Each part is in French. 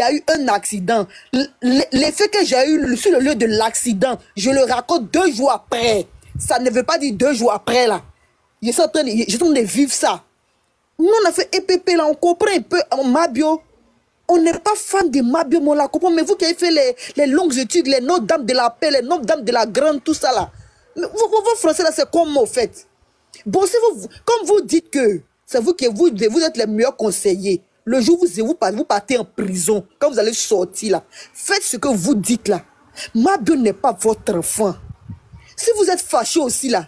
y a eu un accident. L'effet que j'ai eu sur le lieu de l'accident, je le raconte 2 jours après. Ça ne veut pas dire 2 jours après, là. Je suis en train de vivre ça. Nous, on a fait EPP, là, on comprend un peu en Mabio. On n'est pas fan de Mabio, mais on la comprend. Mais vous qui avez fait les longues études, les Notre-Dame de la Paix, les Notre-Dame de la Grande, tout ça, là. Vos français, là, c'est comment, en fait? Bon, comme vous dites que c'est vous qui vous êtes les meilleurs conseillers, le jour où vous partez en prison, quand vous allez sortir, là, faites ce que vous dites, là. Mabio n'est pas votre enfant. Si vous êtes fâché aussi, là,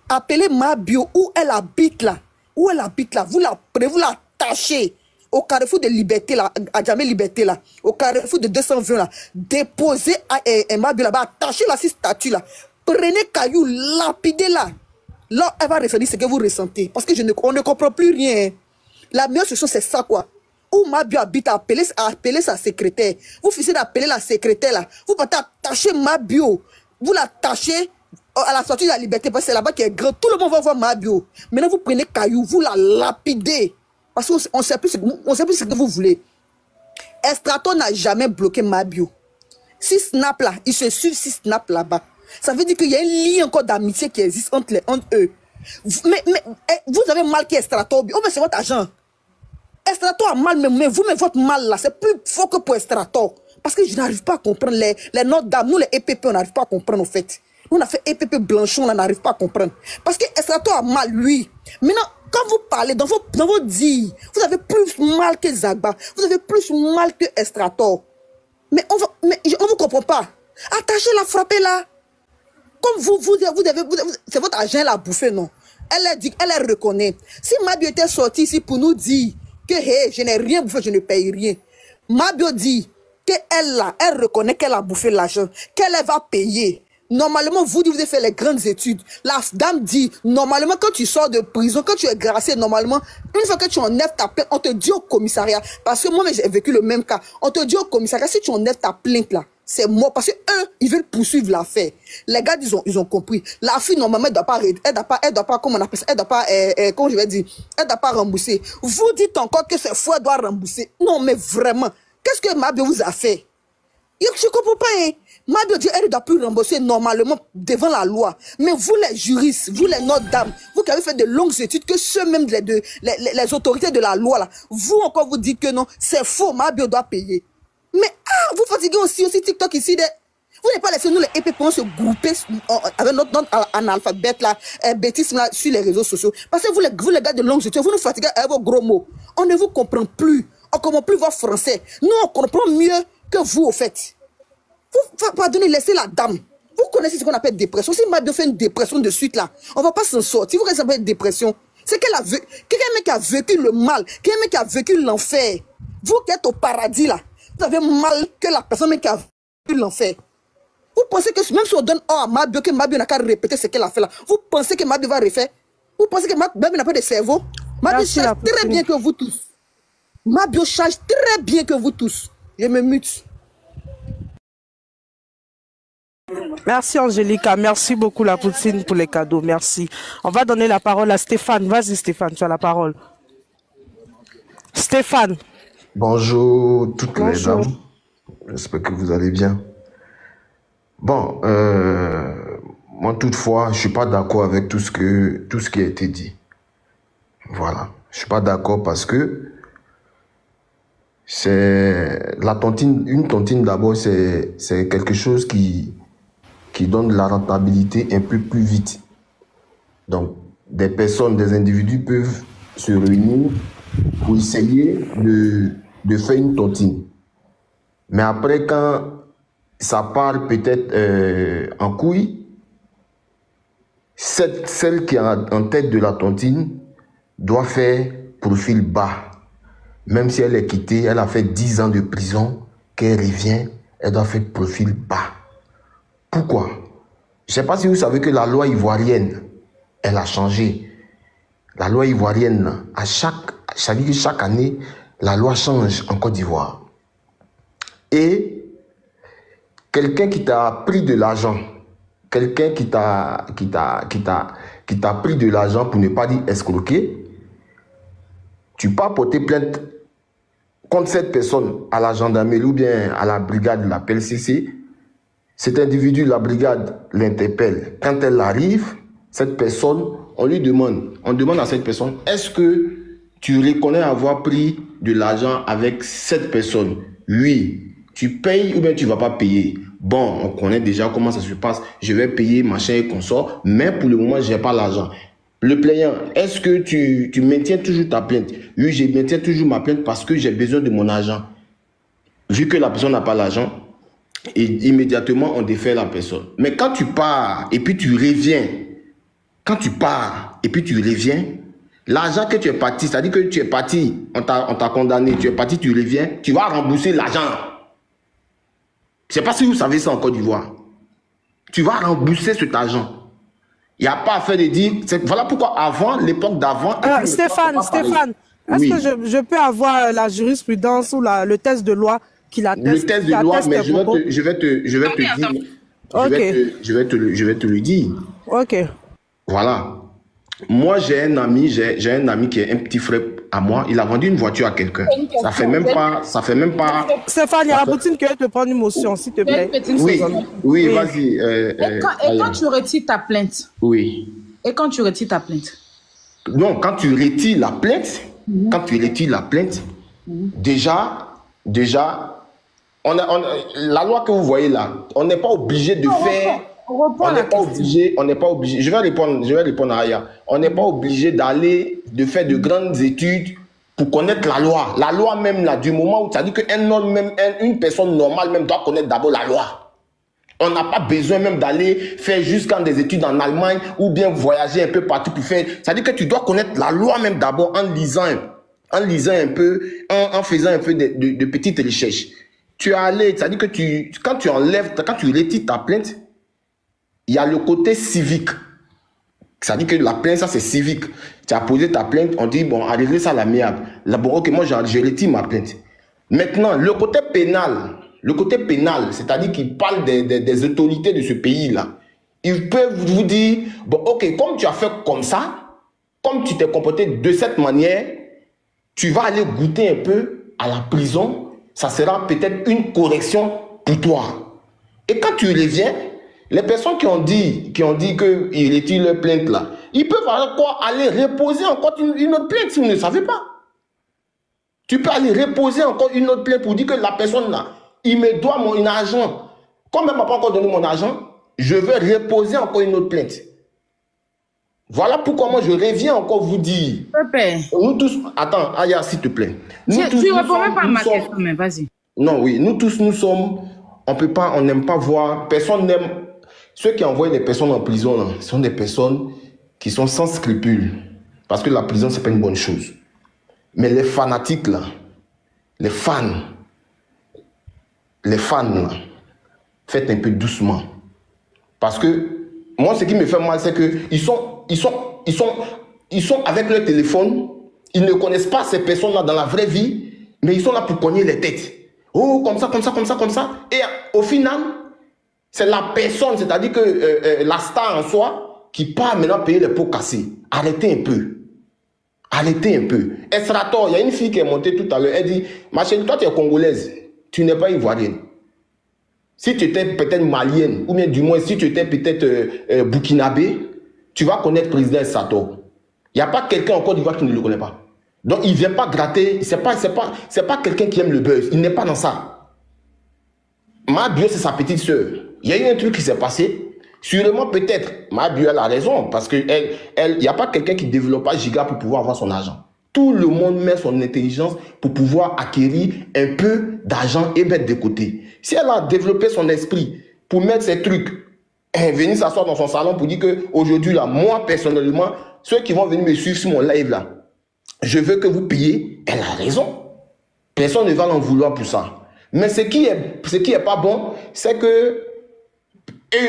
appelez Mabio où elle habite, là. Où elle habite, là. Vous la prenez, vous la tâchez. Au carrefour de Liberté, là, à Jamais Liberté, là, au carrefour de 220, là, déposez à Mabio là-bas, attachez la 6 statues, là, prenez caillou, lapidez là. Là, elle va ressentir ce que vous ressentez. Parce que on ne comprend plus rien. La meilleure solution, c'est ça, quoi. Où Mabio habite, appeler sa secrétaire. Vous finissez d'appeler la secrétaire, là. Vous partez attacher Mabio. Vous l'attachez à la sortie de la Liberté, parce que c'est là-bas qui est grand. Tout le monde va voir Mabio. Maintenant, vous prenez caillou, vous la lapidez. Parce qu'on ne sait plus ce que vous voulez. Estrato n'a jamais bloqué Mabio. Si Snap là, ils se suivent si Snap là-bas. Ça veut dire qu'il y a un lien encore d'amitié qui existe entre eux. Mais vous avez mal qu'Estrato. Oh, mais c'est votre agent. Estrato a mal, mais vous, mais votre mal là, c'est plus fort que pour Estrato. Parce que je n'arrive pas à comprendre les notes d'âme. Nous, les EPP, on n'arrive pas à comprendre, au fait. Nous, on a fait EPP Blanchon, on n'arrive pas à comprendre. Parce que Estrato a mal, lui. Maintenant, quand vous parlez dans vos dires, vous avez plus mal que Zagba. Vous avez plus mal que Estrato. Mais on ne vous comprend pas. Attachez-la, frappez-la. Comme c'est votre agent la bouffé, non? Elle reconnaît. Si Mabio était sorti ici pour nous dire que hey, je n'ai rien bouffé, je ne paye rien. Mabio dit elle reconnaît qu'elle a bouffé l'argent, qu'elle va payer. Normalement, vous avez fait les grandes études. La dame dit, normalement, quand tu sors de prison, quand tu es gracié, normalement, une fois que tu enlèves ta plainte, on te dit au commissariat. Parce que moi, j'ai vécu le même cas. On te dit au commissariat, si tu enlèves ta plainte là, c'est mort. Parce que eux, ils veulent poursuivre l'affaire. Les gars, ils ont compris. La fille, normalement, elle doit pas, comment on appelle ça, elle doit pas, comment je vais dire, elle doit pas rembourser. Vous dites encore que c'est fou, elle doit rembourser. Non, mais vraiment, qu'est-ce que Mabio vous a fait? Je ne comprends pas, hein. Mabio dit elle doit plus rembourser normalement devant la loi. Mais vous les juristes, vous les Notre-Dame, vous qui avez fait de longues études, que ceux même les autorités de la loi, là, vous encore vous dites que non, c'est faux, Mabio doit payer. Mais vous fatiguez aussi TikTok ici. Vous n'avez pas laissé nous les épées pour se grouper avec notre analphabète là, bêtisme là, sur les réseaux sociaux. Parce que vous les gars de longues études, vous nous fatiguez avec vos gros mots. On ne vous comprend plus. On ne comprend plus votre français. Nous, on comprend mieux que vous, au fait. Vous, pardonnez, laissez la dame. Vous connaissez ce qu'on appelle dépression. Si Mabio fait une dépression de suite là, on ne va pas s'en sortir. Vous connaissez une dépression. C'est qu'elle a vécu, quelqu'un qui a vécu le mal, quelqu'un qui a vécu l'enfer. Vous qui êtes au paradis là, vous avez mal que la personne qui a vécu l'enfer. Vous pensez que même si on donne à Mabio, que Mabio n'a qu'à répéter ce qu'elle a fait là, vous pensez que Mabio va refaire? Vous pensez que Mabio n'a pas de cerveau? Mabio charge très bien que vous tous. Mabio charge très bien que vous tous. Je me mute. Merci Angélica, merci beaucoup la poutine pour les cadeaux, merci. On va donner la parole à Stéphane. Vas-y Stéphane, tu as la parole. Stéphane. Bonjour toutes les dames, j'espère que vous allez bien. Bon, moi toutefois, je suis pas d'accord avec tout ce qui a été dit. Voilà, je suis pas d'accord parce que c'est la tontine, une tontine d'abord, c'est quelque chose qui donne la rentabilité un peu plus vite. Donc, des personnes, des individus peuvent se réunir pour essayer de faire une tontine. Mais après, quand ça part peut-être en couille, celle qui est en tête de la tontine doit faire profil bas. Même si elle est quittée, elle a fait 10 ans de prison, qu'elle revient, elle doit faire profil bas. Pourquoi? Je ne sais pas si vous savez que la loi ivoirienne, elle a changé. La loi ivoirienne, chaque année, la loi change en Côte d'Ivoire. Et quelqu'un qui t'a pris de l'argent, quelqu'un qui t'a pris de l'argent pour ne pas dire escroquer, tu peux porter plainte contre cette personne à la gendarmerie ou bien à la brigade de la PLCC, cet individu, la brigade l'interpelle. Quand elle arrive, cette personne, on demande à cette personne, est-ce que tu reconnais avoir pris de l'argent avec cette personne? Oui. Tu payes ou bien tu ne vas pas payer? Bon, on connaît déjà comment ça se passe. Je vais payer, machin et consort, mais pour le moment, je n'ai pas l'argent. Le plaignant, est-ce que tu maintiens toujours ta plainte? Oui, je maintiens toujours ma plainte parce que j'ai besoin de mon argent. Vu que la personne n'a pas l'argent, et immédiatement, on défait la personne. Mais quand tu pars et puis tu reviens, l'argent que tu es parti, c'est-à-dire que tu es parti, on t'a condamné, tu es parti, tu reviens, tu vas rembourser l'argent. Je ne sais pas si vous savez ça en Côte d'Ivoire. Tu vas rembourser cet argent. Il n'y a pas à faire de dire... Voilà pourquoi avant, l'époque d'avant... Stéphane, est-ce que je peux avoir la jurisprudence ou le test de loi qui l'atteste? Le test de loi, mais je vais te dire... Je vais te le dire. Ok. Voilà. Moi, j'ai un ami qui est un petit frère à moi. Il a vendu une voiture à quelqu'un. Ça fait même pas... Stéphane, il y a la Poutine qui veut te prendre une motion, s'il te plaît. Oui, vas-y. Et quand tu retires ta plainte? Oui. Et quand tu retires ta plainte? Non, quand tu retires la plainte, déjà, la loi que vous voyez là, on n'est pas obligé de faire... On n'est pas obligé. Je vais répondre à Aya. On n'est pas obligé de faire de grandes études pour connaître la loi. La loi même là, du moment où tu as dit qu'une personne normale même doit connaître d'abord la loi. On n'a pas besoin même d'aller faire jusqu'à des études en Allemagne ou bien voyager un peu partout pour faire. C'est-à-dire que tu dois connaître la loi même d'abord en lisant un peu, en faisant un peu de petites recherches. Tu es allé, c'est-à-dire que quand tu retires ta plainte, il y a le côté civique. C'est-à-dire que la plainte, ça c'est civique. Tu as posé ta plainte, on dit, bon, arrivez ça à l'amiable. Là, bon, ok, moi je retire ma plainte. Maintenant, le côté pénal, c'est-à-dire qu'il parle des autorités de ce pays-là. Ils peuvent vous dire, bon, ok, comme tu as fait comme ça, comme tu t'es comporté de cette manière, tu vas aller goûter un peu à la prison. Ça sera peut-être une correction pour toi. Et quand tu reviens, les personnes qui ont dit qu'ils retirent leur plainte là, ils peuvent aller reposer encore une autre plainte si vous ne savez pas. Tu peux aller reposer encore une autre plainte pour dire que la personne là, il me doit mon argent. Comme elle ne m'a pas encore donné mon argent, je vais reposer encore une autre plainte. Voilà pourquoi moi je reviens encore vous dire. Nous tous, attends, Aya, s'il te plaît. Tu ne réponds même pas à ma question, mais vas-y. Non, oui, nous tous, on n'aime pas voir, personne n'aime. Ceux qui envoient les personnes en prison, là, sont des personnes qui sont sans scrupules. Parce que la prison, ce n'est pas une bonne chose. Mais les fanatiques, là, les fans, là, faites un peu doucement. Parce que moi, ce qui me fait mal, c'est qu'ils sont avec leur téléphone, ils ne connaissent pas ces personnes-là dans la vraie vie, mais ils sont là pour cogner les têtes. Oh, comme ça. Et au final, c'est la personne, c'est-à-dire que la star en soi, qui part maintenant payer les pots cassés. Arrêtez un peu. Estrator, il y a une fille qui est montée tout à l'heure, elle dit, ma chérie, toi tu es congolaise, tu n'es pas ivoirienne. Si tu étais peut-être malienne, ou bien du moins si tu étais peut-être burkinabé, tu vas connaître le président Estrator. Il n'y a pas quelqu'un en Côte d'Ivoire qui ne le connaît pas. Donc il ne vient pas gratter, c'est pas quelqu'un qui aime le buzz, il n'est pas dans ça. Ma bio, c'est sa petite sœur. Il y a eu un truc qui s'est passé. Sûrement, peut-être, ma bio, elle a raison. Parce qu'il n'y a pas quelqu'un qui ne développe pas giga pour pouvoir avoir son argent. Tout le monde met son intelligence pour pouvoir acquérir un peu d'argent et mettre de côté. Si elle a développé son esprit pour mettre ses trucs, venir s'asseoir dans son salon pour dire qu'aujourd'hui, là, moi, personnellement, ceux qui vont venir me suivre sur mon live, là, je veux que vous payiez, elle a raison. Personne ne va l'en vouloir pour ça. Mais ce qui est pas bon, c'est que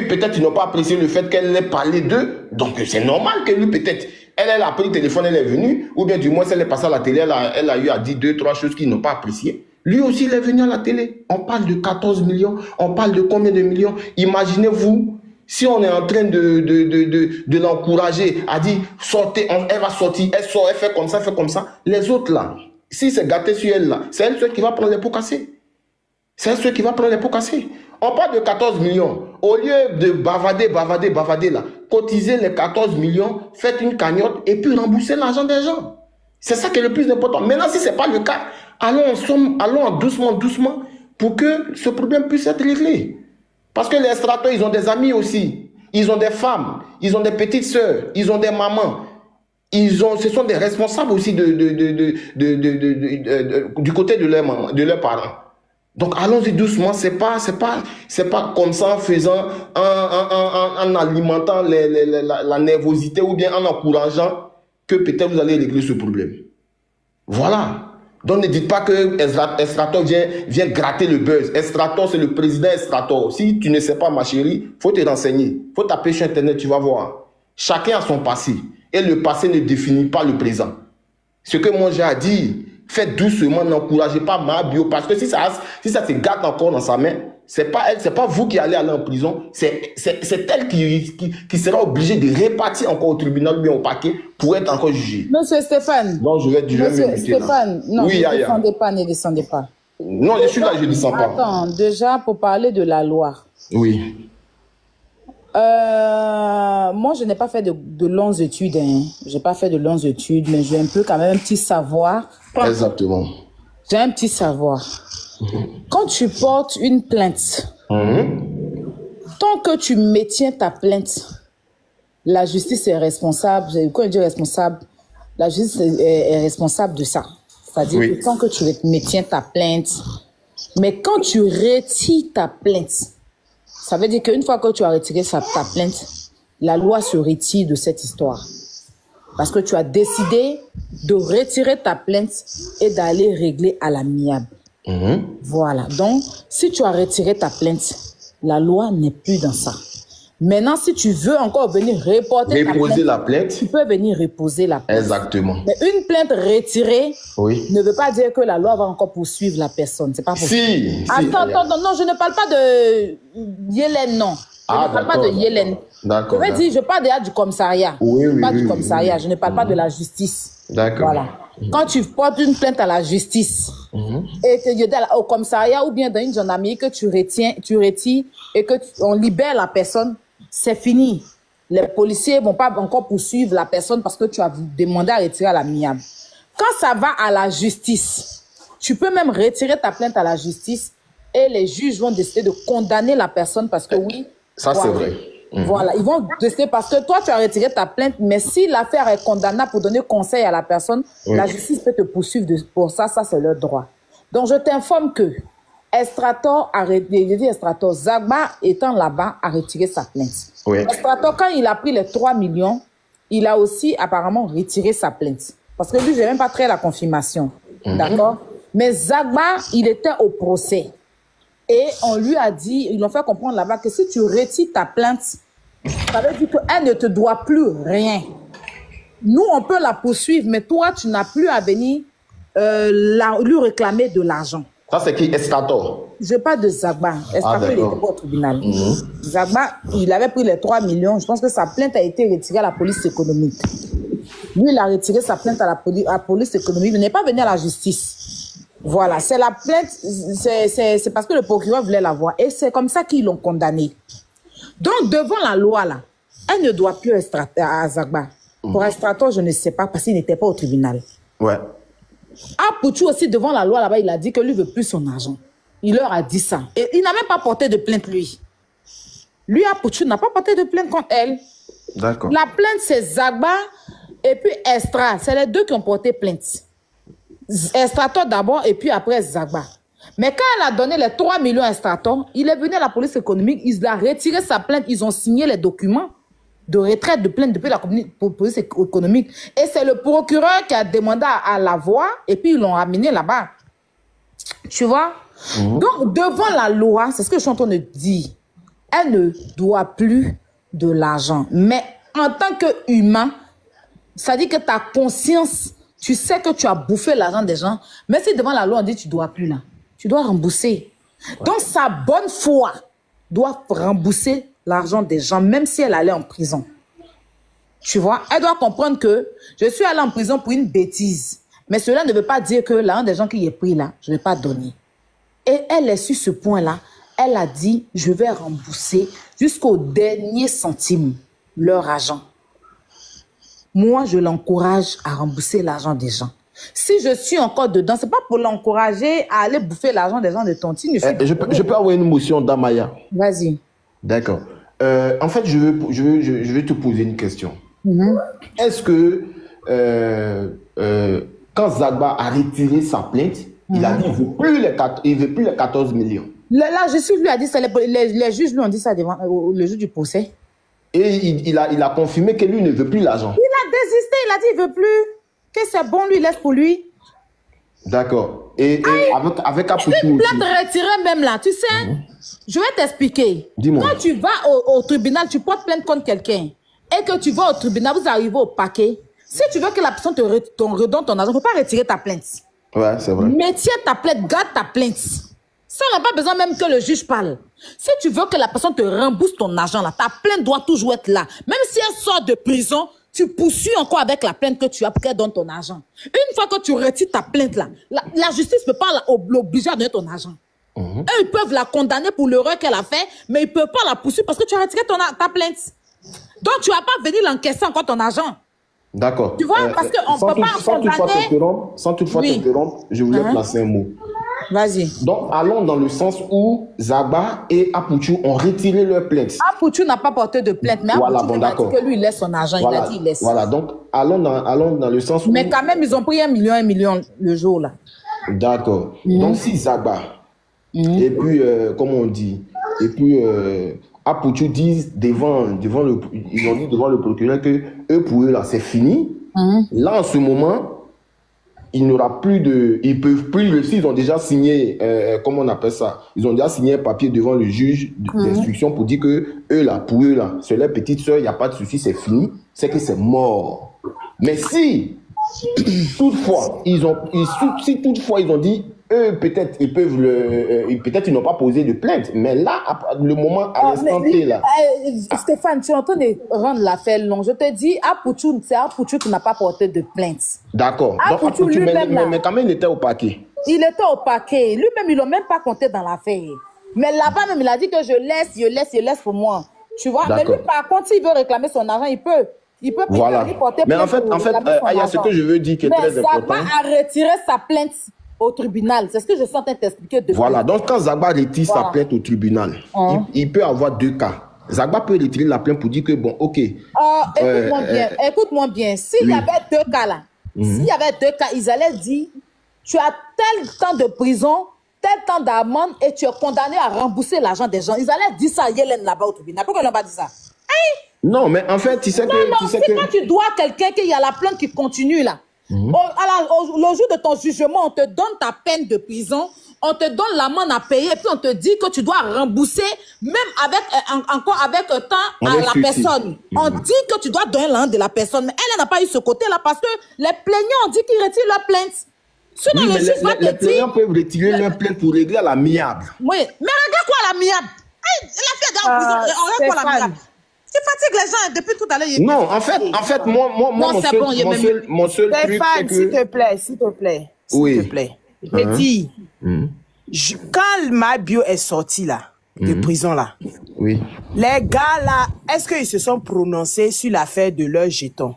peut-être ils n'ont pas apprécié le fait qu'elle ait parlé d'eux. Donc c'est normal que lui, peut-être, elle a pris le téléphone, elle est venue, ou bien du moins, elle est passée à la télé, elle a eu à dire 2-3 choses qu'ils n'ont pas appréciées. Lui aussi, il est venu à la télé. On parle de 14 millions, on parle de combien de millions? Imaginez-vous, si on est en train de l'encourager, à dire, sortez, elle va sortir, elle sort, elle fait comme ça, les autres là, si c'est gâté sur elle là, c'est elle seule qui va prendre les pots cassés. C'est elle seule qui va prendre les pots cassés. On parle de 14 millions. Au lieu de bavader là, cotiser les 14 millions, faites une cagnotte et puis rembourser l'argent des gens. C'est ça qui est le plus important. Maintenant, si ce n'est pas le cas, allons doucement pour que ce problème puisse être réglé. Parce que les strateurs, ils ont des amis aussi. Ils ont des femmes, ils ont des petites sœurs, ils ont des mamans. Ce sont des responsables aussi du côté de leurs parents. Donc allons-y doucement, c'est pas comme ça en faisant, en alimentant la nervosité ou bien en encourageant que peut-être vous allez régler ce problème. Voilà. Donc ne dites pas que Estrator vient gratter le buzz. Estrator, c'est le président Estrator. Si tu ne sais pas, ma chérie, faut te renseigner. Faut taper sur Internet, tu vas voir. Chacun a son passé. Et le passé ne définit pas le présent. Ce que moi j'ai à dire, faites doucement, n'encouragez pas ma bio. Parce que si ça se gâte encore dans sa main, c'est pas elle, c'est pas vous qui allez aller en prison, c'est elle qui sera obligée de répartir encore au tribunal ou bien au parquet pour être encore jugée. Monsieur Stéphane. Non, je vais Monsieur Stéphane, non, oui, ne descendez pas. Non, je suis là, je ne descends pas. Attends, déjà pour parler de la loi. Oui. Moi, je n'ai pas fait de longues études. Hein. Je n'ai pas fait de longues études, mais j'ai un peu quand même un petit savoir. Exactement. J'ai un petit savoir. Quand tu portes une plainte, tant que tu maintiens ta plainte, la justice est responsable. Quand je dis responsable, la justice est responsable de ça. C'est-à-dire que tant que tu maintiens ta plainte, mais quand tu retires ta plainte, ça veut dire qu'une fois que tu as retiré ta plainte, la loi se retire de cette histoire. Parce que tu as décidé de retirer ta plainte et d'aller régler à l'amiable. Voilà. Donc, si tu as retiré ta plainte, la loi n'est plus dans ça. Maintenant, si tu veux encore venir reposer la plainte, tu peux venir reposer la plainte. Exactement. Mais une plainte retirée ne veut pas dire que la loi va encore poursuivre la personne. C'est pas possible. Attends, non, je ne parle pas de Yélène, non. Je ne parle pas de Yélène. D'accord. Je parle déjà du commissariat. Je ne parle pas du commissariat. Je ne parle pas de la justice. D'accord. Voilà. Quand tu portes une plainte à la justice et que au commissariat ou bien dans une gendarmerie que tu retires et que on libère la personne, c'est fini. Les policiers vont pas encore poursuivre la personne parce que tu as demandé à retirer à l'amiable. Quand ça va à la justice, tu peux même retirer ta plainte à la justice et les juges vont décider de condamner la personne parce que ça c'est vrai. Voilà, ils vont décider parce que toi tu as retiré ta plainte, mais si l'affaire est condamnable pour donner conseil à la personne, la justice peut te poursuivre pour ça, c'est leur droit. Donc je t'informe que Estrator Zagba étant là-bas a retiré sa plainte. Estrator, quand il a pris les 3 millions, il a aussi apparemment retiré sa plainte. Parce que lui, je n'ai même pas très la confirmation. D'accord? Mais Zagba, il était au procès. Et on lui a dit, ils l'ont fait comprendre là-bas que si tu retires ta plainte, ça veut dire qu'elle ne te doit plus rien. Nous, on peut la poursuivre, mais toi, tu n'as plus à venir lui réclamer de l'argent. Ça, c'est qui? Estrator? Je parle de Zagba. Estrator, il était pas au tribunal. Zagba, il avait pris les 3 millions. Je pense que sa plainte a été retirée à la police économique. Lui, il a retiré sa plainte à la police économique. Il n'est pas venu à la justice. Voilà, c'est la plainte, c'est parce que le procureur voulait la voir. Et c'est comme ça qu'ils l'ont condamné. Donc, devant la loi, là, elle ne doit plus à Zagba. Pour Estrator, je ne sais pas, parce qu'il n'était pas au tribunal. Ouais. Pouchou aussi, devant la loi, là-bas, il a dit que lui veut plus son argent. Il leur a dit ça. Et il n'a même pas porté de plainte, lui. Lui, Pouchou n'a pas porté de plainte contre elle. D'accord. La plainte, c'est Zagba et puis Estra. C'est les deux qui ont porté plainte. Estrator d'abord et puis après Zagba. Mais quand elle a donné les 3 millions à Estrator, il est venu à la police économique, il a retiré sa plainte, ils ont signé les documents de retraite de plainte depuis la police économique. Et c'est le procureur qui a demandé à la voir et puis ils l'ont ramené là-bas. Tu vois? Donc, devant la loi, c'est ce que je suis en train de dire, elle ne doit plus de l'argent. Mais en tant qu'humain, ça dit que ta conscience, tu sais que tu as bouffé l'argent des gens, mais si devant la loi on dit tu ne dois plus là, tu dois rembourser. Donc sa bonne foi doit rembourser l'argent des gens, même si elle allait en prison. Tu vois, elle doit comprendre que je suis allée en prison pour une bêtise. Mais cela ne veut pas dire que l'un des gens qui est pris là, je ne vais pas donner. Et elle est sur ce point-là. Elle a dit, je vais rembourser jusqu'au dernier centime leur argent. Moi, je l'encourage à rembourser l'argent des gens. Si je suis encore dedans, ce n'est pas pour l'encourager à aller bouffer l'argent des gens de tontine. Je peux avoir une motion d'Amaya. Vas-y. D'accord. En fait, je vais te poser une question. Est-ce que quand Zagba a retiré sa plainte, il a dit qu'il ne veut plus les 14 millions. La justice lui a dit ça, les juges lui ont dit ça devant le juge du procès. Et il a confirmé que lui ne veut plus l'argent. Il a désisté, il a dit qu'il ne veut plus. Que c'est bon, lui, laisse pour lui. D'accord. Et avec Apoutou aussi. Une plainte retirée même là, tu sais, je vais t'expliquer. Dis-moi. Quand tu vas au tribunal, tu portes plainte contre quelqu'un et que tu vas au tribunal, vous arrivez au paquet. Si tu veux que la personne te redonne ton argent, il ne faut pas retirer ta plainte. Ouais, c'est vrai. Mais tiens ta plainte, garde ta plainte. Ça n'a pas besoin même que le juge parle. Si tu veux que la personne te rembourse ton argent là, ta plainte doit toujours être là. Même si elle sort de prison, tu poursuis encore avec la plainte que tu as pour qu'elle donne ton argent. Une fois que tu retires ta plainte là, la justice ne peut pas l'obliger à donner ton argent. Eux, ils peuvent la condamner pour l'erreur qu'elle a fait, mais ils ne peuvent pas la poursuivre parce que tu as retiré ta plainte. Donc, tu ne vas pas venir l'encaisser encore ton argent. D'accord. Tu vois, parce qu'on ne peut pas condamner... Sans toutefois t'interrompre, je voulais placer un mot. Vas-y. Donc, allons dans le sens où Zagba et Apoutou ont retiré leur plainte. Apoutou n'a pas porté de plainte, mais voilà, Apoutou a dit que lui, il laisse son argent. Voilà, il a dit, il laisse. Voilà, donc, allons dans le sens où... Mais quand même, ils ont pris 1 million le jour, là. D'accord. Donc, si Zagba, et puis, comment on dit, et puis, Apoutou disent ils ont dit devant le procureur que eux, pour eux, là, c'est fini. Là, en ce moment... il n'aura plus de... Ils peuvent plus... Ils ont déjà signé... comment on appelle ça? Ils ont déjà signé un papier devant le juge d'instruction pour dire que eux, là, pour eux, là, c'est leur petite soeur, il n'y a pas de souci, c'est fini. C'est que c'est mort. Mais si, toutefois, si toutefois, ils ont dit... Eux, peut-être, ils peuvent peut-être, ils n'ont pas posé de plainte. Mais là, le moment à l'instant T, là... Stéphane, tu es en train de rendre l'affaire longue. Je te dis, Apoutou, c'est Apoutou qui n'a pas porté de plainte. D'accord. Apoutou, mais quand même, il était au paquet. Il était au paquet. Lui-même, ils ne l'ont même pas compté dans l'affaire. Mais là-bas, même, il a dit que je laisse pour moi. Tu vois? Mais lui, par contre, s'il veut réclamer son argent, il peut. Il peut voilà. porter plainte. Mais en fait, il y a ce que je veux dire qui est très important. Mais Zagba a retiré sa plainte au tribunal. C'est ce que je suis en train de t'expliquer depuis. Voilà. Donc, quand Zagba retire sa plainte au tribunal, il peut avoir deux cas. Zagba peut retirer la plainte pour dire que, bon, ok. Écoute-moi bien. S'il y avait deux cas là, s'il y avait deux cas, ils allaient dire, tu as tel temps de prison, tel temps d'amende et tu es condamné à rembourser l'argent des gens. Ils allaient dire ça à Yélène là-bas au tribunal. Pourquoi ils n'ont pas dit ça? Non, mais en fait, tu sais que... Quand tu dois quelqu'un qu'il y a la plainte qui continue là, le jour de ton jugement, on te donne ta peine de prison, on te donne l'amende à payer, et puis on te dit que tu dois rembourser, même avec encore avec temps à la personne. On dit que tu dois donner l'argent de la personne, mais elle n'a pas eu ce côté-là parce que les plaignants ont dit qu'ils retirent leur plainte. Sinon, oui, les plaignants peuvent retirer leur plainte pour régler à l'amiable. Oui, mais regarde quoi l'amiable? La fille est en prison, on regarde quoi l'amiable? Tu fatigues les gens depuis tout à l'heure. Non, en fait, moi, mon seul truc, c'est que... s'il te plaît. S'il te plaît. Je dis, quand Mabio est sorti là, de prison là, les gars là, est-ce qu'ils se sont prononcés sur l'affaire de leurs jetons?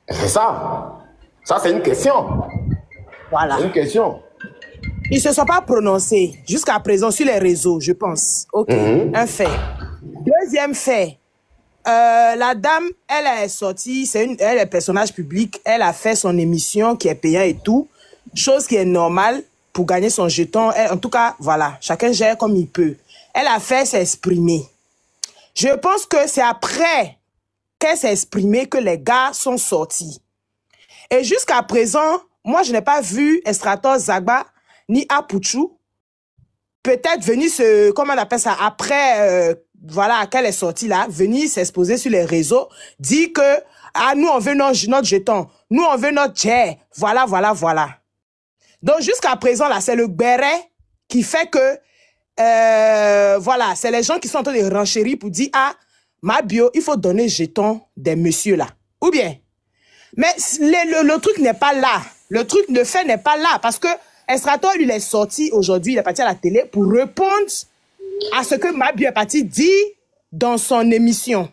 C'est ça. Ça, c'est une question. Voilà. C'est une question. Ils se sont pas prononcés jusqu'à présent sur les réseaux, je pense. Ok, un fait. Deuxième fait. La dame, elle est sortie, elle est personnage public, elle a fait son émission qui est payante et tout, chose qui est normale pour gagner son jeton. En tout cas, voilà, chacun gère comme il peut. Elle a fait s'exprimer. Je pense que c'est après qu'elle s'est exprimée que les gars sont sortis. Et jusqu'à présent, moi, je n'ai pas vu Estrator Zagba ni Apoutou peut-être venir comment on appelle ça, après... voilà, qu'elle est sortie là, venir s'exposer sur les réseaux, dire que, nous, on veut notre jeton, nous, on veut notre chair, voilà. Donc, jusqu'à présent, là, c'est le béret qui fait que, voilà, c'est les gens qui sont en train de renchérir pour dire, Mabio, il faut donner jeton des messieurs là. Ou bien, mais le truc n'est pas là. le fait n'est pas là. Parce que Estrator, il est sorti aujourd'hui, il est parti à la télé pour répondre à ce que Mabio est parti dire dans son émission.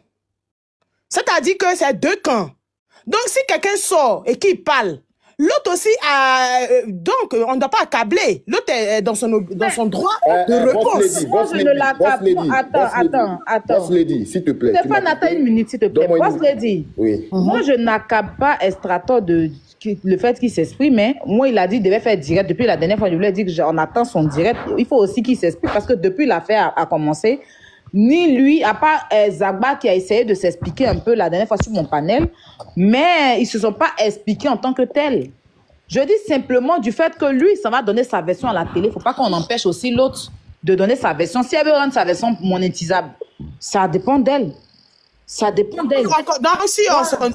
C'est-à-dire que c'est deux camps. Donc, si quelqu'un sort et qu'il parle, l'autre aussi a... donc, on ne doit pas accabler. L'autre est dans son droit de réponse. Moi, je ne l'accable pas. Attends. Boss Lady, s'il te plaît. Stéphane, attends une minute, s'il te plaît. Boss Lady. Oui. Moi, je n'accable pas Estrator de le fait qu'il s'exprime. Mais moi, il a dit qu'il devait faire direct. Depuis la dernière fois, je lui ai dit qu'on attend son direct. Il faut aussi qu'il s'explique parce que depuis l'affaire a commencé, ni lui, à part Zagba qui a essayé de s'expliquer un peu la dernière fois sur mon panel, mais ils ne se sont pas expliqués en tant que tels. Je dis simplement du fait que lui, ça va donner sa version à la télé. Il ne faut pas qu'on empêche aussi l'autre de donner sa version. Si elle veut rendre sa version monétisable, ça dépend d'elle. Ça dépend d'elle. Donc, si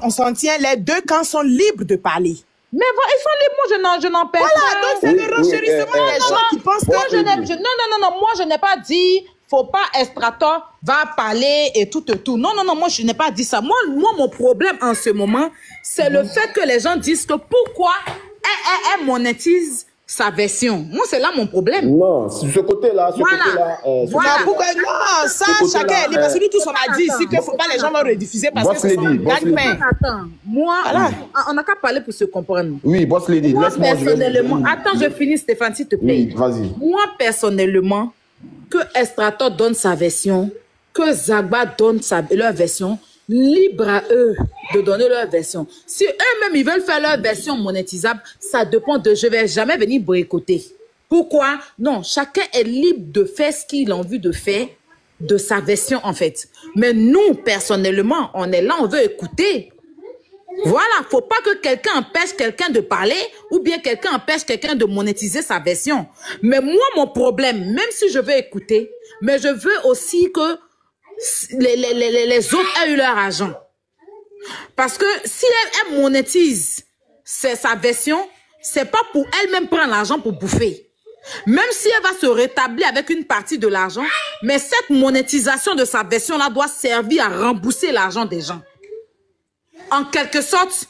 on s'en tient, les deux camps sont libres de parler. Mais ils sont libres, moi je n'empêche pas. Voilà, donc c'est le renchérissement des gens qui pensent que... Non, moi je n'ai pas dit... Faut pas Estrator va parler et tout. Non, moi je n'ai pas dit ça. Moi mon problème en ce moment, c'est le fait que les gens disent que pourquoi elle monétise sa version. Moi c'est là mon problème. Non, sur ce côté-là, Voilà. Pourquoi non, ça chacun est libre. Parce que nous tous on a dit ici qu'il faut pas les gens vont rediffuser parce que c'est Attends, moi, on n'a qu'à parler pour se comprendre. Oui, Boss Lady, moi personnellement, attends, je finis Stéphane, s'il te plaît. Oui, vas-y. Moi personnellement, que Estrator donne sa version, que Zagba donne leur version, libre à eux de donner leur version. Si eux-mêmes, ils veulent faire leur version monétisable, ça dépend de... Je ne vais jamais venir boycotter. Pourquoi? Non, chacun est libre de faire ce qu'il a envie de faire de sa version, en fait. Mais nous, personnellement, on est là, on veut écouter. Voilà, faut pas que quelqu'un empêche quelqu'un de parler ou bien quelqu'un empêche quelqu'un de monétiser sa version. Mais moi, mon problème, même si je veux écouter, mais je veux aussi que les autres aient eu leur argent. Parce que si elle monétise sa version, c'est pas pour elle-même prendre l'argent pour bouffer. Même si elle va se rétablir avec une partie de l'argent, mais cette monétisation de sa version-là doit servir à rembourser l'argent des gens. En quelque sorte,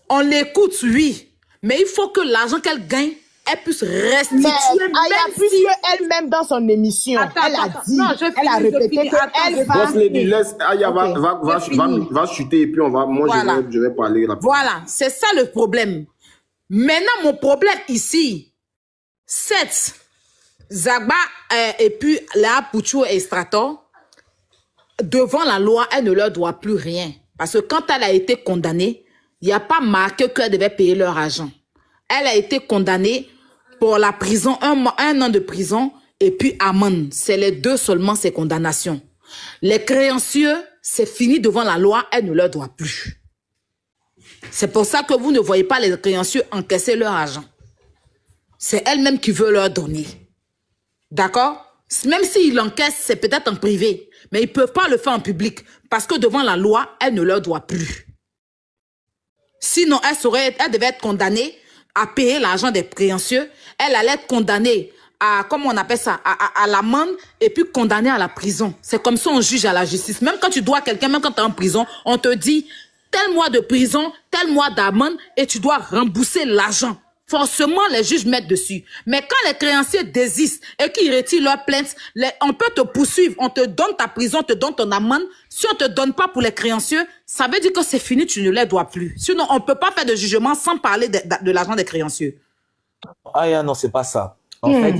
on l'écoute, oui, mais il faut que l'argent qu'elle gagne, elle puisse restituer. Mais puisque elle-même dans son émission, elle a dit, elle a répété qu'elle va... Boss Lady, laisse, Aya va chuter et puis je vais parler rapidement. Voilà, c'est ça le problème. Maintenant, mon problème ici, c'est Zagba et puis Léa Pouchou et Estrator, devant la loi, elle ne leur doit plus rien. Parce que quand elle a été condamnée, il n'y a pas marqué qu'elle devait payer leur argent. Elle a été condamnée pour la prison, un an de prison, et puis amende. C'est les deux seulement ces condamnations. Les créanciers, c'est fini devant la loi, elle ne leur doit plus. C'est pour ça que vous ne voyez pas les créanciers encaisser leur argent. C'est elle-même qui veut leur donner. D'accord? Même s'ils l'encaissent, c'est peut-être en privé. Mais ils ne peuvent pas le faire en public. Parce que devant la loi, elle ne leur doit plus. Sinon, elle devait être condamnée à payer l'argent des créanciers. Elle allait être condamnée à, comment on appelle ça, à l'amende et puis condamnée à la prison. C'est comme ça on juge à la justice. Même quand tu dois quelqu'un, même quand tu es en prison, on te dit tel mois de prison, tel mois d'amende et tu dois rembourser l'argent. Forcément, les juges mettent dessus. Mais quand les créanciers désistent et qu'ils retirent leur plainte, on peut te poursuivre. On te donne ta prison, on te donne ton amende. Si on ne te donne pas pour les créanciers, ça veut dire que c'est fini, tu ne les dois plus. Sinon, on ne peut pas faire de jugement sans parler de l'argent des créanciers. Ah non, c'est pas ça. En fait,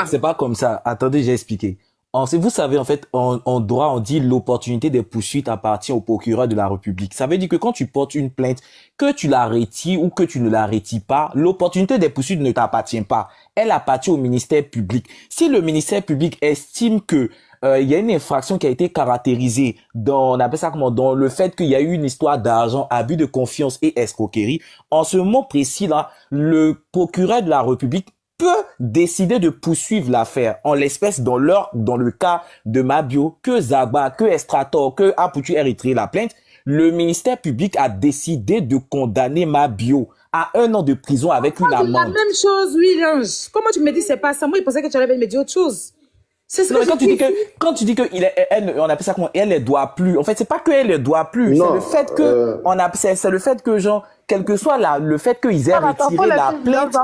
c'est pas comme ça. Attendez, j'ai expliqué. Vous savez, en fait, en droit, on dit l'opportunité des poursuites appartient au procureur de la République. Ça veut dire que quand tu portes une plainte, que tu la retires ou que tu ne la retires pas, l'opportunité des poursuites ne t'appartient pas. Elle appartient au ministère public. Si le ministère public estime que il y a une infraction qui a été caractérisée dans, on appelle ça comment, dans le fait qu'il y a eu une histoire d'argent, abus de confiance et escroquerie, en ce moment précis-là, le procureur de la République peut décider de poursuivre l'affaire. En l'espèce, dans le cas de Mabio, que Zagba, que Estrator, que Apoutu ait retiré la plainte, le ministère public a décidé de condamner Mabio à 1 an de prison avec une amende. La même chose, oui, Lange. Comment tu me dis c'est pas ça? Moi, je pensais que tu allais me dire autre chose. C'est ce que quand tu dis que on appelle ça comment, elle ne doit plus. En fait, c'est pas qu'elle ne doit plus. C'est le fait que c'est le fait que genre quel que soit le fait qu'ils aient retiré la plainte,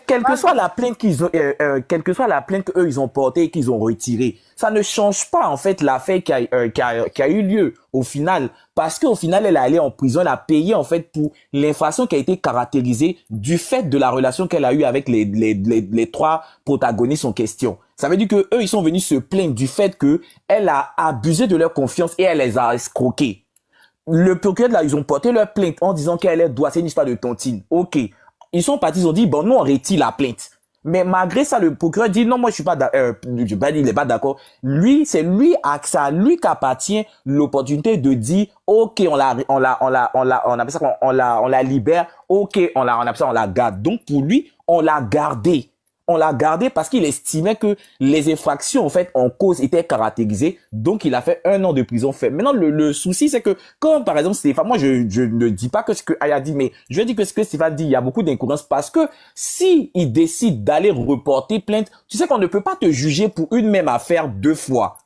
quelle que soit la plainte qu'ils ont, quelle que soit la plainte qu'eux ils ont portée et qu'ils ont retirée, ça ne change pas en fait l'affaire qui a eu lieu au final, parce qu'au final elle est allée en prison, elle a payé en fait pour l'infraction qui a été caractérisée du fait de la relation qu'elle a eue avec les trois protagonistes en question. Ça veut dire que eux ils sont venus se plaindre du fait que elle a abusé de leur confiance et elle les a escroqués. Le procureur là, ils ont porté leur plainte en disant qu'elle est droite, c'est une histoire de tontine. Ok, ils sont partis, ils ont dit bon nous on retire la plainte. Mais malgré ça, le procureur dit non, moi je suis pas, je vais pas dire il est pas d'accord. Lui, c'est lui à lui qu'appartient l'opportunité de dire ok, on la libère, ok, on la garde. Donc pour lui, on l'a gardé. On l'a gardé parce qu'il estimait que les infractions en fait en cause étaient caractérisées, donc il a fait 1 an de prison ferme. Maintenant le souci c'est que quand par exemple Stéphane, moi je ne dis pas que ce que Aya dit, mais je dis que ce que Stéphane dit, il y a beaucoup d'incohérences parce que si il décide d'aller reporter plainte, tu sais qu'on ne peut pas te juger pour une même affaire 2 fois.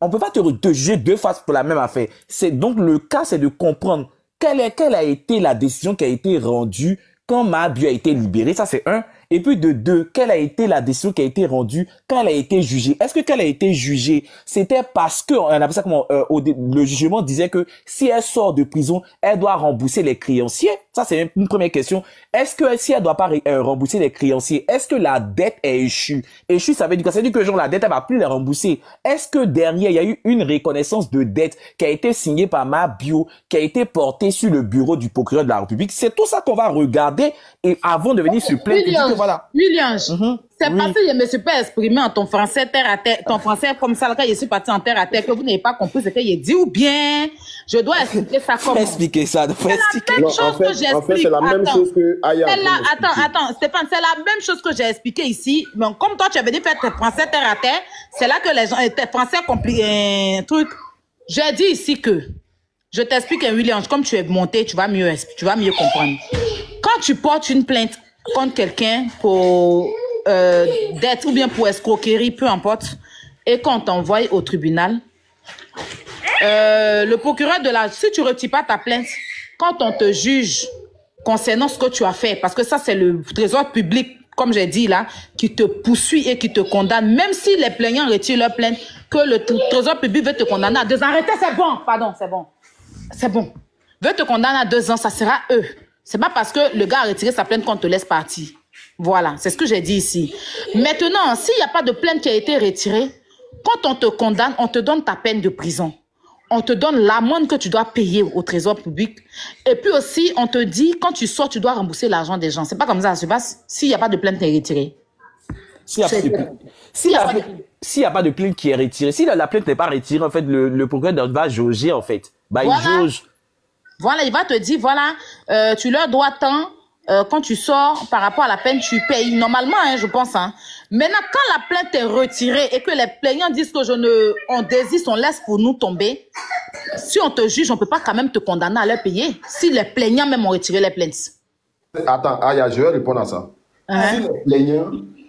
On peut pas te juger 2 fois pour la même affaire. C'est donc le cas, c'est de comprendre quelle a été la décision qui a été rendue quand Mabio a été libérée, ça c'est 1. Et puis de 2, quelle a été la décision qui a été rendue quand elle a été jugée? Est-ce que quand elle a été jugée, c'était parce que, on appelle ça comment, le jugement disait que si elle sort de prison, elle doit rembourser les créanciers? Ça c'est une première question. Est-ce que si elle doit pas rembourser les créanciers, est-ce que la dette est échue? Échue, ça veut dire quoi? Ça veut dire que genre la dette, elle va plus les rembourser. Est-ce que derrière, il y a eu une reconnaissance de dette qui a été signée par Mabio, qui a été portée sur le bureau du procureur de la République? C'est tout ça qu'on va regarder et avant de venir se plaindre. Voilà. William, c'est parce que je me suis pas exprimé en ton français terre à terre, ton français comme ça, quand je suis parti en terre à terre, que vous n'avez pas compris ce que j'ai dit, ou bien je dois expliquer ça comme. Expliquer ça, c'est la même chose que j'explique. En fait, c'est la même chose que Aya. Attends, Stéphane, c'est la même chose que j'ai expliqué ici. Bon, comme toi, tu avais dit faire tes français terre à terre, c'est là que les gens, tes français compliqués, truc. J'ai dit ici que, je t'explique, William, comme tu es monté, tu vas mieux comprendre. Quand tu portes une plainte contre quelqu'un pour dette ou bien pour escroquerie, peu importe, et qu'on t'envoie au tribunal, le procureur si tu retires pas ta plainte, quand on te juge concernant ce que tu as fait, parce que ça c'est le trésor public, comme j'ai dit là, qui te poursuit et qui te condamne, même si les plaignants retirent leur plainte, que le trésor public veut te condamner à 2 ans. Arrêtez, c'est bon, pardon, c'est bon. Veut te condamner à 2 ans, ça sera eux. C'est pas parce que le gars a retiré sa plainte qu'on te laisse partir. Voilà, c'est ce que j'ai dit ici. Maintenant, s'il n'y a pas de plainte qui a été retirée, quand on te condamne, on te donne ta peine de prison. On te donne l'amende que tu dois payer au trésor public. Et puis aussi, on te dit, quand tu sors, tu dois rembourser l'argent des gens. C'est pas comme ça se passe s'il n'y a pas de plainte qui est retirée. S'il n'y a pas de plainte qui est retirée, si la plainte n'est pas retirée, en fait, le procureur va jauger, en fait. Bah, voilà. Il jauge. Voilà, il va te dire, voilà, tu leur dois tant, quand tu sors, par rapport à la peine, tu payes. Normalement, hein, je pense. Hein. Maintenant, quand la plainte est retirée et que les plaignants disent que on désiste, on laisse pour nous tomber, si on te juge, on ne peut pas quand même te condamner à leur payer. Si les plaignants même ont retiré les plaintes. Attends, Aya, je vais répondre à ça. Hein?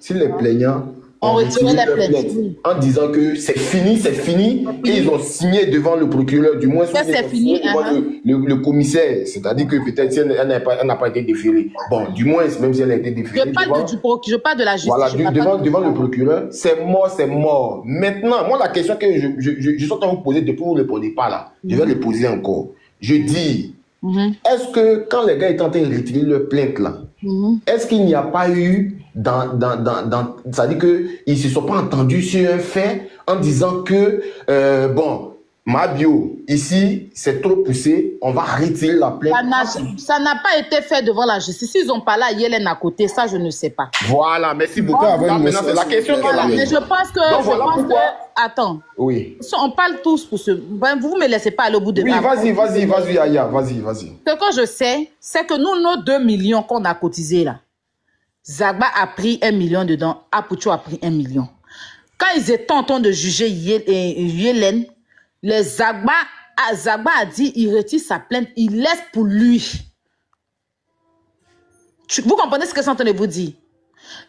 Si les plaignants ont retiré les plaintes en disant que c'est fini, et ils ont signé devant le procureur, du moins c'est fini, devant le commissaire, c'est-à-dire que peut-être si elle n'a pas été déférée, bon, du moins, même si elle a été déférée, je parle de la justice. Voilà, devant le procureur, c'est mort. Maintenant, moi, la question que je suis en train de vous poser depuis que vous ne répondez pas là, je vais le poser encore. Je dis, est-ce que quand les gars étaient en train de retirer leur plainte là, est-ce qu'il n'y a pas eu c'est-à-dire qu'ils ne se sont pas entendus sur un fait en disant que bon, Mabio, ici, c'est trop poussé, on va retirer la plainte. Ça n'a pas été fait devant la justice. S'ils ont parlé à Yélène à côté, ça, je ne sais pas. Voilà, merci beaucoup. Maintenant, c'est la question qu'elle a. Mais je pense que... Attends. Oui. On parle tous pour ce... Ben, vous ne me laissez pas aller au bout de... Oui, vas-y, Aya, vas-y. Ce que je sais, c'est que nous, nos 2 millions qu'on a cotisés là, Zagba a pris 1 million dedans, Apoucho a pris 1 million. Quand ils étaient en train de juger Yélène, Zagba a dit il retire sa plainte, il laisse pour lui. Vous comprenez ce que je suis en train de vous dire?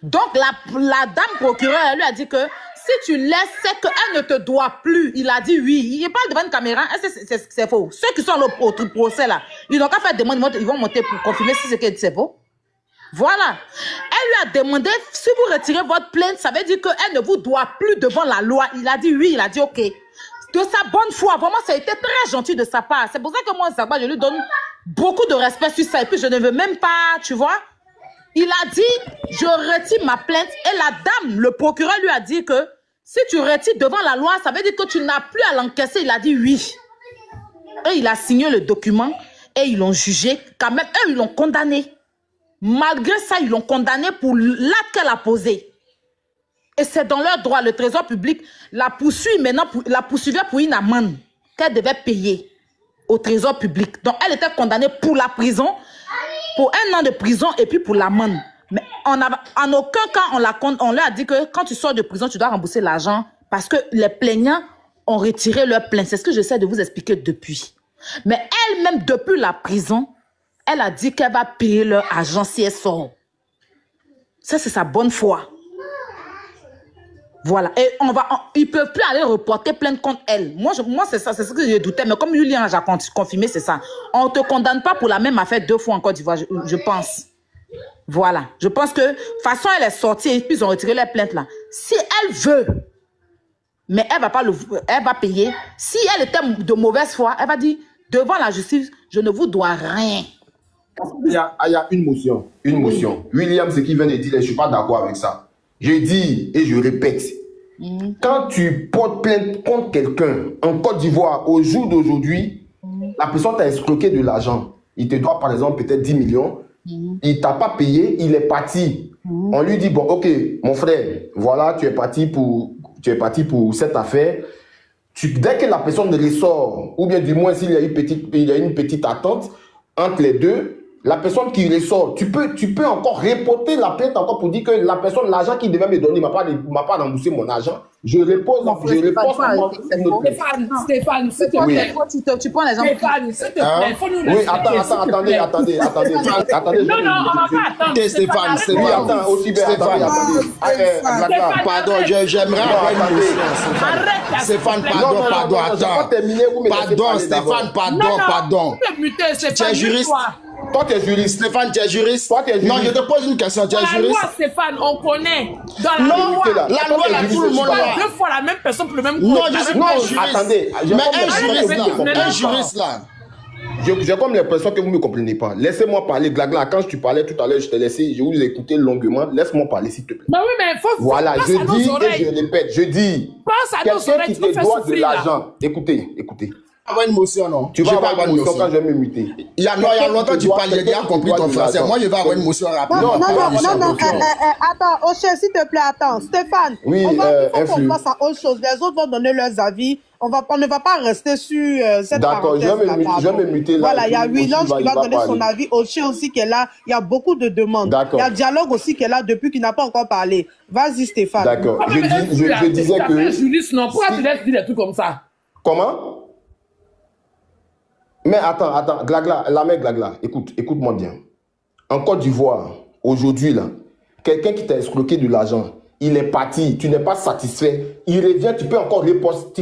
Donc la dame procureure, elle lui a dit que si tu laisses, c'est qu'elle ne te doit plus. Il a dit oui. Il parle devant une caméra. C'est faux. Ceux qui sont au procès là, ils n'ont qu'à faire demande, ils vont monter pour confirmer si c'est faux. Voilà. Elle lui a demandé, si vous retirez votre plainte, ça veut dire qu'elle ne vous doit plus devant la loi. Il a dit oui, il a dit ok. De sa bonne foi, vraiment, ça a été très gentil de sa part. C'est pour ça que moi, Zagba, je lui donne beaucoup de respect sur ça. Et puis, je ne veux même pas, tu vois. Il a dit, je retire ma plainte. Et la dame, le procureur lui a dit que si tu retires devant la loi, ça veut dire que tu n'as plus à l'encaisser. Il a dit oui. Et il a signé le document et ils l'ont jugé. Quand même, eux, ils l'ont condamné. Malgré ça, ils l'ont condamné pour l'acte qu'elle a posé. Et c'est dans leur droit. Le trésor public la poursuit maintenant, la poursuivait pour une amende qu'elle devait payer au trésor public. Donc, elle était condamnée pour la prison, pour 1 an de prison et puis pour l'amende. Mais en aucun cas, on leur a dit que quand tu sors de prison, tu dois rembourser l'argent parce que les plaignants ont retiré leur plainte. C'est ce que j'essaie de vous expliquer depuis. Mais elle-même, depuis la prison, elle a dit qu'elle va payer leur argent si elle sort. Ça, c'est sa bonne foi. Voilà. Et ils ne peuvent plus aller reporter plainte contre elle. Moi c'est ça, c'est ce que je doutais. Mais comme Julien a confirmé, c'est ça. On ne te condamne pas pour la même affaire 2 fois en Côte d'Ivoire, je pense. Voilà. Je pense que, de toute façon, elle est sortie et puis ils ont retiré les plaintes là. Si elle veut, mais elle va payer. Si elle était de mauvaise foi, elle va dire, devant la justice, je ne vous dois rien. Il y a une motion. William, ce qu'il vient de dire, je ne suis pas d'accord avec ça. Je dis et je répète, quand tu portes plainte contre quelqu'un en Côte d'Ivoire, au jour d'aujourd'hui, la personne t'a escroqué de l'argent. Il te doit par exemple peut-être 10 millions. Il t'a pas payé, il est parti. On lui dit, bon, ok, mon frère, voilà, tu es parti pour cette affaire. Dès que la personne ressort, ou bien du moins s'il y a une petite attente entre les deux, la personne qui ressort, tu peux encore reporter la plainte encore pour dire que la personne, l'argent qu'il devait me donner, il m'a pas remboursé mon argent. Je repose Stéphane, s'il te plaît, tu prends les gens. Stéphane, s'il te plaît, faut nous laisser. Oui, attendez. Non, on va pas attendre. Stéphane, pardon, j'aimerais avoir une motion. Arrête. Stéphane, pardon, attends. Stéphane, pardon. Tu es juriste. Toi, tu es juriste. Stéphane, tu es juriste. Non, je te pose une question. Tu es juriste. La loi, Stéphane, on connaît. Dans la loi, tout le monde là. 2 fois la même personne pour le même Non, je suis pas juriste. Attendez. Mais un juriste là. J'ai comme l'impression que vous ne me comprenez pas. Laissez-moi parler, Glagla. Quand tu parlais tout à l'heure, je t'ai laissé, je vous ai écouté longuement. Laisse-moi parler, s'il te plaît. Bah oui, mais il faut. Voilà, je dis et je répète. Je dis. Quelqu'un qui te doit de l'argent. Écoutez. Avoir une motion, non? Tu vas avoir une motion quand je vais me muter. Il y a longtemps tu parles, j'ai déjà compris ton français. Moi, je vais avoir une motion rapide. Non. Attends, Oché, s'il te plaît, attends. Stéphane, oui, il faut qu'on passe à autre chose. Les autres vont donner leurs avis. On ne va pas rester sur cette parenthèse. D'accord, je vais me muter là. Voilà, il y a William qui va donner son avis. Oché aussi qui est là. Il y a beaucoup de demandes. Il y a Dialogue aussi qui est là depuis qu'il n'a pas encore parlé. Vas-y, Stéphane. D'accord. Je disais que... Juriste, non. Pourquoi tu laisses dire des trucs comme ça? Comment? Mais attends, Glagla, la mère Glagla, écoute-moi bien. En Côte d'Ivoire, aujourd'hui, là, quelqu'un qui t'a escroqué de l'argent, il est parti, tu n'es pas satisfait, il revient, tu peux encore reposter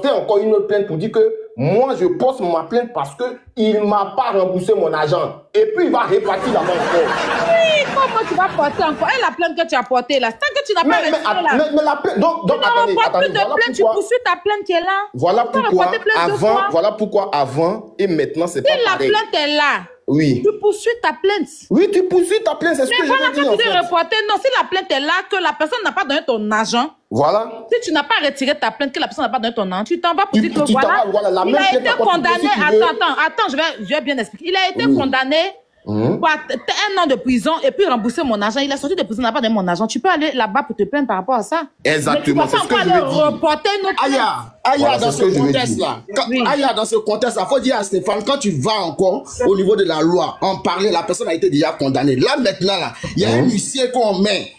encore une autre plainte pour dire que moi, je poste ma plainte parce qu'il ne m'a pas remboursé mon argent. Et puis, il va repartir là-bas encore. Oui, comment tu vas porter encore? Et la plainte que tu as portée là, tant que tu n'as pas retiré là. Mais la plainte, donc attendez, tu poursuis ta plainte qui est là. Voilà pourquoi avant et maintenant, c'est pas pareil. Si la plainte est là, oui. Tu poursuis ta plainte. Oui, tu poursuis ta plainte, c'est ce que je veux dire. Mais voilà, quand tu dis reporter, non, si la plainte est là, que la personne n'a pas donné ton argent. Voilà. Si tu n'as pas retiré ta plainte, que la personne n'a pas donné ton argent, tu t'en vas pour dire que voilà. Il a été condamné. Attends, je vais bien expliquer. Il a été condamné pour 1 an de prison et puis rembourser mon argent. Il est sorti de prison, il n'a pas donné mon argent. Tu peux aller là-bas pour te plaindre par rapport à ça. Exactement, c'est ce que je veux dire. Aya, dans ce contexte-là, dans ce contexte-là, faut dire à Stéphane, quand tu vas encore au niveau de la loi, en parler, la personne a été déjà condamnée. Là, maintenant, là, il y a un huissier qu'on met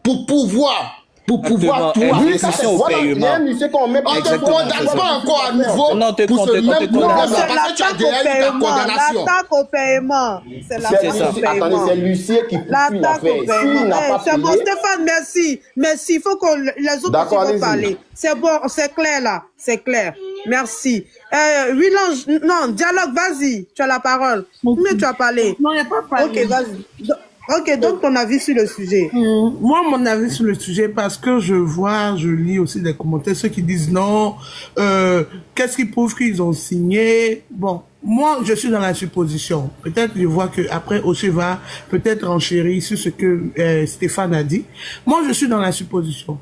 pour pouvoir pour pouvoir tout oui, ça. c'est au paiement. On te condamne pas encore à nouveau pour ce même problème. Parce que tu as déjà eu ta condamnation. L'attaque au paiement. C'est l'attaque au paiement. Attendez, c'est l'huissier qui poursuit l'affaire. C'est bon, Stéphane, merci. Merci. Il faut que les autres vont parler. C'est bon, c'est clair là. C'est clair. Merci. Non, dialogue, vas-y. Tu as la parole. Mais tu as parlé. Non, il n'y a pas parlé. Ok, vas-y. Ok, donc ton avis sur le sujet. Moi, mon avis sur le sujet, parce que je lis aussi des commentaires, ceux qui disent non, qu'est-ce qui prouve qu'ils ont signé? Bon, moi, je suis dans la supposition. Peut-être je vois que après Oshé va peut-être enchérir sur ce que Stéphane a dit. Moi, je suis dans la supposition.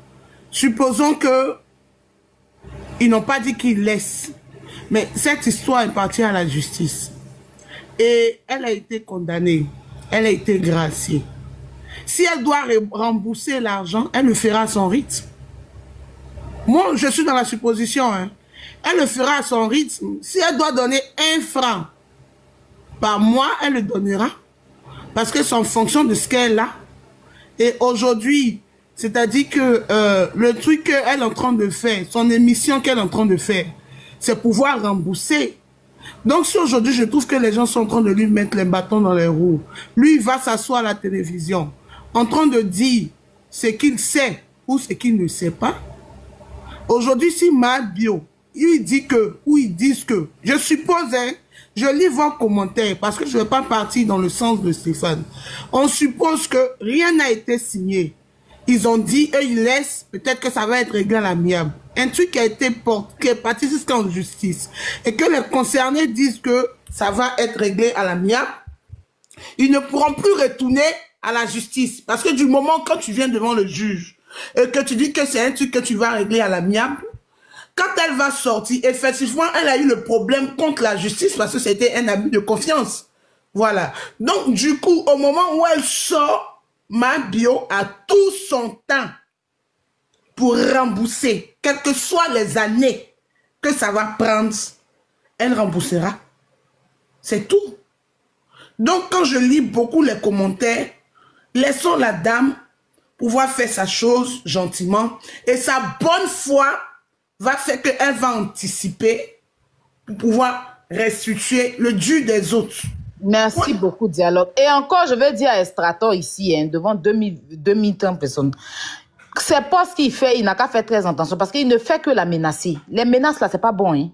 Supposons que ils n'ont pas dit qu'ils laissent, mais cette histoire est partie à la justice et elle a été condamnée. Elle a été graciée. Si elle doit rembourser l'argent, elle le fera à son rythme. Moi, je suis dans la supposition. Hein. Elle le fera à son rythme. Si elle doit donner 1 franc par mois, elle le donnera. Parce que c'est en fonction de ce qu'elle a. Et aujourd'hui, c'est-à-dire que le truc qu'elle est en train de faire, son émission qu'elle est en train de faire, c'est pouvoir rembourser. Donc, si aujourd'hui, je trouve que les gens sont en train de lui mettre les bâtons dans les roues, lui, il va s'asseoir à la télévision, en train de dire ce qu'il sait ou ce qu'il ne sait pas. Aujourd'hui, si ma bio, il dit que, ou ils disent que, je suppose, hein, je lis vos commentaires, parce que je ne vais pas partir dans le sens de Stéphane. On suppose que rien n'a été signé. Ils ont dit, eux, ils laissent, peut-être que ça va être réglé à l'amiable. Un truc qui a été porté, qui est parti jusqu'en justice, et que les concernés disent que ça va être réglé à l'amiable, ils ne pourront plus retourner à la justice. Parce que du moment quand tu viens devant le juge, et que tu dis que c'est un truc que tu vas régler à l'amiable, quand elle va sortir, effectivement, elle a eu le problème contre la justice, parce que c'était un abus de confiance. Voilà. Donc, du coup, au moment où elle sort, ma bio a tout son temps pour rembourser, quelles que soient les années que ça va prendre, elle remboursera. C'est tout. Donc, quand je lis beaucoup les commentaires, laissons la dame pouvoir faire sa chose gentiment et sa bonne foi va faire qu'elle va anticiper pour pouvoir restituer le dû des autres. Merci beaucoup, Dialogue. Et encore, je vais dire à Estrator ici, hein, devant 2030 personnes, c'est pas ce qu'il fait, il n'a qu'à faire très attention parce qu'il ne fait que la menacer. Les menaces, là, c'est pas bon, hein.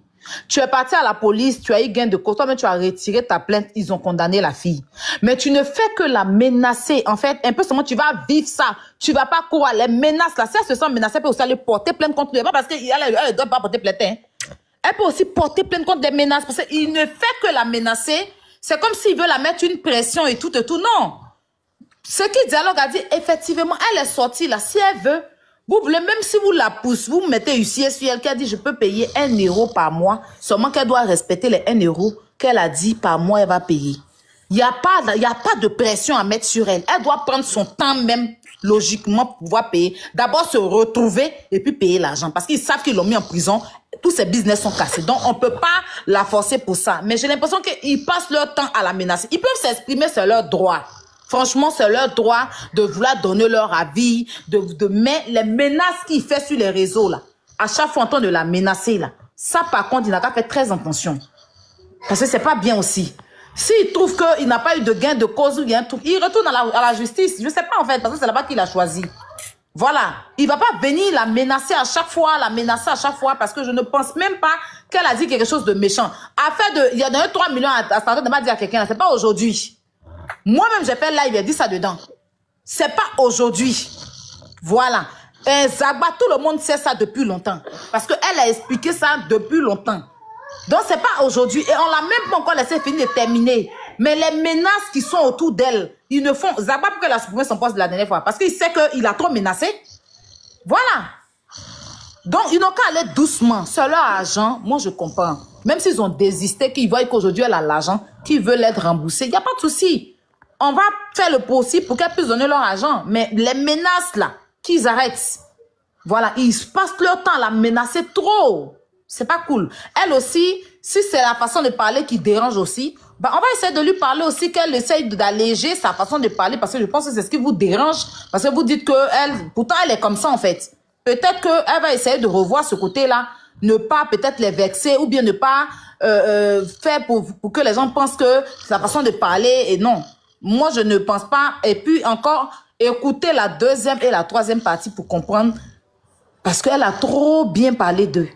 Tu es parti à la police, tu as eu gain de cause, toi, mais tu as retiré ta plainte, ils ont condamné la fille. Mais tu ne fais que la menacer. En fait, un peu seulement, tu vas vivre ça. Tu vas pas courir. Les menaces, là, si elle se sent menacée, elle peut aussi aller porter plainte contre lui. Pas parce qu'elle ne doit pas porter plainte, hein. Elle peut aussi porter plainte contre des menaces parce qu'il ne fait que la menacer. C'est comme s'il veut la mettre une pression et tout. Non. Ce qui Dialogue a dit, effectivement, elle est sortie là. Si elle veut, vous voulez, même si vous la poussez, vous mettez huissier sur elle qui a dit, je peux payer 1 euro par mois, seulement qu'elle doit respecter les 1 euro qu'elle a dit par mois, elle va payer. Il n'y a pas de pression à mettre sur elle. Elle doit prendre son temps même, logiquement, pour pouvoir payer. D'abord se retrouver et puis payer l'argent. Parce qu'ils savent qu'ils l'ont mis en prison. Tous ces business sont cassés. Donc, on ne peut pas la forcer pour ça. Mais j'ai l'impression qu'ils passent leur temps à la menacer. Ils peuvent s'exprimer, c'est leur droit. Franchement, c'est leur droit de vouloir donner leur avis, mais les menaces qu'il fait sur les réseaux, là, à chaque fois en train de la menacer, là, ça, par contre, il n'a qu'à faire très attention. Parce que c'est pas bien aussi. S'il trouve qu'il n'a pas eu de gain de cause ou il y a un truc, il retourne à la justice. Je ne sais pas, en fait, parce que c'est là-bas qu'il a choisi. Voilà. Il ne va pas venir la menacer à chaque fois, parce que je ne pense même pas qu'elle a dit quelque chose de méchant. Il y a donné 3 millions à Stanton de pas dire à quelqu'un, c'est pas aujourd'hui. Moi-même, j'ai fait live, il a dit ça dedans. C'est pas aujourd'hui. Voilà. Et Zagba, tout le monde sait ça depuis longtemps. Parce qu'elle a expliqué ça depuis longtemps. Donc, c'est pas aujourd'hui. Et on l'a même pas encore laissé finir de terminer. Mais les menaces qui sont autour d'elle, ils ne font... Zagba, pourquoi elle a supprimé son poste de la dernière fois? Parce qu'il sait qu'il a trop menacé. Voilà. Donc, ils n'ont qu'à aller doucement. C'est leur argent. Moi, je comprends. Même s'ils ont désisté, qu'ils voient qu'aujourd'hui, elle a l'argent, qu'ils veulent être remboursés, il n'y a pas de souci. On va faire le possible pour qu'elles puissent donner leur argent. Mais les menaces, là, qu'ils arrêtent. Voilà, ils passent leur temps à la menacer trop. C'est pas cool. Elle aussi, si c'est la façon de parler qui dérange aussi, bah, on va essayer de lui parler aussi, qu'elle essaye d'alléger sa façon de parler, parce que je pense que c'est ce qui vous dérange, parce que vous dites que elle, pourtant elle est comme ça en fait. Peut-être qu'elle va essayer de revoir ce côté-là, ne pas peut-être les vexer, ou bien ne pas faire pour que les gens pensent que c'est la façon de parler, et non. Moi, je ne pense pas. Et puis encore, écouter la deuxième et la troisième partie pour comprendre, parce qu'elle a trop bien parlé d'eux.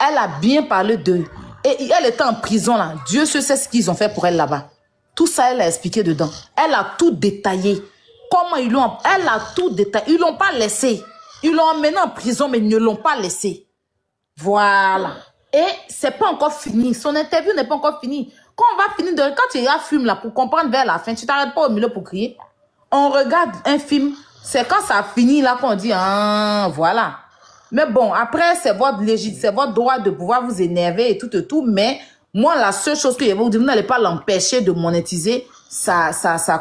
Elle a bien parlé d'eux. Et elle était en prison là. Dieu sait ce qu'ils ont fait pour elle là-bas. Tout ça, elle a expliqué dedans. Elle a tout détaillé. Comment ils l'ont... Elle a tout détaillé. Ils l'ont pas laissé. Ils l'ont emmené en prison, mais ils ne l'ont pas laissé. Voilà. Et c'est pas encore fini. Son interview n'est pas encore finie. Quand on va finir de... Quand il y a un film là, pour comprendre vers la fin, tu t'arrêtes pas au milieu pour crier. On regarde un film. C'est quand ça finit là qu'on dit, ah, voilà. Mais bon, après, c'est votre droit de pouvoir vous énerver et tout, mais moi, la seule chose que je vais vous dire, vous n'allez pas l'empêcher de monétiser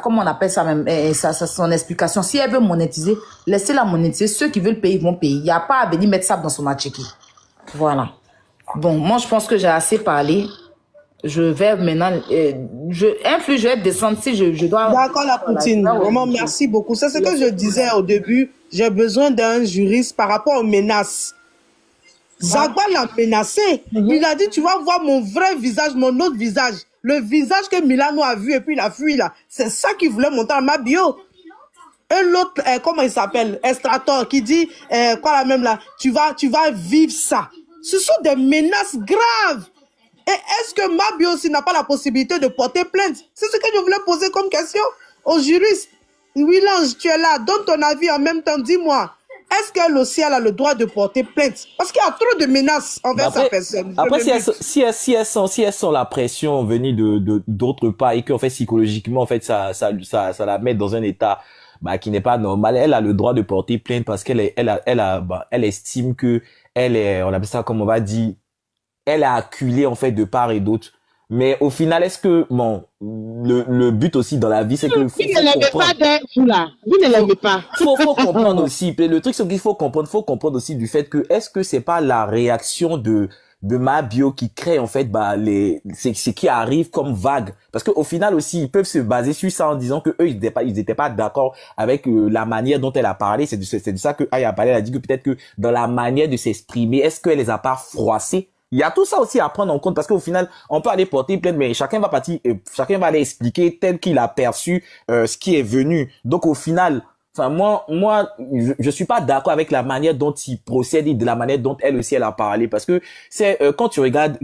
comment on appelle ça même, son explication. Si elle veut monétiser, laissez-la monétiser. Ceux qui veulent payer, ils vont payer. Il n'y a pas à venir mettre ça dans son machiki. Voilà. Bon, moi, je pense que j'ai assez parlé. Je vais maintenant, je vais descendre si je dois... D'accord, la Poutine. Vraiment, merci beaucoup. C'est ce que je disais au début. J'ai besoin d'un juriste par rapport aux menaces. Zagba l'a menacé. Il a dit, tu vas voir mon vrai visage, mon autre visage. Le visage que Milano a vu et puis il a fui là. C'est ça qu'il voulait montrer dans ma bio. Et l'autre, comment il s'appelle? Estrator, qui dit, quoi la même là? Tu vas vivre ça. Ce sont des menaces graves. Et est-ce que ma bio aussi n'a pas la possibilité de porter plainte? C'est ce que je voulais poser comme question aux juristes. Willange, tu es là, donne ton avis en même temps, dis-moi. Est-ce qu'elle aussi a le droit de porter plainte? Parce qu'il y a trop de menaces envers sa personne. Après, si elles sent la pression venir d'autre part et qu'en fait, psychologiquement, en fait, ça la met dans un état, qui n'est pas normal, elle a le droit de porter plainte parce qu'elle estime que elle est, on appelle ça comme on va dire, elle a acculé en fait de part et d'autre. Mais au final, est-ce que le but aussi dans la vie, c'est que vous ne l'aimez pas vous là, vous ne l'aimez pas. Faut comprendre aussi. Le truc c'est qu'il faut comprendre aussi du fait que est-ce que c'est pas la réaction de ma bio qui crée en fait ce qui arrive comme vague, parce que au final aussi ils peuvent se baser sur ça en disant que eux ils étaient pas d'accord avec la manière dont elle a parlé. C'est de ça que Aya a parlé. Elle a dit que peut-être que dans la manière de s'exprimer, est-ce qu'elle les a pas froissés? Il y a tout ça aussi à prendre en compte parce qu'au final, on peut aller porter plainte, mais chacun va aller expliquer tel qu'il a perçu ce qui est venu. Donc au final, enfin moi, je suis pas d'accord avec la manière dont il procède et de la manière dont elle aussi elle a parlé, parce que c'est quand tu regardes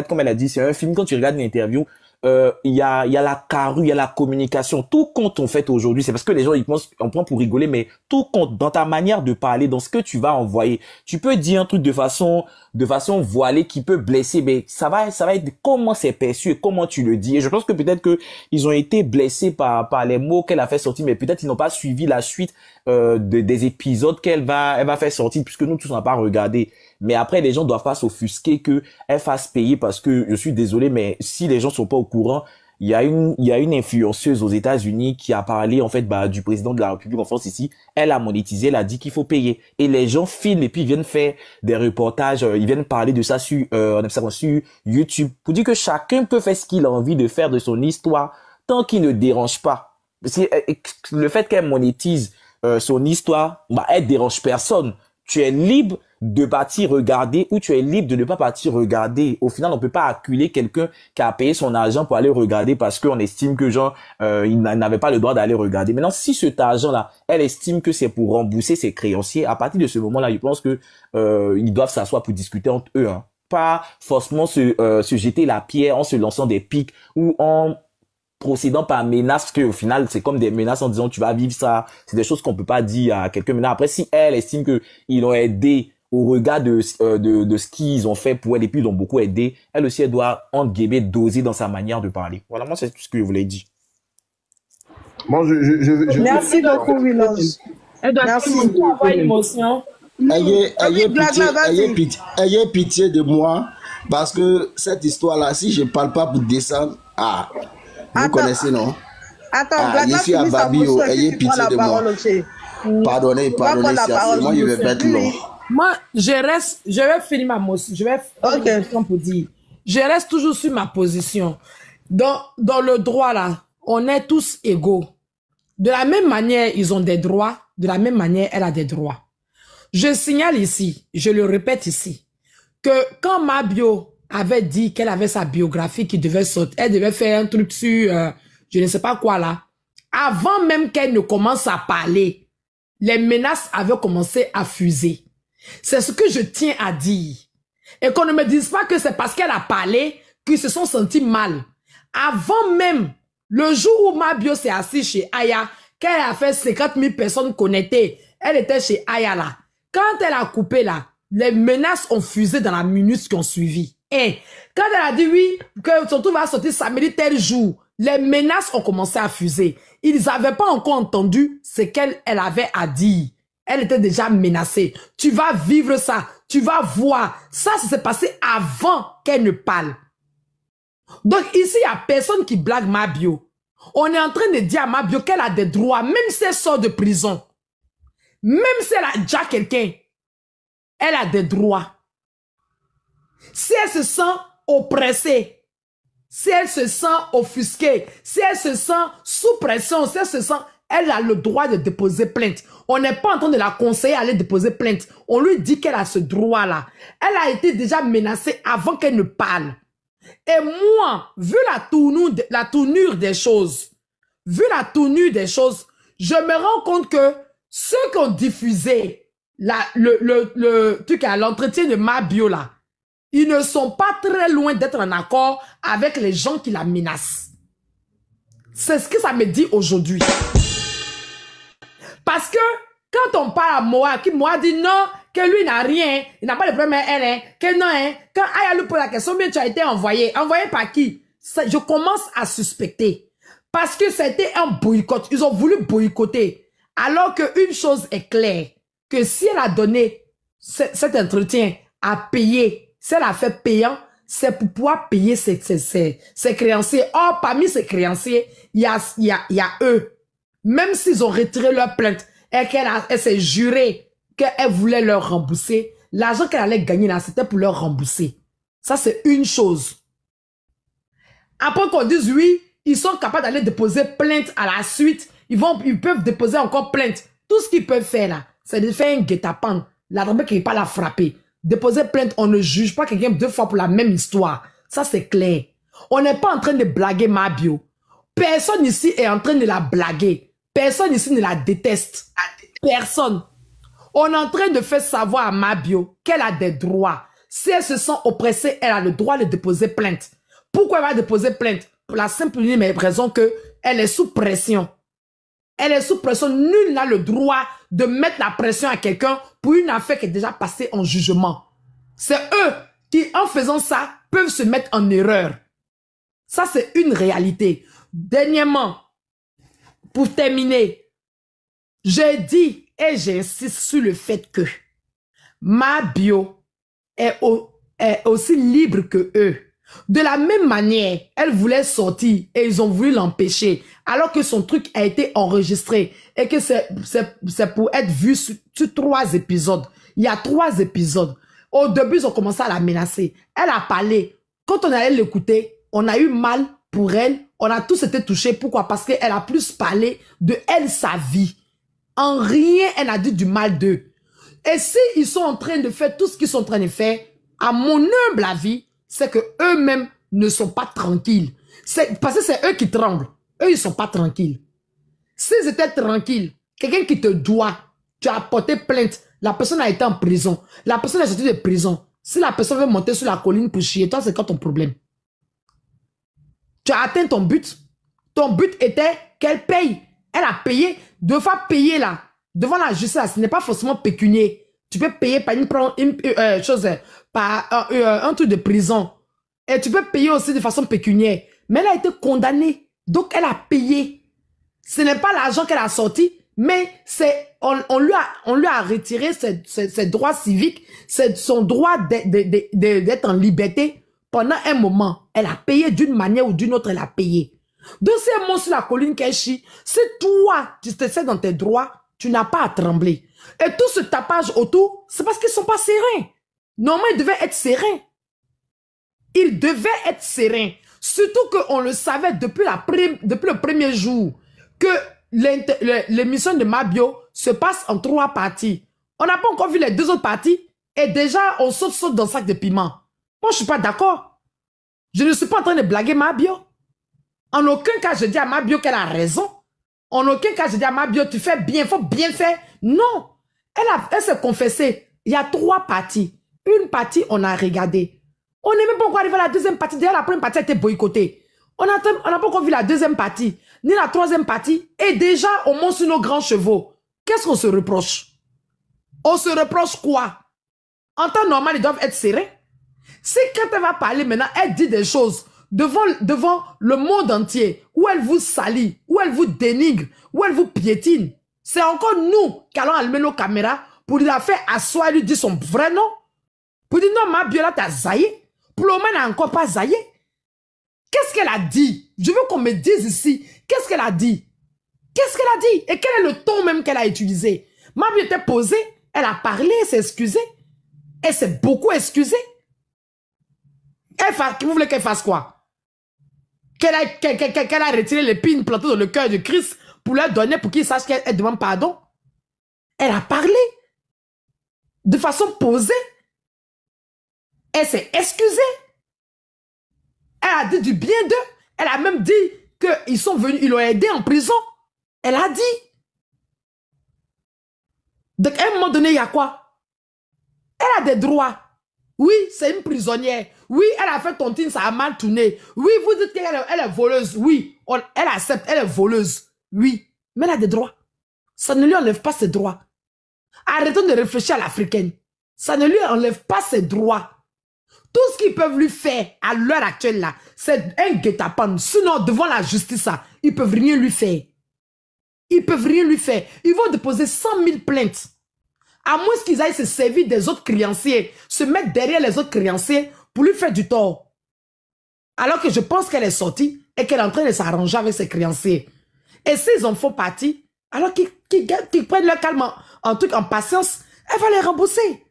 comme elle a dit, c'est un film. Quand tu regardes une interview, il y a la carrure, il y a la communication, tout compte en fait aujourd'hui. C'est parce que les gens ils pensent, on prend pour rigoler, mais tout compte dans ta manière de parler, dans ce que tu vas envoyer. Tu peux dire un truc de façon voilée qui peut blesser, mais ça va être comment c'est perçu et comment tu le dis. Et je pense que peut-être que ils ont été blessés par les mots qu'elle a fait sortir, mais peut-être ils n'ont pas suivi la suite des épisodes qu'elle va faire sortir, puisque nous tous on n'a pas regardé. Mais après, les gens doivent pas s'offusquer que elle fasse payer, parce que je suis désolé, mais si les gens sont pas au courant, il y a une influenceuse aux États-Unis qui a parlé en fait du président de la République en France ici. Elle a monétisé, elle a dit qu'il faut payer, et les gens filment et puis ils viennent faire des reportages, ils viennent parler de ça sur sur YouTube pour dire que chacun peut faire ce qu'il a envie de faire de son histoire tant qu'il ne dérange pas. Parce que le fait qu'elle monétise son histoire, elle dérange personne. Tu es libre de partir regarder ou tu es libre de ne pas partir regarder. Au final, on peut pas acculer quelqu'un qui a payé son argent pour aller regarder parce qu'on estime que il n'avait pas le droit d'aller regarder. Maintenant, si cet argent-là, elle estime que c'est pour rembourser ses créanciers, à partir de ce moment-là, je pense que ils doivent s'asseoir pour discuter entre eux, hein. Pas forcément se jeter la pierre en se lançant des pics ou en procédant par menace, parce qu'au final, c'est comme des menaces en disant tu vas vivre ça. C'est des choses qu'on peut pas dire à quelqu'un. Maintenant, après, si elle estime que ils l'ont aidé au regard de ce qu'ils ont fait pour elle et puis ils l'ont beaucoup aidé, elle aussi, elle doit, entre guillemets, doser dans sa manière de parler. Voilà, moi, c'est tout ce que je voulais dire. Moi, Merci beaucoup, Willange. Elle doit avoir une émotion. Ayez pitié de moi, parce que cette histoire-là, si je parle pas pour descendre, vous connaissez, non? Attends, je suis à Babio, ayez pitié de moi. Pardonnez, moi je vais pas être long. Moi, je vais finir ma motion. Je vais faire une motion pour dire. je reste toujours sur ma position. Dans le droit, là, on est tous égaux. De la même manière, ils ont des droits. De la même manière, elle a des droits. Je signale ici, je le répète ici, que quand Mabio avait dit qu'elle avait sa biographie qui devait sortir, elle devait faire un truc sur, je ne sais pas quoi là, avant même qu'elle ne commence à parler, les menaces avaient commencé à fuser. C'est ce que je tiens à dire. Et qu'on ne me dise pas que c'est parce qu'elle a parlé qu'ils se sont sentis mal. Avant même, le jour où Mabio s'est assise chez Aya, qu'elle a fait 50 000 personnes connectées, elle était chez Aya là. Quand elle a coupé là, les menaces ont fusé dans la minute qui ont suivi. Et quand elle a dit oui, que son tour va sortir samedi tel jour, les menaces ont commencé à fuser. Ils n'avaient pas encore entendu ce qu'elle avait à dire. Elle était déjà menacée. Tu vas vivre ça. Tu vas voir. Ça s'est passé avant qu'elle ne parle. Donc ici, il n'y a personne qui blague Mabio. On est en train de dire à Mabio qu'elle a des droits, même si elle sort de prison. Même si elle a déjà quelqu'un, elle a des droits. Si elle se sent oppressée, si elle se sent offusquée, si elle se sent sous pression, si elle se sent, elle a le droit de déposer plainte. On n'est pas en train de la conseiller à aller déposer plainte. On lui dit qu'elle a ce droit-là. Elle a été déjà menacée avant qu'elle ne parle. Et moi, vu la tournure des choses, je me rends compte que ceux qui ont diffusé le truc à l'entretien de Mabio là, ils ne sont pas très loin d'être en accord avec les gens qui la menacent. C'est ce que ça me dit aujourd'hui. Parce que quand on parle à Moa, qui Moa dit non, que lui n'a rien, il n'a pas de problème avec elle, hein, que non, hein, quand Aya lui pose la question, bien tu as été envoyé. Envoyé par qui? Ça, je commence à suspecter. Parce que c'était un boycott. Ils ont voulu boycotter. Alors qu'une chose est claire, que si elle a donné cet entretien à payer, si elle a fait payant, c'est pour pouvoir payer ses créanciers. Or, parmi ses créanciers, il y a eux. Même s'ils ont retiré leur plainte et qu'elle s'est jurée qu'elle voulait leur rembourser, l'argent qu'elle allait gagner là, c'était pour leur rembourser. Ça, c'est une chose. Après qu'on dise oui, ils sont capables d'aller déposer plainte à la suite, ils peuvent déposer encore plainte. Tout ce qu'ils peuvent faire là, c'est de faire un guet-apens. La dame qui n'est pas la frapper. Déposer plainte, on ne juge pas quelqu'un 2 fois pour la même histoire. Ça, c'est clair. On n'est pas en train de blaguer Mabio. Personne ici est en train de la blaguer. Personne ici ne la déteste. Personne. On est en train de faire savoir à Mabio qu'elle a des droits. Si elle se sent oppressée, elle a le droit de déposer plainte. Pourquoi elle va déposer plainte? Pour la simple et unique raison qu'elle est sous pression. Elle est sous pression. Nul n'a le droit de mettre la pression à quelqu'un pour une affaire qui est déjà passée en jugement. C'est eux qui, en faisant ça, peuvent se mettre en erreur. Ça, c'est une réalité. Dernièrement, pour terminer, je dis et j'insiste sur le fait que Mabio est aussi libre que eux. De la même manière, elle voulait sortir et ils ont voulu l'empêcher alors que son truc a été enregistré et que c'est pour être vu sur 3 épisodes. Il y a 3 épisodes. Au début, ils ont commencé à la menacer. Elle a parlé. Quand on allait l'écouter, on a eu mal pour elle. On a tous été touchés. Pourquoi? Parce qu'elle a plus parlé de elle, sa vie. En rien, elle a dit du mal d'eux. Et si ils sont en train de faire tout ce qu'ils sont en train de faire, à mon humble avis, c'est que eux-mêmes ne sont pas tranquilles. Parce que c'est eux qui tremblent. Eux, ils sont pas tranquilles. S'ils étaient tranquilles, quelqu'un qui te doit, tu as porté plainte, la personne a été en prison, la personne est sortie de prison. Si la personne veut monter sur la colline pour chier, toi, c'est quoi ton problème? Tu as atteint ton but. Ton but était qu'elle paye. Elle a payé. 2 fois payé là, devant la justice, ce n'est pas forcément pécunier. Tu peux payer par un truc de prison. Et tu peux payer aussi de façon pécuniaire. Mais elle a été condamnée. Donc, elle a payé. Ce n'est pas l'argent qu'elle a sorti, mais on lui a retiré ses droits civiques, son droit d'être en liberté pendant un moment. Elle a payé d'une manière ou d'une autre, elle a payé. Donc, si elle monte sur la colline qu'elle chie, si toi, tu te sais dans tes droits, tu n'as pas à trembler. Et tout ce tapage autour, c'est parce qu'ils ne sont pas sereins. Normalement, ils devaient être sereins. Il devait être serein. Surtout qu'on le savait depuis le premier jour que l'émission de Mabio se passe en 3 parties. On n'a pas encore vu les 2 autres parties et déjà on saute dans le sac de piment. Moi, je ne suis pas d'accord. Je ne suis pas en train de blaguer Mabio. En aucun cas, je dis à Mabio qu'elle a raison. En aucun cas, je dis à Mabio, tu fais bien, il faut bien faire. Non. Elle s'est confessée. Il y a 3 parties. Une partie, on a regardé. On n'est même pas encore arrivé à la deuxième partie. D'ailleurs, la première partie a été boycottée. On n'a pas encore vu la deuxième partie, ni la troisième partie. Et déjà, on monte sur nos grands chevaux. Qu'est-ce qu'on se reproche? On se reproche quoi? En temps normal, ils doivent être serrés. Si quand elle va parler maintenant, elle dit des choses devant le monde entier, où elle vous salit, où elle vous dénigre, où elle vous piétine. C'est encore nous qui allons allumer nos caméras pour lui faire asseoir et lui dire son vrai nom. Pour dire non, ma Biola t'a zaillé. Pour le moment, elle n'a encore pas zaillé. Qu'est-ce qu'elle a dit? Je veux qu'on me dise ici. Qu'est-ce qu'elle a dit? Qu'est-ce qu'elle a dit? Et quel est le ton même qu'elle a utilisé? Ma Biola était posée, elle a parlé, elle s'est excusée. Elle s'est beaucoup excusée. Vous voulez qu'elle fasse quoi? Qu'elle a retiré l'épine plantée dans le cœur de Christ pour leur donner, pour qu'il sache qu'elle demande pardon? Elle a parlé de façon posée. Elle s'est excusée. Elle a dit du bien d'eux. Elle a même dit qu'ils sont venus, ils l'ont aidé en prison. Elle a dit. Donc, à un moment donné, il y a quoi? Elle a des droits. Oui, c'est une prisonnière. Oui, elle a fait tontine, ça a mal tourné. Oui, vous dites qu'elle est voleuse. Oui, elle accepte, elle est voleuse. Oui, mais elle a des droits. Ça ne lui enlève pas ses droits. Arrêtons de réfléchir à l'africaine. Ça ne lui enlève pas ses droits. Tout ce qu'ils peuvent lui faire à l'heure actuelle là, c'est un guet-apens. Sinon, devant la justice, là, ils peuvent rien lui faire. Ils peuvent rien lui faire. Ils vont déposer 100 000 plaintes. À moins qu'ils aillent se servir des autres créanciers, se mettre derrière les autres créanciers pour lui faire du tort. Alors que je pense qu'elle est sortie et qu'elle est en train de s'arranger avec ses créanciers. Et s'ils en font partie, alors qu'ils prennent leur calme en patience, elle va les rembourser.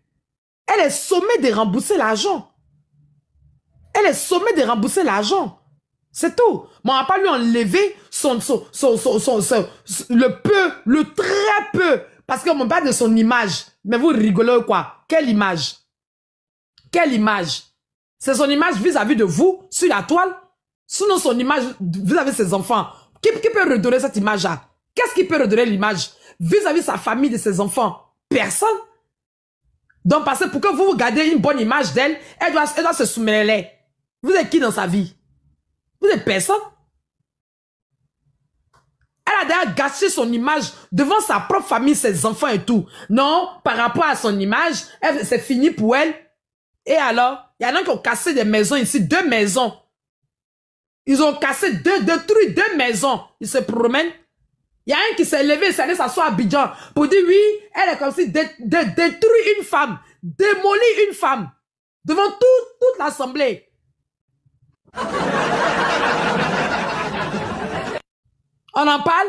Elle est sommée de rembourser l'argent. Elle est sommée de rembourser l'argent. C'est tout. Mais on va pas lui enlever le très peu. Parce qu'on me parle de son image. Mais vous rigolez ou quoi? Quelle image? Quelle image? C'est son image vis-à-vis de vous, sur la toile? Sinon son image vis-à-vis de ses enfants. Qui peut redonner cette image-là? Qu'est-ce qui peut redonner l'image vis-à-vis de sa famille, de ses enfants? Personne. Donc, parce que pour que vous gardez une bonne image d'elle, elle doit se soumettre. Vous êtes qui dans sa vie? Vous êtes personne. Elle a d'ailleurs gâché son image devant sa propre famille, ses enfants et tout. Non, par rapport à son image, c'est fini pour elle. Et alors, il y en a qui ont cassé des maisons ici, 2 maisons. Ils ont cassé détruit 2 maisons. Ils se promènent. Il y a un qui s'est levé et s'est allé s'asseoir à Abidjan pour dire oui, elle est comme si détruit une femme, démolit une femme devant toute l'assemblée. On en parle?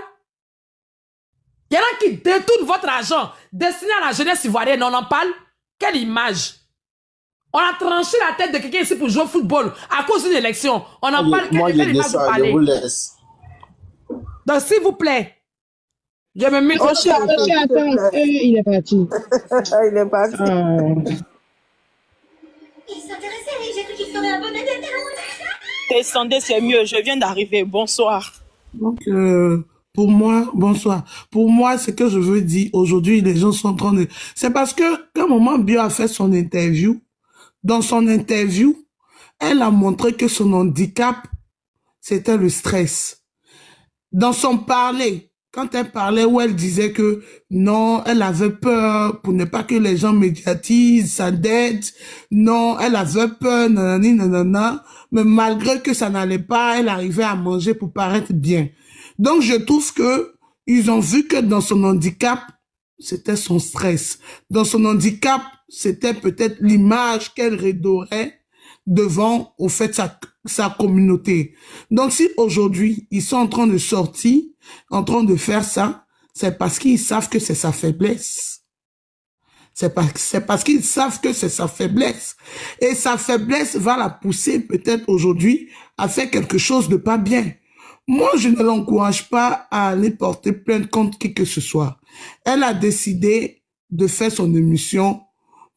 Il y en a qui détournent votre argent destiné à la jeunesse ivoirienne. On en parle? Quelle image? On a tranché la tête de quelqu'un ici pour jouer au football à cause d'une élection. On en parle? Quelle image vous parlez? Je vous laisse. Donc, s'il vous plaît, je me mets... Il est parti. Il est parti. Il s'intéressait, j'ai cru qu'il ferait un bon été. Descendez, c'est mieux. Je viens d'arriver. Bonsoir. Donc, pour moi, bonsoir. Pour moi, ce que je veux dire aujourd'hui, les gens sont en train de... C'est parce que quand Maman Bio a fait son interview, dans son interview, elle a montré que son handicap, c'était le stress. Dans son parler, quand elle parlait où elle disait que non, elle avait peur pour ne pas que les gens médiatisent sa dette, non, elle avait peur, nanani, nanana, mais malgré que ça n'allait pas, elle arrivait à manger pour paraître bien. Donc je trouve que ils ont vu que dans son handicap, c'était son stress. Dans son handicap, c'était peut-être l'image qu'elle redorait devant, au fait, sa communauté. Donc, si aujourd'hui, ils sont en train de sortir, en train de faire ça, c'est parce qu'ils savent que c'est sa faiblesse. C'est parce qu'ils savent que c'est sa faiblesse. Et sa faiblesse va la pousser peut-être aujourd'hui à faire quelque chose de pas bien. Moi, je ne l'encourage pas à aller porter plainte contre qui que ce soit. Elle a décidé de faire son émission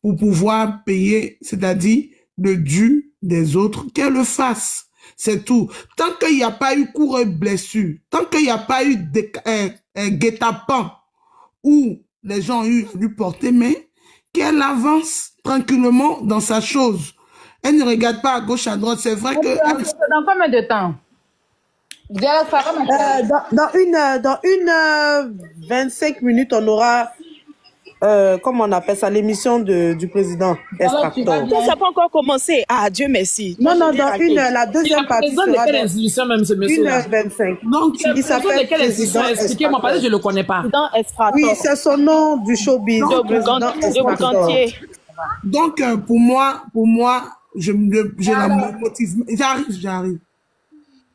pour pouvoir payer, c'est-à-dire le dû des autres, qu'elle le fasse. C'est tout. Tant qu'il n'y a pas eu coureur blessure, tant qu'il n'y a pas eu un guet-apens où les gens ont eu à lui porter main, qu'elle avance tranquillement dans sa chose. Elle ne regarde pas à gauche, à droite. C'est vrai que... Dans combien de temps? Dans une 25 minutes, on aura... comment on appelle ça, l'émission du président Extractor. Ça n'a pas encore commencé. Ah, Dieu merci. Non, dans la deuxième partie sera dans 1h25. Donc, il s'appelle de quelle institution? Expliquez-moi, parce que je ne le connais pas. Oui, c'est son nom du showbiz. De Boucantier. Donc, pour moi, je la motive. J'arrive.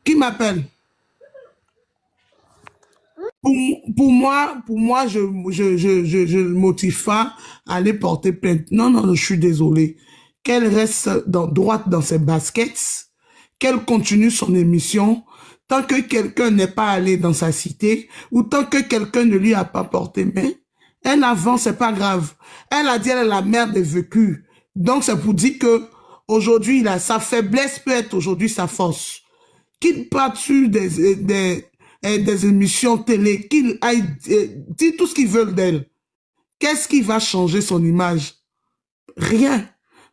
Qui m'appelle? Pour moi, je ne motive pas à aller porter plainte. Non, je suis désolé. Qu'elle reste droite dans ses baskets, qu'elle continue son émission, tant que quelqu'un n'est pas allé dans sa cité, ou tant que quelqu'un ne lui a pas porté main, elle avance, c'est pas grave. Elle a dit, elle est la mère des vécus. Donc, c'est pour dire que aujourd'hui, sa faiblesse peut être aujourd'hui sa force. Qu'il parte sur des émissions télé, qu'il aille dire tout ce qu'ils veulent d'elle. Qu'est-ce qui va changer son image? Rien.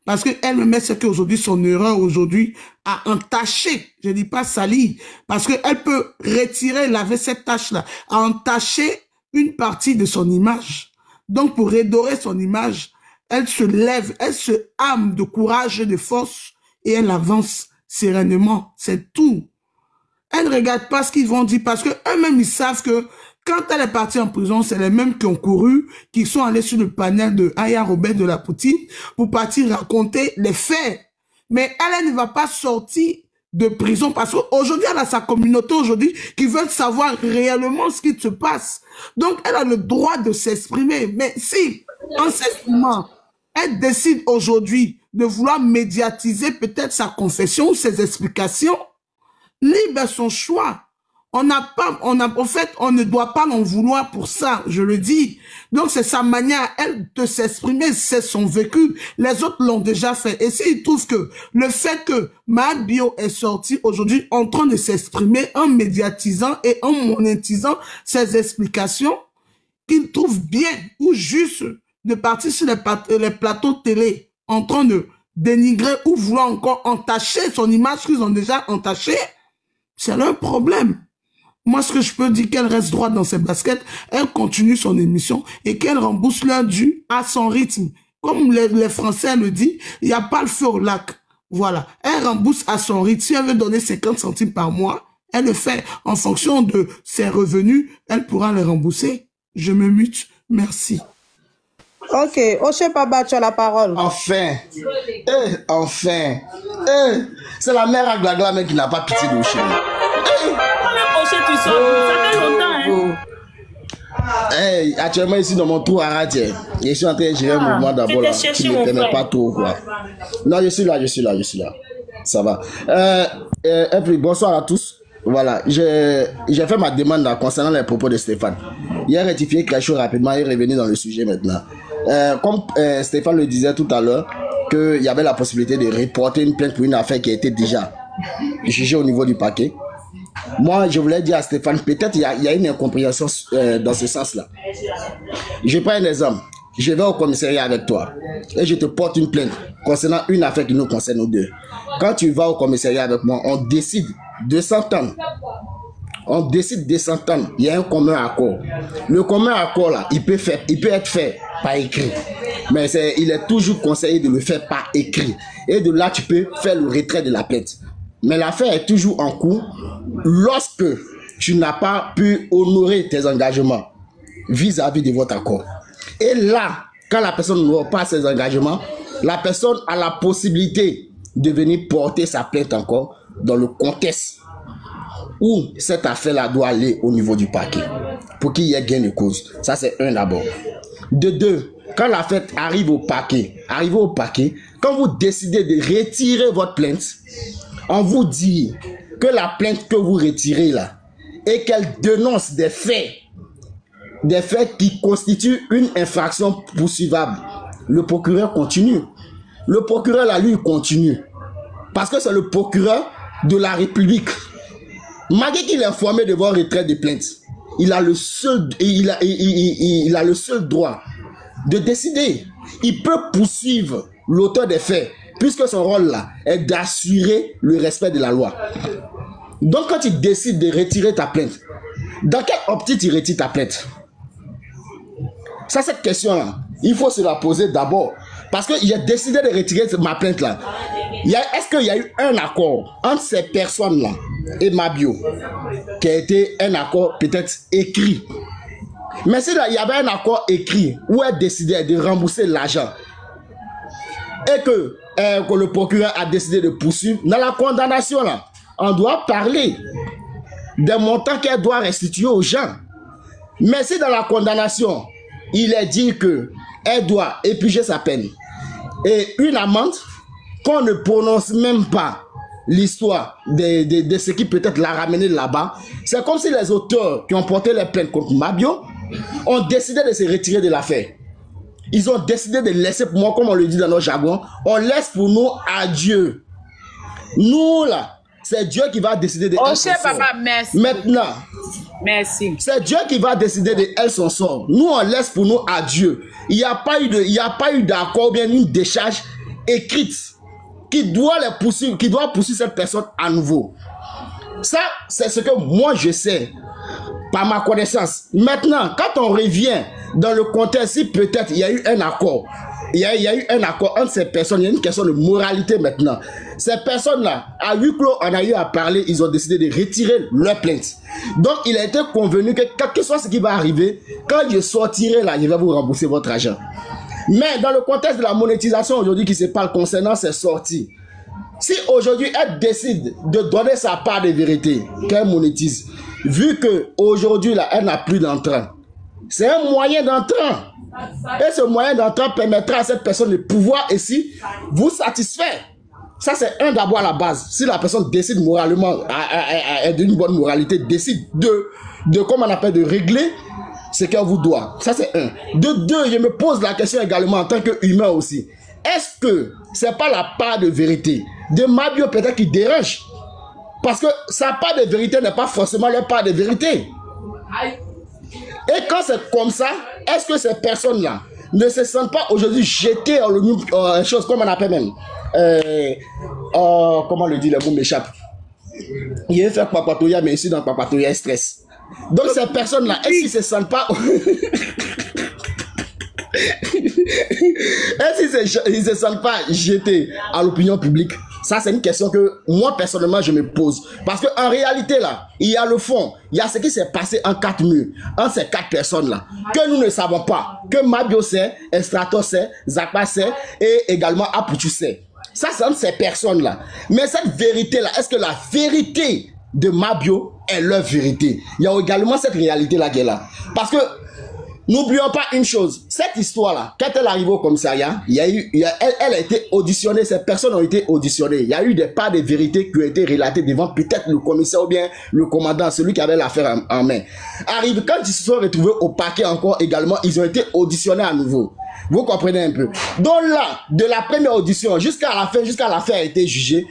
Parce qu'elle me met ce qu'aujourd'hui, son erreur aujourd'hui a entaché, je dis pas sali, parce qu'elle peut retirer, laver cette tache-là, a entaché une partie de son image. Donc, pour redorer son image, elle se lève, elle se arme de courage et de force et elle avance sereinement. C'est tout. Elle ne regarde pas ce qu'ils vont dire parce qu'eux-mêmes, ils savent que quand elle est partie en prison, c'est les mêmes qui ont couru, qui sont allés sur le panel de Aya Robert de la Poutine pour partir raconter les faits. Mais elle ne va pas sortir de prison parce qu'aujourd'hui, elle a sa communauté aujourd'hui qui veulent savoir réellement ce qui se passe. Donc, elle a le droit de s'exprimer. Mais si, en s'exprimant, elle décide aujourd'hui de vouloir médiatiser peut-être sa confession ou ses explications, libre son choix. En fait, on ne doit pas l'en vouloir pour ça, je le dis. Donc, c'est sa manière, elle, de s'exprimer, c'est son vécu. Les autres l'ont déjà fait. Et s'ils trouvent que le fait que Mabio est sorti aujourd'hui en train de s'exprimer en médiatisant et en monétisant ses explications, qu'ils trouvent bien ou juste de partir sur les plateaux télé en train de dénigrer ou vouloir encore entacher son image qu'ils ont déjà entachée, c'est leur problème. Moi, ce que je peux dire, qu'elle reste droite dans ses baskets, elle continue son émission et qu'elle rembourse leur dû à son rythme. Comme les Français le disent, il n'y a pas le feu au lac. Voilà. Elle rembourse à son rythme. Si elle veut donner 50 centimes par mois, elle le fait. En fonction de ses revenus, elle pourra les rembourser. Je me mute. Merci. Ok. Oche Paba, tu as la parole. Enfin. C'est la mère à Glagla, mais qui n'a pas pitié d'Oche. Hey, actuellement ici dans mon trou à Ratier, je suis en train de gérer un mouvement d'abord là, qui ne me permet pas trop quoi. Non, je suis là. Ça va. Bonsoir à tous. Voilà, j'ai fait ma demande là, concernant les propos de Stéphane. Il a rectifié quelque chose rapidement et est revenu dans le sujet maintenant. Comme Stéphane le disait tout à l'heure, qu'il y avait la possibilité de reporter une plainte pour une affaire qui a été déjà jugée au niveau du parquet. Moi, je voulais dire à Stéphane, peut-être il y a une incompréhension dans ce sens-là. Je prends un exemple. Je vais au commissariat avec toi et je te porte une plainte concernant une affaire qui nous concerne nous deux. Quand tu vas au commissariat avec moi, on décide de s'entendre. Il y a un commun accord. Le commun accord là, il peut être fait par écrit. Mais il est toujours conseillé de le faire par écrit. Et de là, tu peux faire le retrait de la plainte. Mais l'affaire est toujours en cours lorsque tu n'as pas pu honorer tes engagements vis-à-vis de votre accord. Et là, quand la personne n'honore pas ses engagements, la personne a la possibilité de venir porter sa plainte encore dans le contexte où cette affaire-là doit aller au niveau du parquet pour qu'il y ait gain de cause. Ça, c'est un d'abord. De deux, quand l'affaire arrive au parquet, quand vous décidez de retirer votre plainte, on vous dit que la plainte que vous retirez là, et qu'elle dénonce des faits qui constituent une infraction poursuivable. Le procureur continue. Le procureur là, lui, continue. Parce que c'est le procureur de la République. Malgré qu'il est informé de votre retrait de plainte, il a le seul droit de décider. Il peut poursuivre l'auteur des faits, puisque son rôle là est d'assurer le respect de la loi. Donc quand il décide de retirer ta plainte, dans quelle optique il retire ta plainte? Ça, cette question-là, il faut se la poser d'abord. Parce qu'il a décidé de retirer ma plainte là. Est-ce qu'il y a eu un accord entre ces personnes-là et Mabio, qui a été un accord peut-être écrit? Mais si là, il y avait un accord écrit où elle décidait de rembourser l'argent et que le procureur a décidé de poursuivre, dans la condamnation là, on doit parler des montants qu'elle doit restituer aux gens. Mais si dans la condamnation, il est dit que elle doit épuiser sa peine et une amende, qu'on ne prononce même pas l'histoire de ce qui peut-être l'a ramené là-bas, c'est comme si les auteurs qui ont porté les plaintes contre Mabio ont décidé de se retirer de l'affaire. Ils ont décidé de laisser pour moi, comme on le dit dans notre jargon, on laisse pour nous à Dieu. Nous là, c'est Dieu qui va décider de elle son sort. Papa, merci. Maintenant, merci. C'est Dieu qui va décider de elle son sort. Nous, on laisse pour nous à Dieu. Il n'y a pas eu d'accord, bien une décharge écrite qui doit poursuivre cette personne à nouveau. Ça, c'est ce que moi je sais, par ma connaissance. Maintenant, quand on revient dans le contexte, si peut-être il y a eu un accord, il y a eu un accord entre ces personnes, il y a une question de moralité maintenant. Ces personnes-là, à huis clos, on a eu à parler, ils ont décidé de retirer leur plainte. Donc, il a été convenu que quel que soit ce qui va arriver, quand je sortirai là, je vais vous rembourser votre argent. Mais dans le contexte de la monétisation aujourd'hui qui se parle concernant ces sorties, si aujourd'hui elle décide de donner sa part de vérité, qu'elle monétise, vu que aujourd'hui là, elle n'a plus d'entrant, c'est un moyen d'entrant. Et ce moyen d'entrant permettra à cette personne de pouvoir ici vous satisfaire. Ça, c'est d'abord à la base. Si la personne décide moralement, d'une bonne moralité, décide de comment on appelle, de régler ce qu'elle vous doit. Ça, c'est un. De deux, je me pose la question également en tant qu'humain aussi. Est-ce que c'est pas la part de vérité de Mabio peut-être qui dérange? Parce que sa part de vérité n'est pas forcément leur part de vérité. Et quand c'est comme ça, est-ce que ces personnes-là ne se sentent pas aujourd'hui jetées en chose comme on appelle même comment le dit, le mot m'échappe. Il veut faire papatoya, mais ici dans papatoya, stress. Donc ces personnes-là, est-ce qu'ils se sentent pas est-ce qu'ils se sentent pas jetés à l'opinion publique? Ça, c'est une question que moi, personnellement, je me pose. Parce qu'en réalité, là, il y a le fond. Il y a ce qui s'est passé en 4 murs, entre ces 4 personnes-là, que nous ne savons pas. Que Mabio sait, Estrato sait, Zakpa sait, et également Aputu sait. Ça, c'est entre ces personnes-là. Mais cette vérité-là, est-ce que la vérité de Mabio est leur vérité? Il y a également cette réalité-là qui est là. Parce que, n'oublions pas une chose, cette histoire-là, quand elle arrive au commissariat, elle a été auditionnée, ces personnes ont été auditionnées. Il y a eu des parts de vérité qui ont été relatées devant peut-être le commissaire ou bien le commandant, celui qui avait l'affaire en main. Arrive, quand ils se sont retrouvés au parquet encore également, ils ont été auditionnés à nouveau. Vous comprenez un peu? Donc là, de la première audition jusqu'à la fin, jusqu'à l'affaire a été jugée,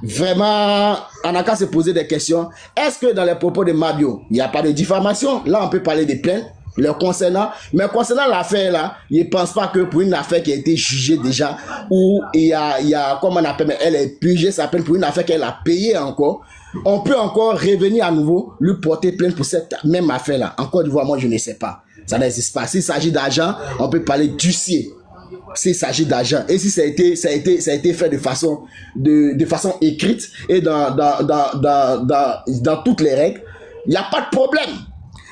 vraiment, on a qu'à se poser des questions. Est-ce que dans les propos de Mabio, il n'y a pas de diffamation? Là, on peut parler des plaintes, le concernant. Mais concernant l'affaire là, je ne pense pas que pour une affaire qui a été jugée déjà, où il y a comme on appelle, elle a purgé sa peine pour une affaire qu'elle a payée encore, on peut encore revenir à nouveau, lui porter plainte pour cette même affaire là. En Côte d'Ivoire, moi, je ne sais pas. Ça n'existe pas. S'il s'agit d'argent, on peut parler d'huissier. S'il s'agit d'argent, et si ça a été fait de façon écrite et dans toutes les règles, il n'y a pas de problème.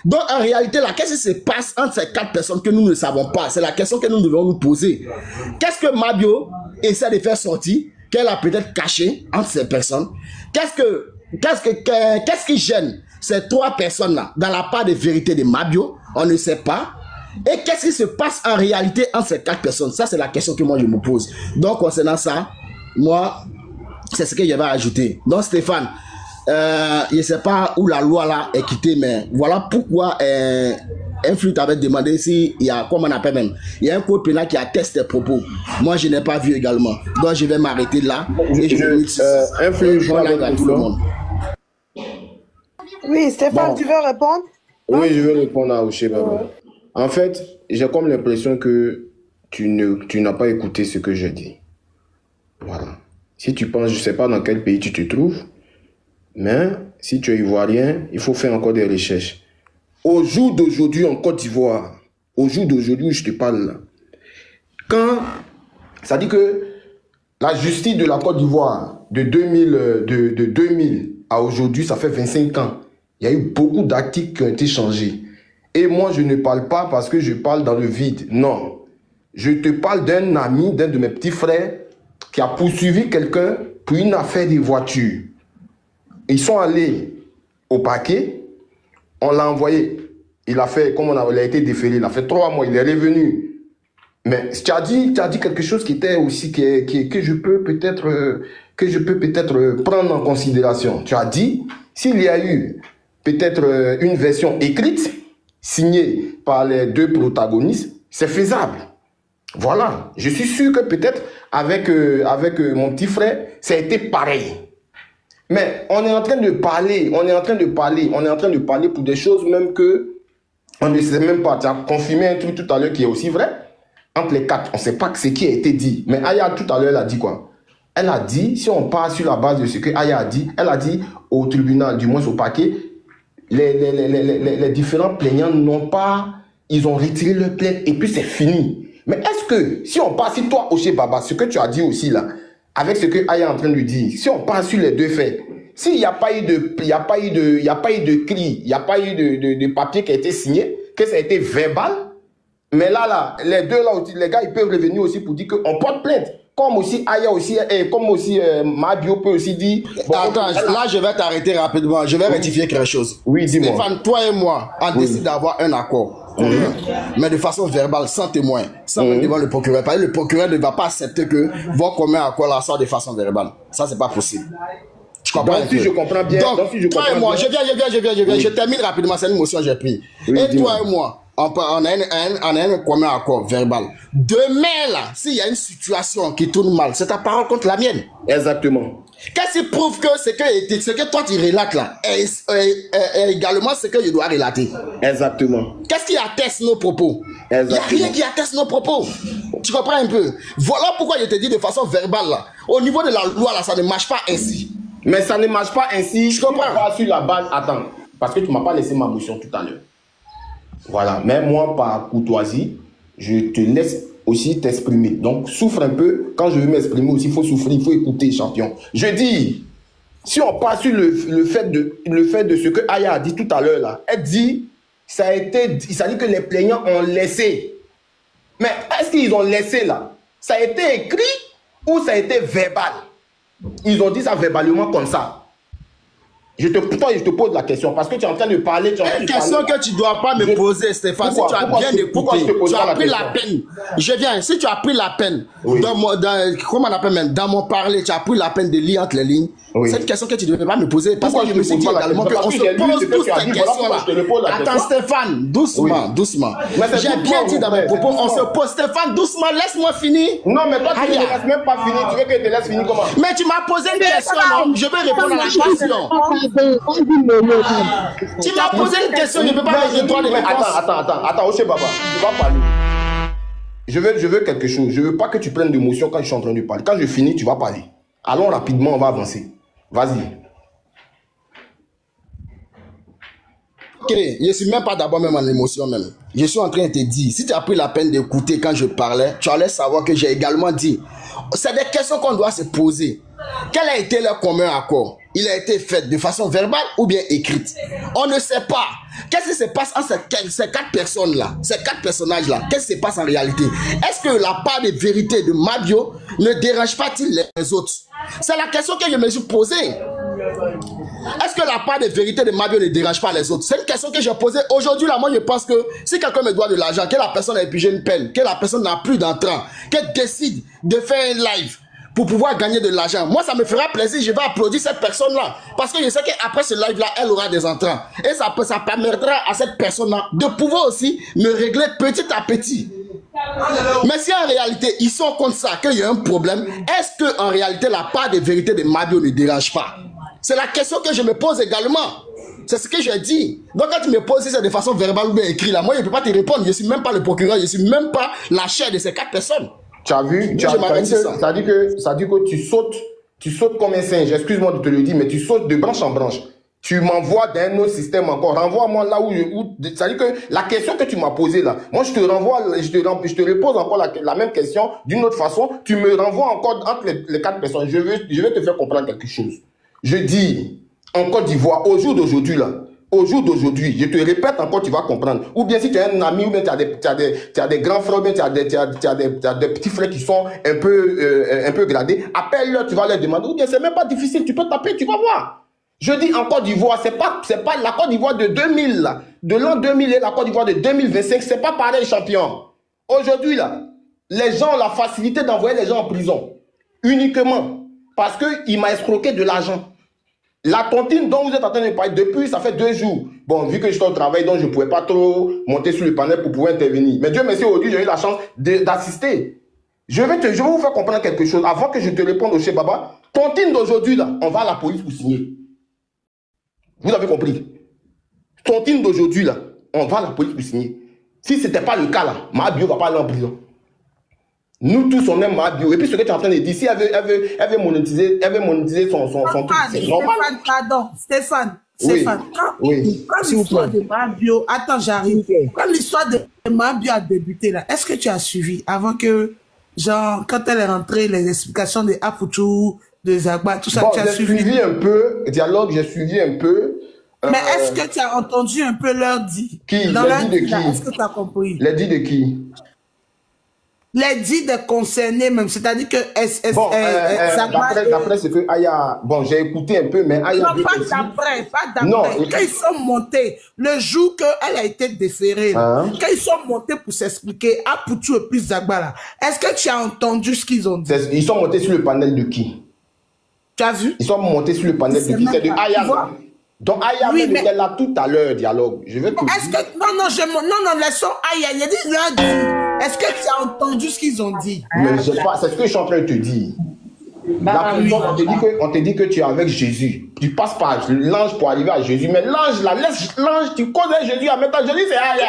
Donc en réalité là, qu'est-ce qui se passe entre ces 4 personnes que nous ne savons pas? C'est la question que nous devons nous poser. Qu'est-ce que Mabio essaie de faire sortir, qu'elle a peut-être caché entre ces personnes? Qu'est-ce qui gêne ces 3 personnes là dans la part de vérité de Mabio? On ne sait pas. Et qu'est-ce qui se passe en réalité entre ces 4 personnes? Ça, c'est la question que moi, je me pose. Donc, concernant ça, moi, c'est ce que je vais ajouter. Donc, Stéphane, je ne sais pas où la loi là est quittée, mais voilà pourquoi un flux t'avait demandé s'il y a, comment on appelle même, il y a un code pénal qui atteste tes propos. Moi, je n'ai pas vu également. Donc, je vais m'arrêter là. Et un flux, je à tout le monde. Oui, Stéphane, bon. Tu veux répondre? Oui, je veux répondre à Oshé Baba. En fait, j'ai comme l'impression que tu n'as pas écouté ce que je dis. Voilà. Si tu penses, je ne sais pas dans quel pays tu te trouves, mais si tu es ivoirien, il faut faire encore des recherches. Au jour d'aujourd'hui en Côte d'Ivoire, au jour d'aujourd'hui où je te parle là, quand ça dit que la justice de la Côte d'Ivoire de 2000 à aujourd'hui, ça fait 25 ans. Il y a eu beaucoup d'articles qui ont été changés. Et moi, je ne parle pas parce que je parle dans le vide. Non. Je te parle d'un ami, d'un de mes petits frères, qui a poursuivi quelqu'un pour une affaire de voiture. Ils sont allés au parquet. On l'a envoyé. Il a fait, comme il a été déféré, il a fait 3 mois, il est revenu. Mais tu as dit quelque chose qui était aussi, que je peux peut-être prendre en considération. Tu as dit, s'il y a eu peut-être une version écrite, signée par les 2 protagonistes, c'est faisable. Voilà. Je suis sûr que peut-être avec mon petit frère, ça a été pareil. Mais on est en train de parler pour des choses même que on ne sait même pas. Tu as confirmé un truc tout à l'heure qui est aussi vrai. Entre les 4, on ne sait pas ce qui a été dit. Mais Aya tout à l'heure, elle a dit quoi? Elle a dit, si on part sur la base de ce que Aya a dit, elle a dit au tribunal, du moins au parquet, les différents plaignants n'ont pas, ils ont retiré leur plainte et puis c'est fini. Mais est-ce que, si on part, si toi, Oshé Baba, ce que tu as dit aussi là, avec ce que Aya est en train de dire, si on part sur les 2 faits, s'il n'y a pas eu de cri, il n'y a pas eu de papier qui a été signé, que ça a été verbal, mais là, les 2 là, les gars, ils peuvent revenir aussi pour dire qu'on porte plainte. Comme aussi Aya aussi, comme aussi Mabio peut aussi dire... Bon, attends, là je vais t'arrêter rapidement, je vais rectifier quelque chose. Oui, dis-moi. Stéphane, toi et moi, on décide d'avoir un accord. Mais de façon verbale, sans témoin, sans même devant le procureur. Parce que le procureur ne va pas accepter que votre commun accord là soit de façon verbale. Ça, c'est pas possible. Tu comprends? Donc, si je comprends bien. Donc, toi et moi, je viens. Je termine rapidement, c'est une motion que j'ai prise. Et toi et moi, on a un commun accord verbal. Demain, là, s'il y a une situation qui tourne mal, c'est ta parole contre la mienne. Exactement. Qu'est-ce qui prouve que ce que toi tu relates là est également ce que je dois relater? Exactement. Qu'est-ce qui atteste nos propos? Il n'y a rien qui atteste nos propos. Tu comprends un peu? Voilà pourquoi je te dis de façon verbale là. Au niveau de la loi là, ça ne marche pas ainsi. Mais ça ne marche pas ainsi. Je comprends. Pas sur la base. Attends, parce que tu m'as pas laissé ma motion tout à l'heure. Voilà. Mais moi, par courtoisie, je te laisse aussi t'exprimer. Donc, souffre un peu. Quand je veux m'exprimer aussi, il faut souffrir, il faut écouter, champion. Je dis, si on passe sur le fait de ce que Aya a dit tout à l'heure là, elle dit, ça dit que les plaignants ont laissé. Mais est-ce qu'ils ont laissé là? Ça a été écrit ou ça a été verbal? Ils ont dit ça verbalement comme ça. Je te pose la question parce que tu es en train de parler. Une question que tu ne dois pas me poser, Stéphane. Si tu as bien écouté, tu as pris la peine. Je viens. Si tu as pris la peine, comment on appelle même, dans mon parler, tu as pris la peine de lire entre les lignes. C'est une question que tu ne devais pas me poser. Parce que je me suis dit également qu'on se pose tous ces questions-là. Attends, Stéphane, doucement. J'ai bien dit dans mes propos, on se pose. Stéphane, doucement, laisse-moi finir. Non, mais toi, tu ne laisses même pas finir. Tu veux que je te laisse finir comment? Mais tu m'as posé une question, non? Je vais répondre à la question. Tu m'as posé une question, je ne peux pas me droit de réponse. Attends, Oshé Baba, tu vas parler. Je veux quelque chose. Je ne veux pas que tu prennes d'émotion quand je suis en train de parler. Quand je finis, tu vas parler. Allons rapidement, on va avancer. Vas-y. Ok, je ne suis même pas d'abord même en émotion même. Je suis en train de te dire, si tu as pris la peine d'écouter quand je parlais, tu allais savoir que j'ai également dit. C'est des questions qu'on doit se poser. Quel a été leur commun accord? Il a été fait de façon verbale ou bien écrite? On ne sait pas. Qu'est-ce qui se passe entre ces 4 personnes-là, ces 4 personnages-là? Qu'est-ce qui se passe en réalité? Est-ce que la part de vérité de Mabio ne dérange pas-il les autres? C'est la question que je me suis posée. Est-ce que la part de vérité de Mabio ne dérange pas les autres? C'est une question que j'ai posée aujourd'hui. Là, moi, je pense que si quelqu'un me doit de l'argent, que la personne a épigé une peine, que la personne n'a plus d'entrant, qu'elle décide de faire un live pour pouvoir gagner de l'argent, moi, ça me fera plaisir. Je vais applaudir cette personne-là. Parce que je sais qu'après ce live-là, elle aura des entrants. Et ça permettra à cette personne-là de pouvoir aussi me régler petit à petit. Mais si en réalité, ils sont contre ça, qu'il y a un problème, est-ce que en réalité, la part de vérité de Mabio ne dérange pas? C'est la question que je me pose également. C'est ce que j'ai dit. Donc quand tu me poses, si c'est de façon verbale ou bien écrite, là, moi, je ne peux pas te répondre. Je ne suis même pas le procureur, je ne suis même pas la chair de ces 4 personnes. Tu as vu, ça dit que tu sautes comme un singe, excuse-moi de te le dire, mais tu sautes de branche en branche. Tu m'envoies d'un autre système encore. Renvoie-moi là où ça dit que la question que tu m'as posée là, moi je te renvoie, je te repose encore la même question d'une autre façon. Tu me renvoies encore entre les 4 personnes. Je vais te faire comprendre quelque chose. Je dis, en Côte d'Ivoire, au jour d'aujourd'hui là, je te répète encore, tu vas comprendre. Ou bien si tu as un ami, ou bien tu as des grands frères, ou bien tu as des petits frères qui sont un peu gradés, appelle-leur, tu vas leur demander. Ou bien c'est même pas difficile, tu peux taper, tu vas voir. Je dis en Côte d'Ivoire, c'est pas la Côte d'Ivoire de 2000 là, de l'an 2000 et la Côte d'Ivoire de 2025, c'est pas pareil, champion. Aujourd'hui là, les gens ont la facilité d'envoyer les gens en prison uniquement parce que il m'a escroqué de l'argent. La tontine dont vous êtes en train de parler depuis, ça fait 2 jours. Bon, vu que j'étais au travail, donc je ne pouvais pas trop monter sur le panel pour pouvoir intervenir. Mais Dieu merci, aujourd'hui, j'ai eu la chance d'assister. Je vais vous faire comprendre quelque chose. Avant que je te réponde au chef Baba, tontine d'aujourd'hui, là, on va à la police pour signer. Vous avez compris? Tontine d'aujourd'hui, là, on va à la police pour signer. Si ce n'était pas le cas, là, Mabio ne va pas aller en prison. Nous tous, on aime Mabio. Et puis, ce que tu es en train de dire, si elle veut monétiser son truc, c'est normal. Pardon, Stéphane. Oui. Quand l'histoire de Mabio, attends, j'arrive. Quand l'histoire de Mabio a débuté, là, est-ce que tu as suivi avant que, genre, quand elle est rentrée, les explications de Aputu, de Zagba, tout ça, bon, tu as suivi? J'ai suivi un peu, dialogue, j'ai suivi un peu. Mais est-ce que tu as entendu un peu leur dit? Qui? Dans Les dits de qui? Est-ce que tu as compris? Les dits de qui? Les dits des concernés même, c'est-à-dire que bon, d'après ce que Aya, bon, j'ai écouté un peu, mais Aya... Non, pas d'après. Non, quand ils sont montés, le jour qu'elle a été déférée, quand ils sont montés pour s'expliquer, Aputu et plus Zagba, est-ce que tu as entendu ce qu'ils ont dit? Ils sont montés sur le panel de qui? Tu as vu? Ils sont montés sur le panel de qui? C'est de Aya. Donc Aya était là tout à l'heure, dialogue. Je vais te dire. Non, laissons Aya. Il a dit, est-ce que tu as entendu ce qu'ils ont dit? Mais je sais pas, c'est ce que je suis en train de te dire. On te dit que tu es avec Jésus. Tu passes par l'ange pour arriver à Jésus. Mais l'ange, là, laisse l'ange, tu connais Jésus en même temps. Jésus, c'est Aya.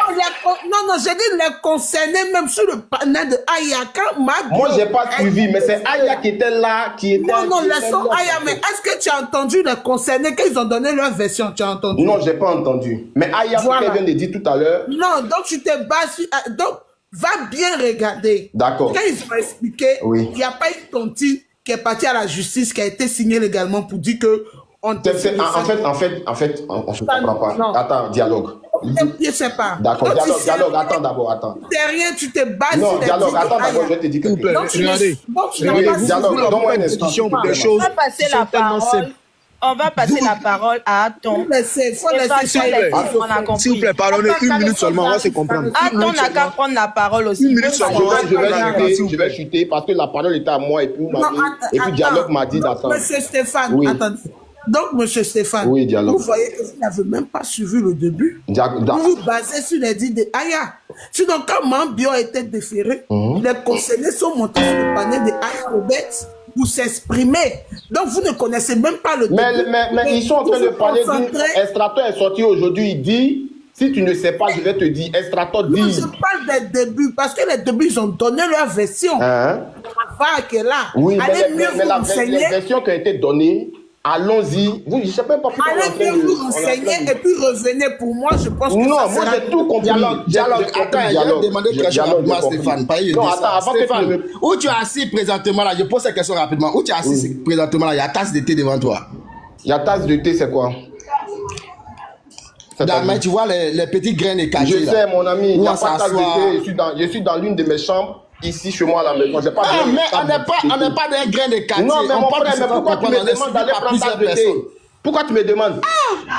Non, j'ai dit les concernés, même sur le panel de Aya. Moi, j'ai pas suivi, mais c'est Aya qui était là, Non, laissons Aya. Mais est-ce que tu as entendu les concernés qu'ils ont donné leur version? Tu as entendu? Non, j'ai pas entendu. Mais Aya, ce qu'elle vient de dire tout à l'heure. Non, donc tu t'es basé. Donc, va bien regarder. D'accord. Quand ils ont expliqué, il n'y a pas eu tontine qui est parti à la justice, qui a été signé légalement pour dire que on te fait. En fait, on ne se comprend pas. Non. Attends, dialogue. Je ne sais pas. D'accord, dialogue, attends d'abord, attends. C'est rien, tu te bases. Non, dialogue, attends d'abord, je vais te dire quelque chose. Regardez. Dialogue, donne-moi une explication pour des choses. On va passer la parole. On va passer la parole à Aton. Faut laisser. S'il vous plaît, pardonnez, 1 minute seulement, on va se comprendre. Aton n'a qu'à prendre la parole aussi. 1 minute seulement. Je vais chuter parce que la parole était à moi et puis dialogue m'a dit d'attendre. Monsieur Stéphane, attendez. Donc, monsieur Stéphane, vous voyez que vous n'avez même pas suivi le début. Vous vous basez sur les dits de Aya. Sinon, quand Mabio a été déféré, les concernés sont montés sur le panel de Aya Robert pour s'exprimer. Donc, vous ne connaissez même pas le début. Mais ils sont en train de parler d'une... Estrator est sorti aujourd'hui, il dit... Si tu ne sais pas, je vais te dire. Estrator dit... Non, je parle des débuts, parce que les débuts, ils ont donné leur version. Qui est là. Oui, mais la version qui a été donnée... Allons-y. Vous, je ne sais même pas pourquoi. Allez vous renseigner et puis revenez pour moi. Je pense que non, moi j'ai tout compris. Dialogue. Attends, il a demandé très rapidement, Stéphane. Non, attends, Stéphane, où tu es assis présentement là? Je pose cette question rapidement. Où tu es assis présentement là? Il y a tasse de thé devant toi. Il y a tasse de thé, c'est quoi? Mais tu vois les petits grains de cajou. Je sais, mon ami. Il n'y a pas tasse de thé. Je suis dans l'une de mes chambres. Ici, chez moi, à la maison. Mais on n'est pas des grains de quartier. Non, mais pourquoi tu me demandes d'aller prendre tasse de thé? Pourquoi tu me demandes?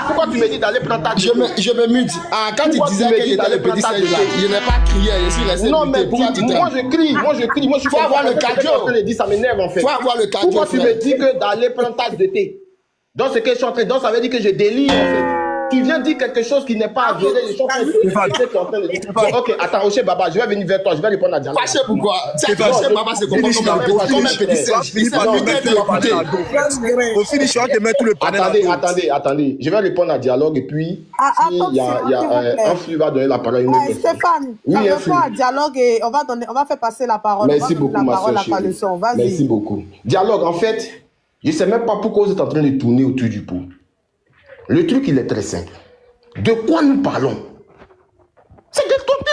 Pourquoi tu me dis d'aller prendre ta... Je me mute. Ah, quand tu disais que j'étais le petit singe là, je n'ai pas crié, je suis resté non, mais pourquoi tu moi je crie, moi je suis... Faut avoir le cardio. Ça m'énerve en fait. Faut avoir le cardio. Pourquoi tu me dis que d'aller prendre tasse de thé? Donc ce que je suis en train de dire, ça veut dire que je délie en fait. Tu viens dire quelque chose qui n'est pas avéré. Je suis en train de dire. Ok, attends, Oché Baba, je vais venir vers toi, je vais répondre à Diallo. Fâché pourquoi? Oché Baba se comporte comme un petit singe. Il faut te mettre tout le panel. Attendez, je vais répondre à Dialogue et puis il y a un flux va donner la parole. Stéphane, réponds à Dialogue et on va faire passer la parole. Merci beaucoup, ma soeur. Merci beaucoup. Dialogue, en fait, je ne sais même pas pourquoi vous êtes en train de tourner autour du pot. Le truc, il est très simple. De quoi nous parlons? C'est de contenu,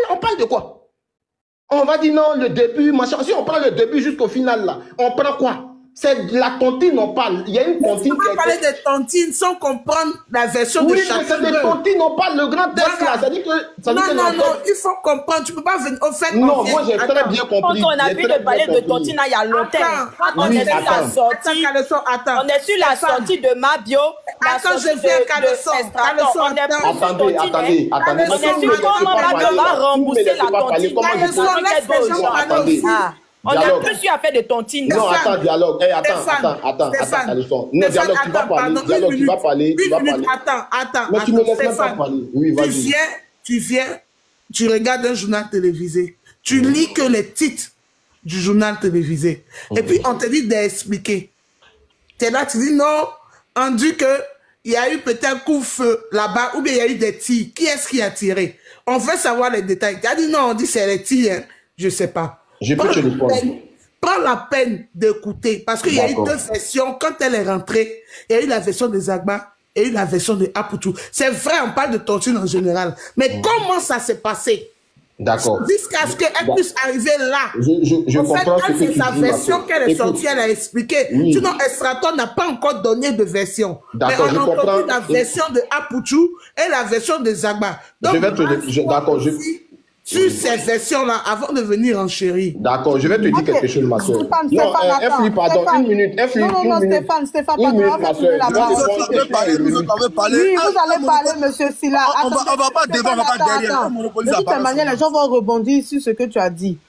on parle de quoi? On va dire non, le début, machin. Si on prend le début jusqu'au final, là, on prend quoi? C'est de la tontine, on parle. Il y a une tontine qui est... On va parler de tontine sans comprendre la version de chacun. Oui, c'est de tontine, on parle le grand texte, là. Ça dit que... Non, il faut comprendre. Tu ne peux pas venir au fait... Non, moi, j'ai très bien compris. Quand on a pu de parler de tontine, il y a longtemps. On est sur la sortie. On est sur la sortie de Mabio. Attends, je viens Caleçon. Attendez. On est sur comment Mabio va rembourser la tontine. On n'a plus su à faire de tontine. Non, attends, Dialogue. Attends, Caleçon. Non, Dialogue, tu vas parler. Dialogue, tu vas parler. Attends. Mais tu me laisses même pas parler. Oui, vas-y. Tu viens, tu regardes un journal télévisé. Tu lis que les titres du journal télévisé. Et puis, on te dit d'expliquer. Tu es là, tu dis non, on dit que il y a eu peut-être un coup-feu là-bas, ou bien il y a eu des tirs. Qui est-ce qui a tiré? On veut savoir les détails. Tu as dit non, on dit c'est les tirs. Je ne sais pas. Je peux te répondre. Prends la peine d'écouter, parce qu'il y a eu deux versions. Quand elle est rentrée, il y a eu la version de Zagba et eu la version de Apoutou. C'est vrai, on parle de torture en général. Mais comment ça s'est passé? D'accord. Jusqu'à ce qu'elle puisse arriver là. Je comprends ce que tu dis. C'est sa version qu'elle est sortie, elle a expliqué. Oui. Sinon, Estraton n'a pas encore donné de version. D'accord, mais on a entendu la version de Apoutou et la version de Zagba. Donc, je vais te... D'accord, sur ces versions-là, avant de venir en chérie. D'accord, je vais te dire quelque chose, ma soeur. Stéphane, pardon, une minute. Non, Stéphane, ma soeur. Oui, vous allez parler, monsieur Silla. On va pas devant, on va pas derrière. De toute manière, les gens vont rebondir sur ce que tu as dit.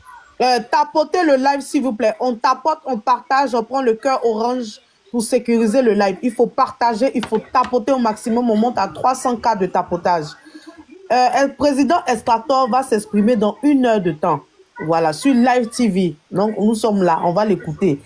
Tapotez le live, s'il vous plaît. On tapote, on partage, on prend le cœur orange pour sécuriser le live. Il faut partager, il faut tapoter au maximum. On monte à 300 cas de tapotage. Le président Estrator va s'exprimer dans 1 heure de temps. Voilà, sur Live TV. Donc, nous sommes là, on va l'écouter.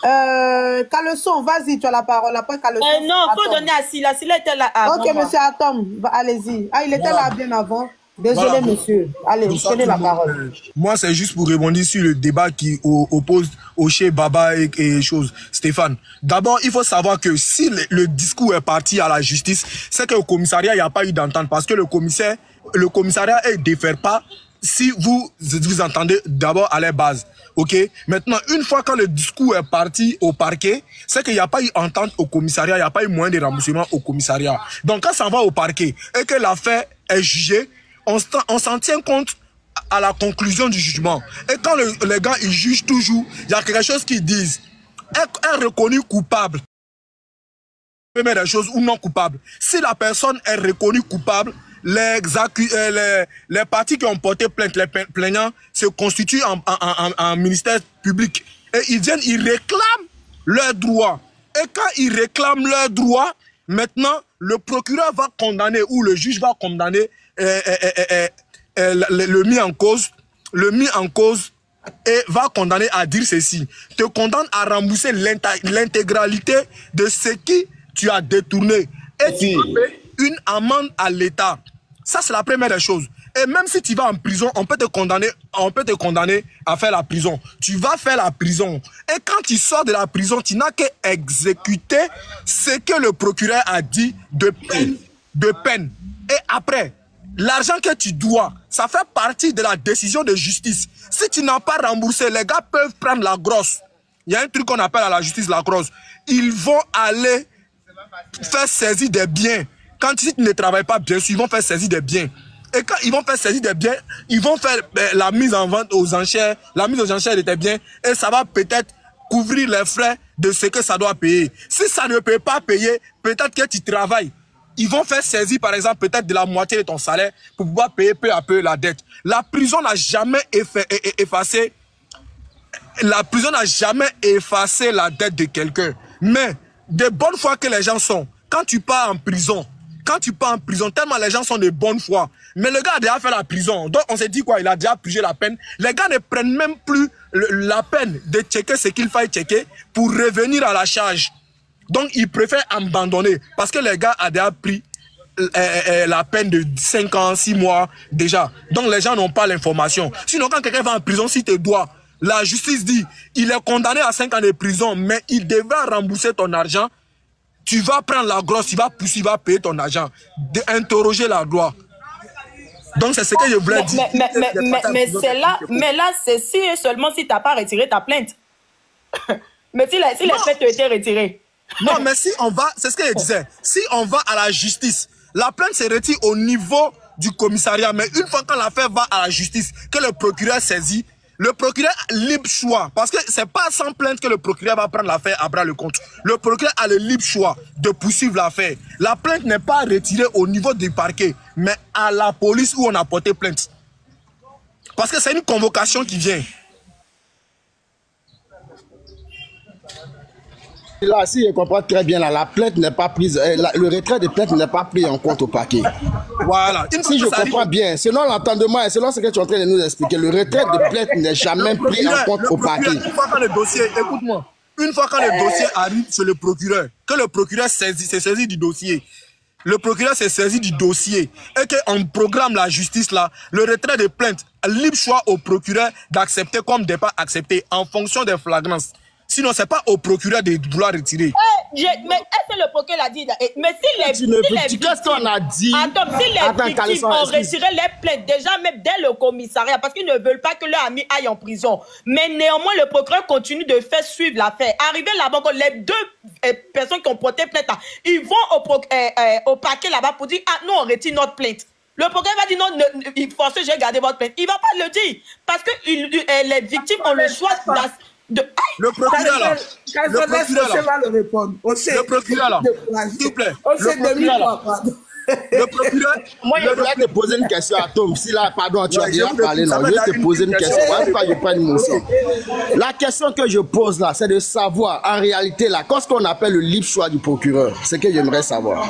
Caleçon, vas-y, tu as la parole. Après Caleçon. Non, il faut donner à Silla. Silla était là avant. Ok, monsieur Atom, allez-y. Ah, il était là bien avant. Désolé, monsieur. Allez, prenez la parole. Moi, c'est juste pour rebondir sur le débat qui oppose Oché, Baba et chose. Stéphane, d'abord, il faut savoir que si le discours est parti à la justice, c'est qu'au commissariat, il n'y a pas eu d'entente parce que le commissariat ne défère pas si vous entendez d'abord à la base. Ok? Maintenant, une fois que le discours est parti au parquet, c'est qu'il n'y a pas eu entente au commissariat, il n'y a pas eu moyen de remboursement au commissariat. Donc, quand ça va au parquet et que l'affaire est jugée, on s'en tient compte à la conclusion du jugement. Et quand les gars, ils jugent toujours, il y a quelque chose qu'ils disent. Est reconnu coupable. Première chose, ou non coupable. Si la personne est reconnue coupable, les parties qui ont porté plainte, les plaignants, se constituent en ministère public. Et ils viennent, ils réclament leurs droits. Et quand ils réclament leurs droits, maintenant, le procureur va condamner, ou le juge va condamner le mis en cause et va condamner à dire ceci. Te condamne à rembourser l'intégralité de ce qui tu as détourné. Et tu fais une amende à l'État. Ça, c'est la première des choses. Et même si tu vas en prison, on peut te condamner à faire la prison. Tu vas faire la prison. Et quand tu sors de la prison, tu n'as qu'à exécuter ce que le procureur a dit de peine. Et après, l'argent que tu dois, ça fait partie de la décision de justice. Si tu n'as pas remboursé, les gars peuvent prendre la grosse. Il y a un truc qu'on appelle à la justice la grosse. Ils vont aller faire saisir des biens. Quand tu ne travailles pas bien sûr, ils vont faire saisir des biens. Et quand ils vont faire saisir des biens, ils vont faire la mise en vente aux enchères, la mise aux enchères de tes biens. Et ça va peut-être couvrir les frais de ce que ça doit payer. Si ça ne peut pas payer, peut-être que tu travailles. Ils vont faire saisir, par exemple, peut-être de la moitié de ton salaire pour pouvoir payer peu à peu la dette. La prison n'a jamais effacé. La prison n'a jamais effacé la dette de quelqu'un. Mais de bonne foi que les gens sont, quand tu pars en prison, tellement les gens sont de bonne foi. Mais le gars a déjà fait la prison. Donc on s'est dit quoi, il a déjà purgé la peine. Les gars ne prennent même plus la peine de checker ce qu'il faille checker pour revenir à la charge. Donc ils préfèrent abandonner parce que les gars a déjà pris la peine de 5 ans, 6 mois déjà. Donc les gens n'ont pas l'information. Sinon quand quelqu'un va en prison, si tu dois, la justice dit, il est condamné à 5 ans de prison, mais il devra rembourser ton argent. Tu vas prendre la grosse, tu vas pousser, tu vas payer ton argent. D'interroger la loi. Donc c'est ce que je voulais dire. Mais là, c'est si et seulement si tu n'as pas retiré ta plainte. Mais si les plaintes ont été retirées. Non, mais si on va, c'est ce que je disais, si on va à la justice, la plainte se retire au niveau du commissariat, mais une fois que l'affaire va à la justice, que le procureur saisit, le procureur a libre choix, parce que c'est pas sans plainte que le procureur va prendre l'affaire à bras le compte. Le procureur a le libre choix de poursuivre l'affaire. La plainte n'est pas retirée au niveau du parquet, mais à la police où on a porté plainte. Parce que c'est une convocation qui vient. Là, si je comprends très bien, là, la plainte n'est pas prise, le retrait de plainte n'est pas pris en compte au parquet. Voilà. Si je comprends bien, selon l'entendement et selon ce que tu es en train de nous expliquer, le retrait de plainte n'est jamais pris en compte au parquet. Une fois que le dossier, écoute-moi, une fois que le dossier arrive chez le procureur, que le procureur s'est saisi du dossier, le procureur s'est saisi du dossier et qu'on programme la justice là, le retrait de plainte, libre choix au procureur d'accepter comme de ne pas accepter en fonction des flagrances. Sinon, ce n'est pas au procureur de vouloir retirer. Mais est-ce que le procureur l'a dit? Mais si les victimes... Qu'est-ce qu'on a dit? Attends, si les victimes ont retiré les plaintes, déjà même dès le commissariat, parce qu'ils ne veulent pas que leur ami aille en prison. Mais néanmoins, le procureur continue de faire suivre l'affaire. Arrivé là-bas, les deux personnes qui ont porté plainte, ils vont au parquet là-bas pour dire « Ah non, on retire notre plainte ». Le procureur va dire non, il faut que j'ai gardé votre plainte. Il ne va pas le dire. Parce que les victimes ont le choix le procureur là. Le procureur là. S'il vous plaît. Le procureur. Moi, je voulais te poser une question à Tom. Si là, pardon, tu as déjà parlé, non, je vais te poser une question. Pourquoi je prends une motion? La question que je pose là, c'est de savoir, en réalité, là, qu'est-ce qu'on appelle le libre choix du procureur? C'est ce que j'aimerais savoir.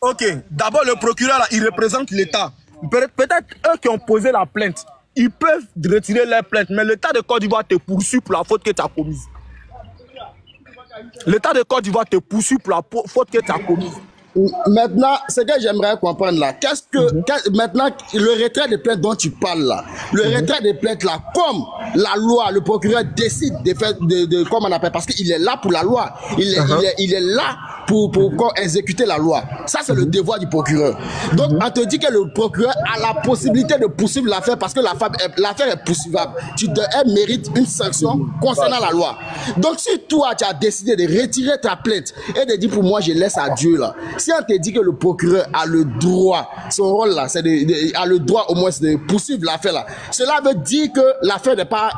Ok, d'abord, le procureur là, il représente l'État. Peut-être eux qui ont posé la plainte. Ils peuvent retirer leur plainte, mais l'État de Côte d'Ivoire te poursuit pour la faute que tu as commise. L'État de Côte d'Ivoire te poursuit pour la faute que tu as commise. Maintenant, ce que j'aimerais comprendre là, maintenant, le retrait de plainte dont tu parles là, le retrait de plainte là, comme la loi, le procureur décide de faire, comment on appelle, parce qu'il est là pour la loi, il est là pour exécuter la loi. Ça, c'est le devoir du procureur. Donc, on te dit que le procureur a la possibilité de poursuivre l'affaire parce que l'affaire est poursuivable. Elle mérite une sanction concernant la loi. Donc, si toi, tu as décidé de retirer ta plainte et de dire pour moi, je laisse à Dieu là, si on te dit que le procureur a le droit, son rôle là, c'est a le droit au moins de poursuivre l'affaire là, cela veut dire que l'affaire n'est pas,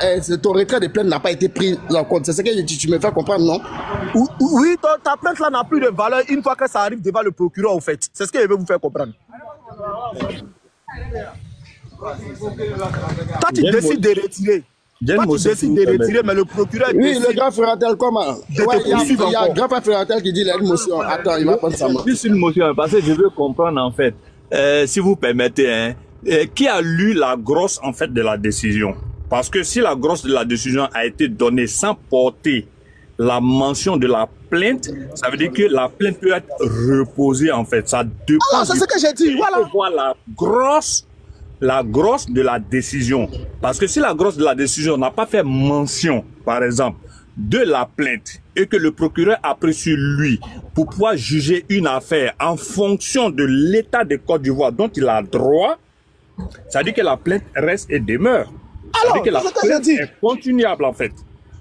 ton retrait de plainte n'a pas été pris en compte. C'est ce que tu me fais comprendre, non? Oui, ta plainte là n'a plus de valeur une fois que ça arrive devant le procureur, au fait. C'est ce que je veux vous faire comprendre. Toi, tu décides de retirer. Toi, tu décides de retirer, mais le procureur... Oui, le grand Ferratel, comment? Il y a un grand Ferratel qui dit il y a une motion. Attends, il va prendre sa main. Plus une motion, parce que je veux comprendre, en fait, si vous permettez, qui a lu la grosse, en fait, de la décision? Parce que si la grosse de la décision a été donnée sans porter la mention de la plainte, ça veut dire que la plainte peut être reposée, en fait. Ça dépend. Alors, c'est ce que j'ai dit, voilà. La grosse de la décision. Parce que si la grosse de la décision n'a pas fait mention, par exemple, de la plainte et que le procureur a pris sur lui pour pouvoir juger une affaire en fonction de l'état de Côte d'Ivoire dont il a droit, ça veut dire que la plainte reste et demeure. Ça veut dire que la plainte est continuable, en fait.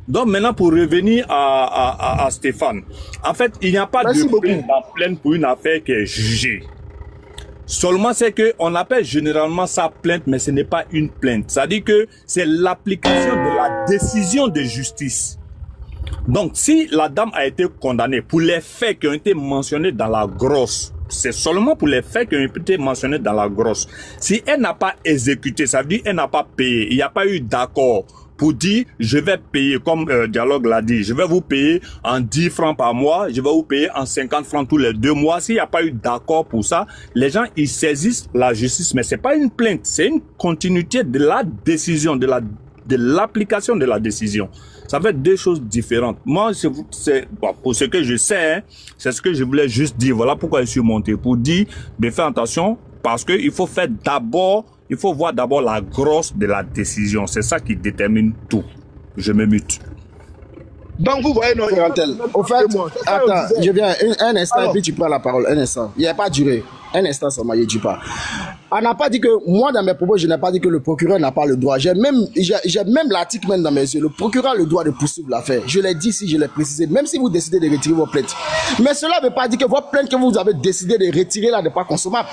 Donc maintenant, pour revenir à Stéphane, en fait, il n'y a pas de plainte pour une affaire qui est jugée. Seulement, c'est qu'on appelle généralement ça plainte, mais ce n'est pas une plainte. C'est-à-dire que c'est l'application de la décision de justice. Donc, si la dame a été condamnée pour les faits qui ont été mentionnés dans la grosse, c'est seulement pour les faits qui ont été mentionnés dans la grosse. Si elle n'a pas exécuté, ça veut dire qu'elle n'a pas payé. Il n'y a pas eu d'accord pour dire, je vais payer, comme Dialogue l'a dit, je vais vous payer en 10 francs par mois, je vais vous payer en 50 francs tous les 2 mois. S'il n'y a pas eu d'accord pour ça, les gens, ils saisissent la justice. Mais c'est pas une plainte, c'est une continuité de la décision, de l'application de la décision. Ça fait deux choses différentes. Moi, bon, pour ce que je sais, hein, c'est ce que je voulais juste dire. Voilà pourquoi je suis monté. Pour dire de faire attention, parce que il faut faire d'abord, il faut voir d'abord la grosse de la décision. C'est ça qui détermine tout. Je me mute. Donc vous voyez, non, au fait, attends, je viens un instant. Alors, et puis tu prends la parole, un instant. Il n'y a pas duré. Un instant seulement, je ne dis pas. On n'a pas dit que, moi dans mes propos, je n'ai pas dit que le procureur n'a pas le droit. J'ai même l'article même dans mes yeux. Le procureur a le droit de poursuivre l'affaire. Je l'ai dit ici, je l'ai précisé. Même si vous décidez de retirer vos plaintes. Mais cela ne veut pas dire que votre plainte que vous avez décidé de retirer là n'est pas consommable.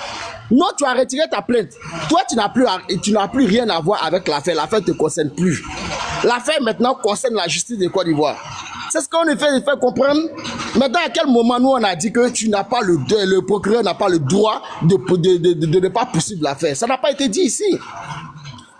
Non, tu as retiré ta plainte. Toi, tu n'as plus rien à voir avec l'affaire. L'affaire ne te concerne plus. L'affaire maintenant concerne la justice de Côte d'Ivoire. C'est ce qu'on fait comprendre. Maintenant, à quel moment nous on a dit que tu n'as pas le procureur n'a pas le droit de ne pas poursuivre l'affaire. Ça n'a pas été dit ici.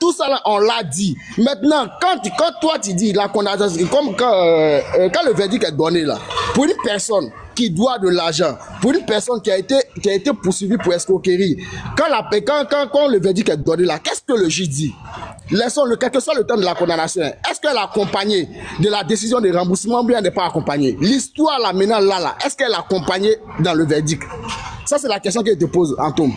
Tout ça là, on l'a dit. Maintenant, quand toi tu dis la condamnation, comme quand le verdict est donné là, pour une personne qui doit de l'argent, pour une personne qui a été poursuivie pour escroquerie, quand le verdict est donné là, qu'est-ce que le juge dit? Laissons-le, quel que soit le temps de la condamnation, est-ce qu'elle est accompagnée de la décision de remboursement ou bien elle n'est pas accompagnée? L'histoire là maintenant là, est-ce qu'elle est accompagnée dans le verdict? Ça c'est la question que je te pose, Antoine.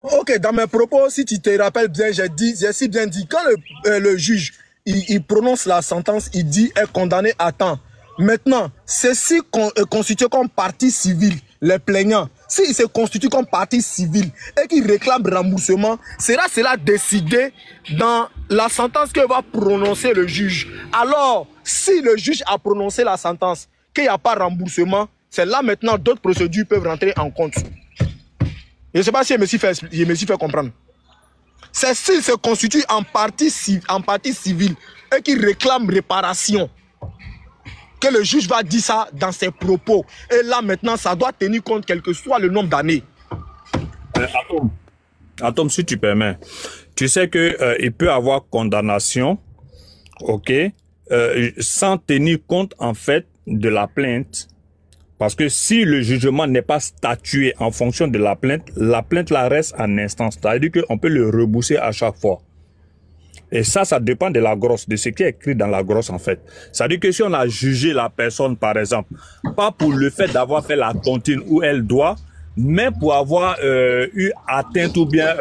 Ok, dans mes propos, si tu te rappelles bien, j'ai si bien dit, quand le juge il prononce la sentence, il dit est condamné à temps. Maintenant, ceci constitué comme partie civile, les plaignants, s'ils se constituent comme partie civile et qu'ils réclament remboursement, cela décidé dans la sentence que va prononcer le juge. Alors, si le juge a prononcé la sentence, qu'il n'y a pas remboursement, c'est là maintenant d'autres procédures peuvent rentrer en compte. Je ne sais pas si je me suis fait comprendre. C'est s'ils se constituent en partie civile et qu'ils réclament réparation, que le juge va dire ça dans ses propos. Et là, maintenant, ça doit tenir compte quel que soit le nombre d'années. Atom, si tu permets, tu sais que il peut avoir condamnation, ok, sans tenir compte, en fait, de la plainte. Parce que si le jugement n'est pas statué en fonction de la plainte la reste en instance. C'est-à-dire qu'on peut le rebourser à chaque fois. Et ça dépend de la grosse, de ce qui est écrit dans la grosse en fait. C'est-à-dire que si on a jugé la personne, par exemple, pas pour le fait d'avoir fait la tontine où elle doit, mais pour avoir eu atteinte ou bien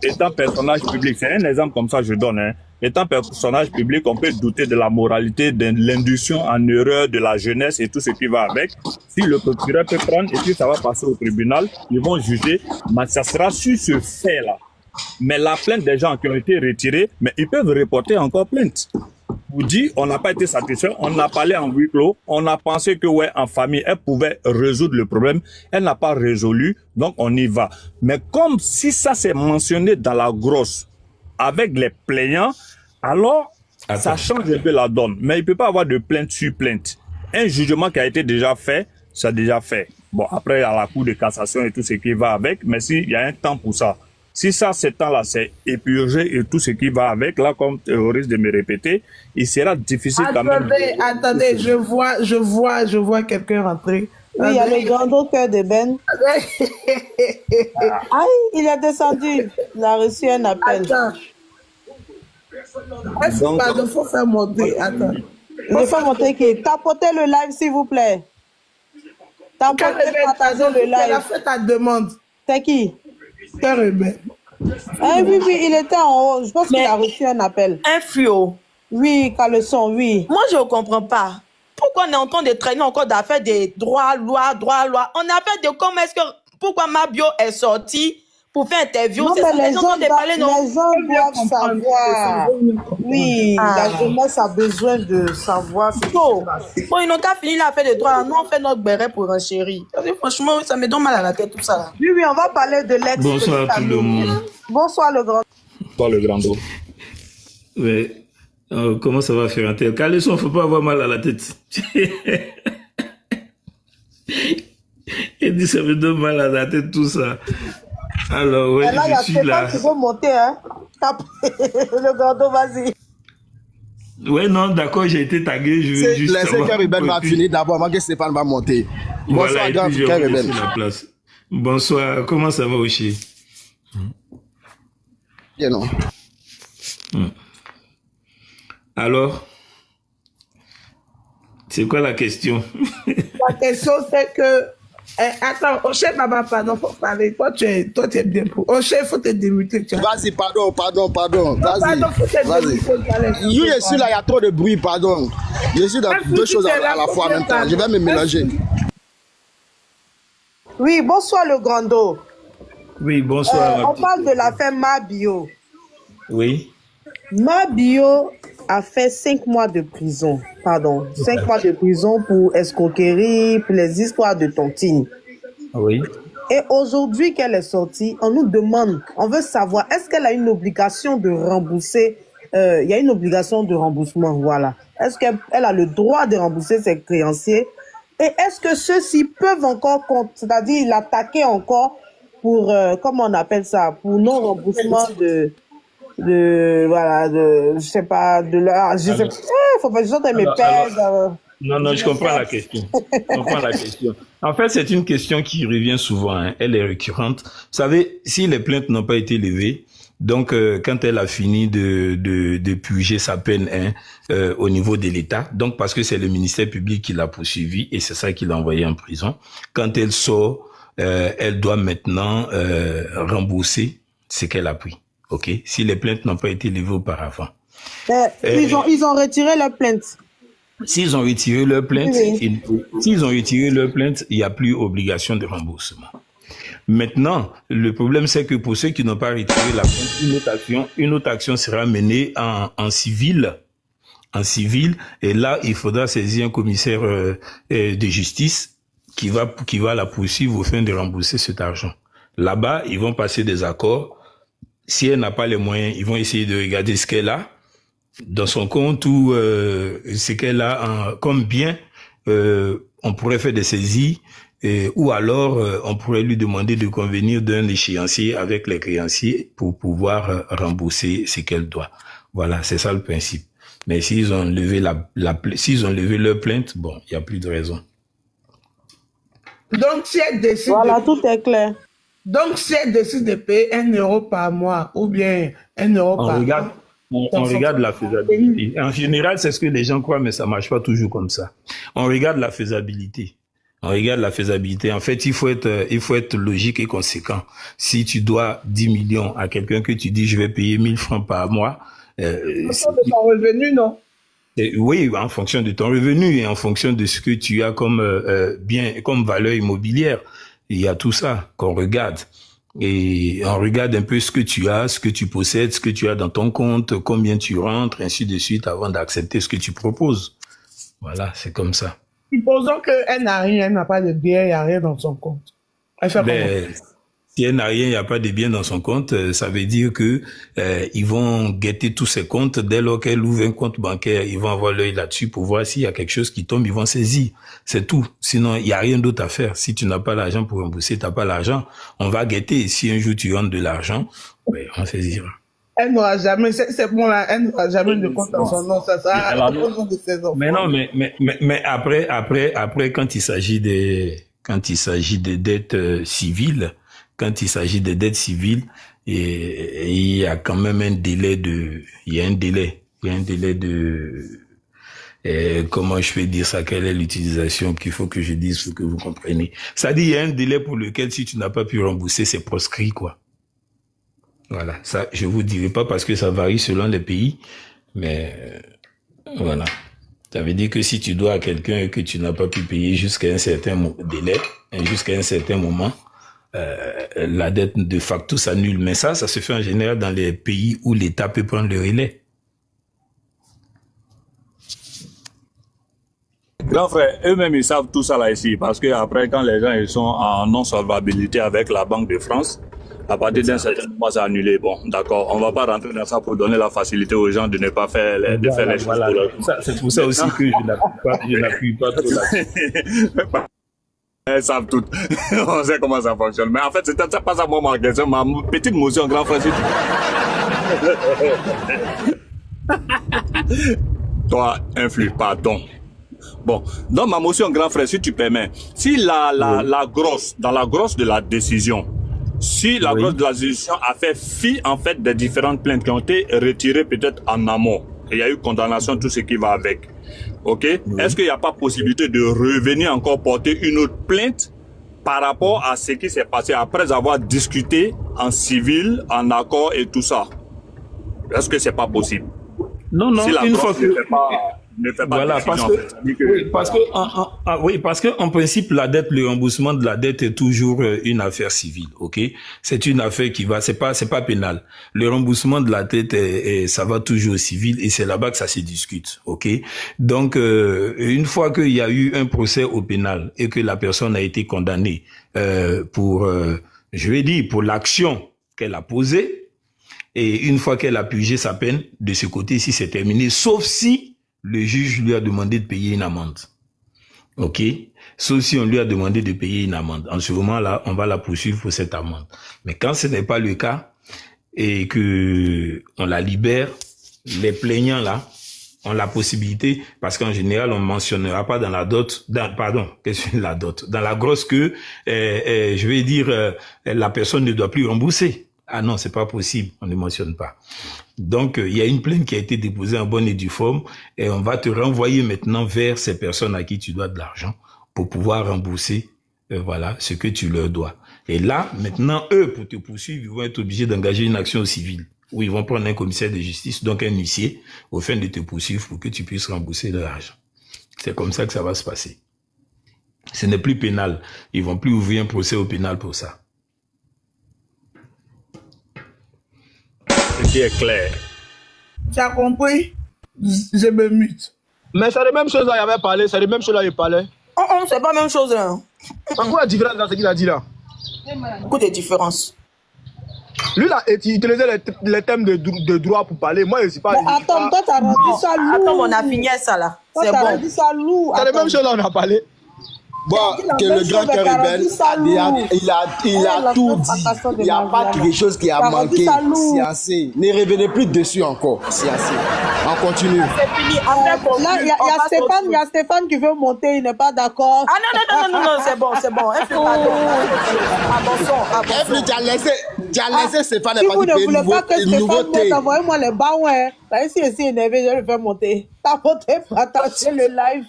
étant personnage public. C'est un exemple comme ça je donne. Hein. Étant personnage public, on peut douter de la moralité, de l'induction en erreur de la jeunesse et tout ce qui va avec. Si le procureur peut prendre et puis ça va passer au tribunal, ils vont juger, mais ça sera sur ce fait-là. Mais la plainte des gens qui ont été retirés, mais ils peuvent reporter encore plainte. Vous dites, on n'a pas été satisfait, on a parlé en huis clos, on a pensé que ouais, en famille, elle pouvait résoudre le problème, elle n'a pas résolu, donc on y va. Mais comme si ça s'est mentionné dans la grosse, avec les plaignants, alors ça change un peu la donne. Mais il ne peut pas avoir de plainte sur plainte. Un jugement qui a été déjà fait, c'est déjà fait. Bon, après, à la cour de cassation et tout ce qui va avec, mais s'il y a un temps pour ça. Si ça, ce temps-là, c'est épurgé et tout ce qui va avec, là, comme au risque de me répéter, il sera difficile quand même. Attendez, je vois quelqu'un rentrer. Oui, il y a le grand cœur de Ben. Aïe, il est descendu. Il a reçu un appel. Attends. Il faut faire monter. Attends. Il faut monter qui? Tapotez le live, s'il vous plaît. Tapotez, partagez le live. Elle a fait ta demande. C'est qui? Cœur Ben. Ah, oui, il était en haut. Je pense qu'il a reçu un appel. Un fluo. Oui, Caleçon, oui. Moi, je ne comprends pas. Pourquoi on est en train de traîner encore d'affaires des droits, loi? On a fait de comment est-ce que... Pourquoi Mabio est sorti pour faire interview? Non, mais les gens doivent savoir. Oui, la jeunesse a besoin de savoir ce qui se passe. Bon, ils n'ont qu'à finir l'affaire des droits. Nous, on fait notre béret pour enchérir. Franchement, ça me donne mal à la tête, tout ça. Là. Oui, on va parler de l'ex. Bonsoir tout le monde. Bonsoir, le grand. Bonsoir, le grand dos. Oui. Oh, comment ça va faire un tel? Caleçon, faut pas avoir mal à la tête. Il dit ça me donne mal à la tête, tout ça. Alors, ouais, là, je suis là. Tu peux monter, hein. Le gardon, vas-y. Ouais, non, d'accord, j'ai été tagué. Je veux juste laissez que Rebelle va finir d'abord, avant que Stéphane va monter. Bonsoir, Bonsoir, voilà, Rebelle. Bonsoir, comment ça va, Oshi? Bien, non. Alors, c'est quoi la question? La question, c'est que... attends, Oshé, Baba, pardon, faut parler. Toi, tu es bien pour... Oshé, faut te démuter. Vas-y, pardon. Pardon, Vas-y. faut te démuter. Je suis là, il y a trop de bruit, pardon. Je suis dans deux choses à la fois en même temps. Je vais me mélanger. Oui, bonsoir, le Grando. Oui, bonsoir. On parle de l'affaire Mabio. Oui. Mabio a fait 5 mois de prison. Pardon, 5 mois de prison pour escroquerie, pour les histoires de tontine. Oui. Et aujourd'hui qu'elle est sortie, on nous demande, on veut savoir, est-ce qu'elle a une obligation de rembourser, il y a une obligation de remboursement, voilà. Est-ce qu'elle a le droit de rembourser ses créanciers? Et est-ce que ceux-ci peuvent encore, c'est-à-dire l'attaquer encore pour, comment on appelle ça, pour non-remboursement voilà, je sais pas, de leur, je sais pas, faut pas juste mes pères. Non, je comprends la question. En fait, c'est une question qui revient souvent, hein. Elle est récurrente. Vous savez, si les plaintes n'ont pas été levées, donc quand elle a fini de purger sa peine, hein, au niveau de l'État, donc parce que c'est le ministère public qui l'a poursuivi et c'est ça qui l'a envoyé en prison, quand elle sort, elle doit maintenant rembourser ce qu'elle a pris. Ok, si les plaintes n'ont pas été levées auparavant. Ils ont retiré leur plainte. S'ils ont retiré leur plainte, Oui. Il n'y a plus obligation de remboursement. Maintenant, le problème, c'est que pour ceux qui n'ont pas retiré la plainte, une autre action sera menée en civil. En civil, et là, il faudra saisir un commissaire de justice qui va la poursuivre au fin de rembourser cet argent. Là-bas, ils vont passer des accords. Si elle n'a pas les moyens, ils vont essayer de regarder ce qu'elle a dans son compte ou ce qu'elle a comme bien. On pourrait faire des saisies ou alors on pourrait lui demander de convenir d'un échéancier avec les créanciers pour pouvoir rembourser ce qu'elle doit. Voilà, c'est ça le principe. Mais s'ils ont levé s'ils ont levé leur plainte, bon, il n'y a plus de raison. Donc, si elle décide... Voilà, tout est clair. Donc, si elle décide de payer 1 euro par mois ou bien 1 euro par mois... On regarde la faisabilité. En général, c'est ce que les gens croient, mais ça marche pas toujours comme ça. On regarde la faisabilité. En fait, il faut être logique et conséquent. Si tu dois 10 millions à quelqu'un que tu dis, je vais payer 1000 francs par mois, en fonction de ton revenu, non? Oui, en fonction de ton revenu et en fonction de ce que tu as comme bien, comme valeur immobilière. Il y a tout ça qu'on regarde. Et on regarde un peu ce que tu as, ce que tu possèdes, ce que tu as dans ton compte, combien tu rentres, ainsi de suite, avant d'accepter ce que tu proposes. Voilà, c'est comme ça. Supposons qu'elle n'a rien, elle n'a pas de bien, il n'y a rien dans son compte. Elle fait comment? Si elle n'a rien, il n'y a pas de bien dans son compte, ça veut dire que ils vont guetter tous ses comptes. Dès lors qu'elle ouvre un compte bancaire, ils vont avoir l'œil là-dessus pour voir s'il y a quelque chose qui tombe, ils vont saisir. C'est tout. Sinon, il n'y a rien d'autre à faire. Si tu n'as pas l'argent pour rembourser, tu n'as pas l'argent, on va guetter. Et si un jour tu rentres de l'argent, ouais, on saisira. Elle n'aura jamais, c'est bon là, elle n'aura jamais de compte dans son nom, ça sera au nom de ses enfants. Mais non, mais après, quand il s'agit des dettes civiles, et il y a quand même un délai comment je peux dire ça, quelle est l'utilisation qu'il faut que je dise pour que vous compreniez. C'est-à-dire, il y a un délai pour lequel si tu n'as pas pu rembourser, c'est proscrit, quoi. Voilà. Ça, je vous dirai pas parce que ça varie selon les pays, mais, voilà. Ça veut dire que si tu dois à quelqu'un et que tu n'as pas pu payer jusqu'à un certain délai, jusqu'à un certain moment, la dette de facto s'annule. Mais ça se fait en général dans les pays où l'État peut prendre le relais. Grand frère, eux-mêmes ils savent tout ça là ici, parce que après quand les gens ils sont en non-solvabilité avec la Banque de France, À partir d'un certain moment, c'est annulé. Bon, d'accord. On ne va pas rentrer dans ça pour donner la facilité aux gens de ne pas faire de faire les choses. Voilà. C'est pour ça aussi que je n'appuie pas trop là-dessus. Elles savent toutes. On sait comment ça fonctionne. Mais en fait, c'était pas ça ma question. Ma petite motion, grand frère. Toi, influe, pardon. Bon, dans ma motion, grand frère, si tu permets, si la grosse, dans la grosse de la décision, si la grosse de la décision a fait fi, en fait, des différentes plaintes qui ont été retirées peut-être en amont, il y a eu condamnation, tout ce qui va avec. Ok? Est-ce qu'il n'y a pas possibilité de revenir encore porter une autre plainte par rapport à ce qui s'est passé après avoir discuté en civil, en accord et tout ça? Est-ce que c'est pas possible? Non, si une fois que... Ne fait pas voilà, parce que en principe, la dette, le remboursement de la dette est toujours une affaire civile, ok? C'est une affaire qui va, c'est pas pénal. Le remboursement de la dette, ça va toujours au civil et c'est là-bas que ça se discute, ok? Donc, une fois qu'il y a eu un procès au pénal et que la personne a été condamnée pour, je vais dire, pour l'action qu'elle a posée, et une fois qu'elle a purgé sa peine, de ce côté-ci, c'est terminé, sauf si le juge lui a demandé de payer une amende. Ok? Sauf si on lui a demandé de payer une amende. En ce moment-là, on va la poursuivre pour cette amende. Mais quand ce n'est pas le cas et que on la libère, les plaignants là ont la possibilité, parce qu'en général, on ne mentionnera pas dans la dot, qu'est-ce que la dot? Dans la grosse que, je vais dire, la personne ne doit plus rembourser. Ah non, c'est pas possible, on ne mentionne pas. Donc, il y a une plainte qui a été déposée en bonne et due forme et on va te renvoyer maintenant vers ces personnes à qui tu dois de l'argent pour pouvoir rembourser, voilà, ce que tu leur dois. Et là, maintenant, eux, pour te poursuivre, ils vont être obligés d'engager une action civile où ils vont prendre un commissaire de justice, donc un huissier, au fin de te poursuivre pour que tu puisses rembourser de l'argent. C'est comme ça que ça va se passer. Ce n'est plus pénal. Ils vont plus ouvrir un procès au pénal pour ça. Ce qui est clair. Tu as compris? Je me mute. Mais c'est les mêmes choses là, il avait parlé, c'est les mêmes choses là, il parlait. C'est pas la même chose là. C'est quoi la différence dans ce qu'il a dit là? Beaucoup de différences. Lui là, il utilisait les thèmes de droit pour parler. Moi, je ne sais pas. Attends, toi, t'as rendu ça lourd. Attends, on a fini ça là. C'est bon. Rendu ça lourd. C'est les mêmes choses là, on a parlé. Bon, que le grand Caribbean, il a tout dit. Il n'y a pas quelque chose qui a manqué. C'est assez. Ne revenez plus dessus encore. C'est assez. On continue. C'est fini. Là, il y a Stéphane qui veut monter, il n'est pas d'accord. Ah non, c'est bon. Avançons. Tu as laissé Stéphane. Si vous ne voulez pas que Stéphane monte, envoyez-moi les baouins. Là, ici, énervé, je vais le faire monter. T'as monté, partagez le live.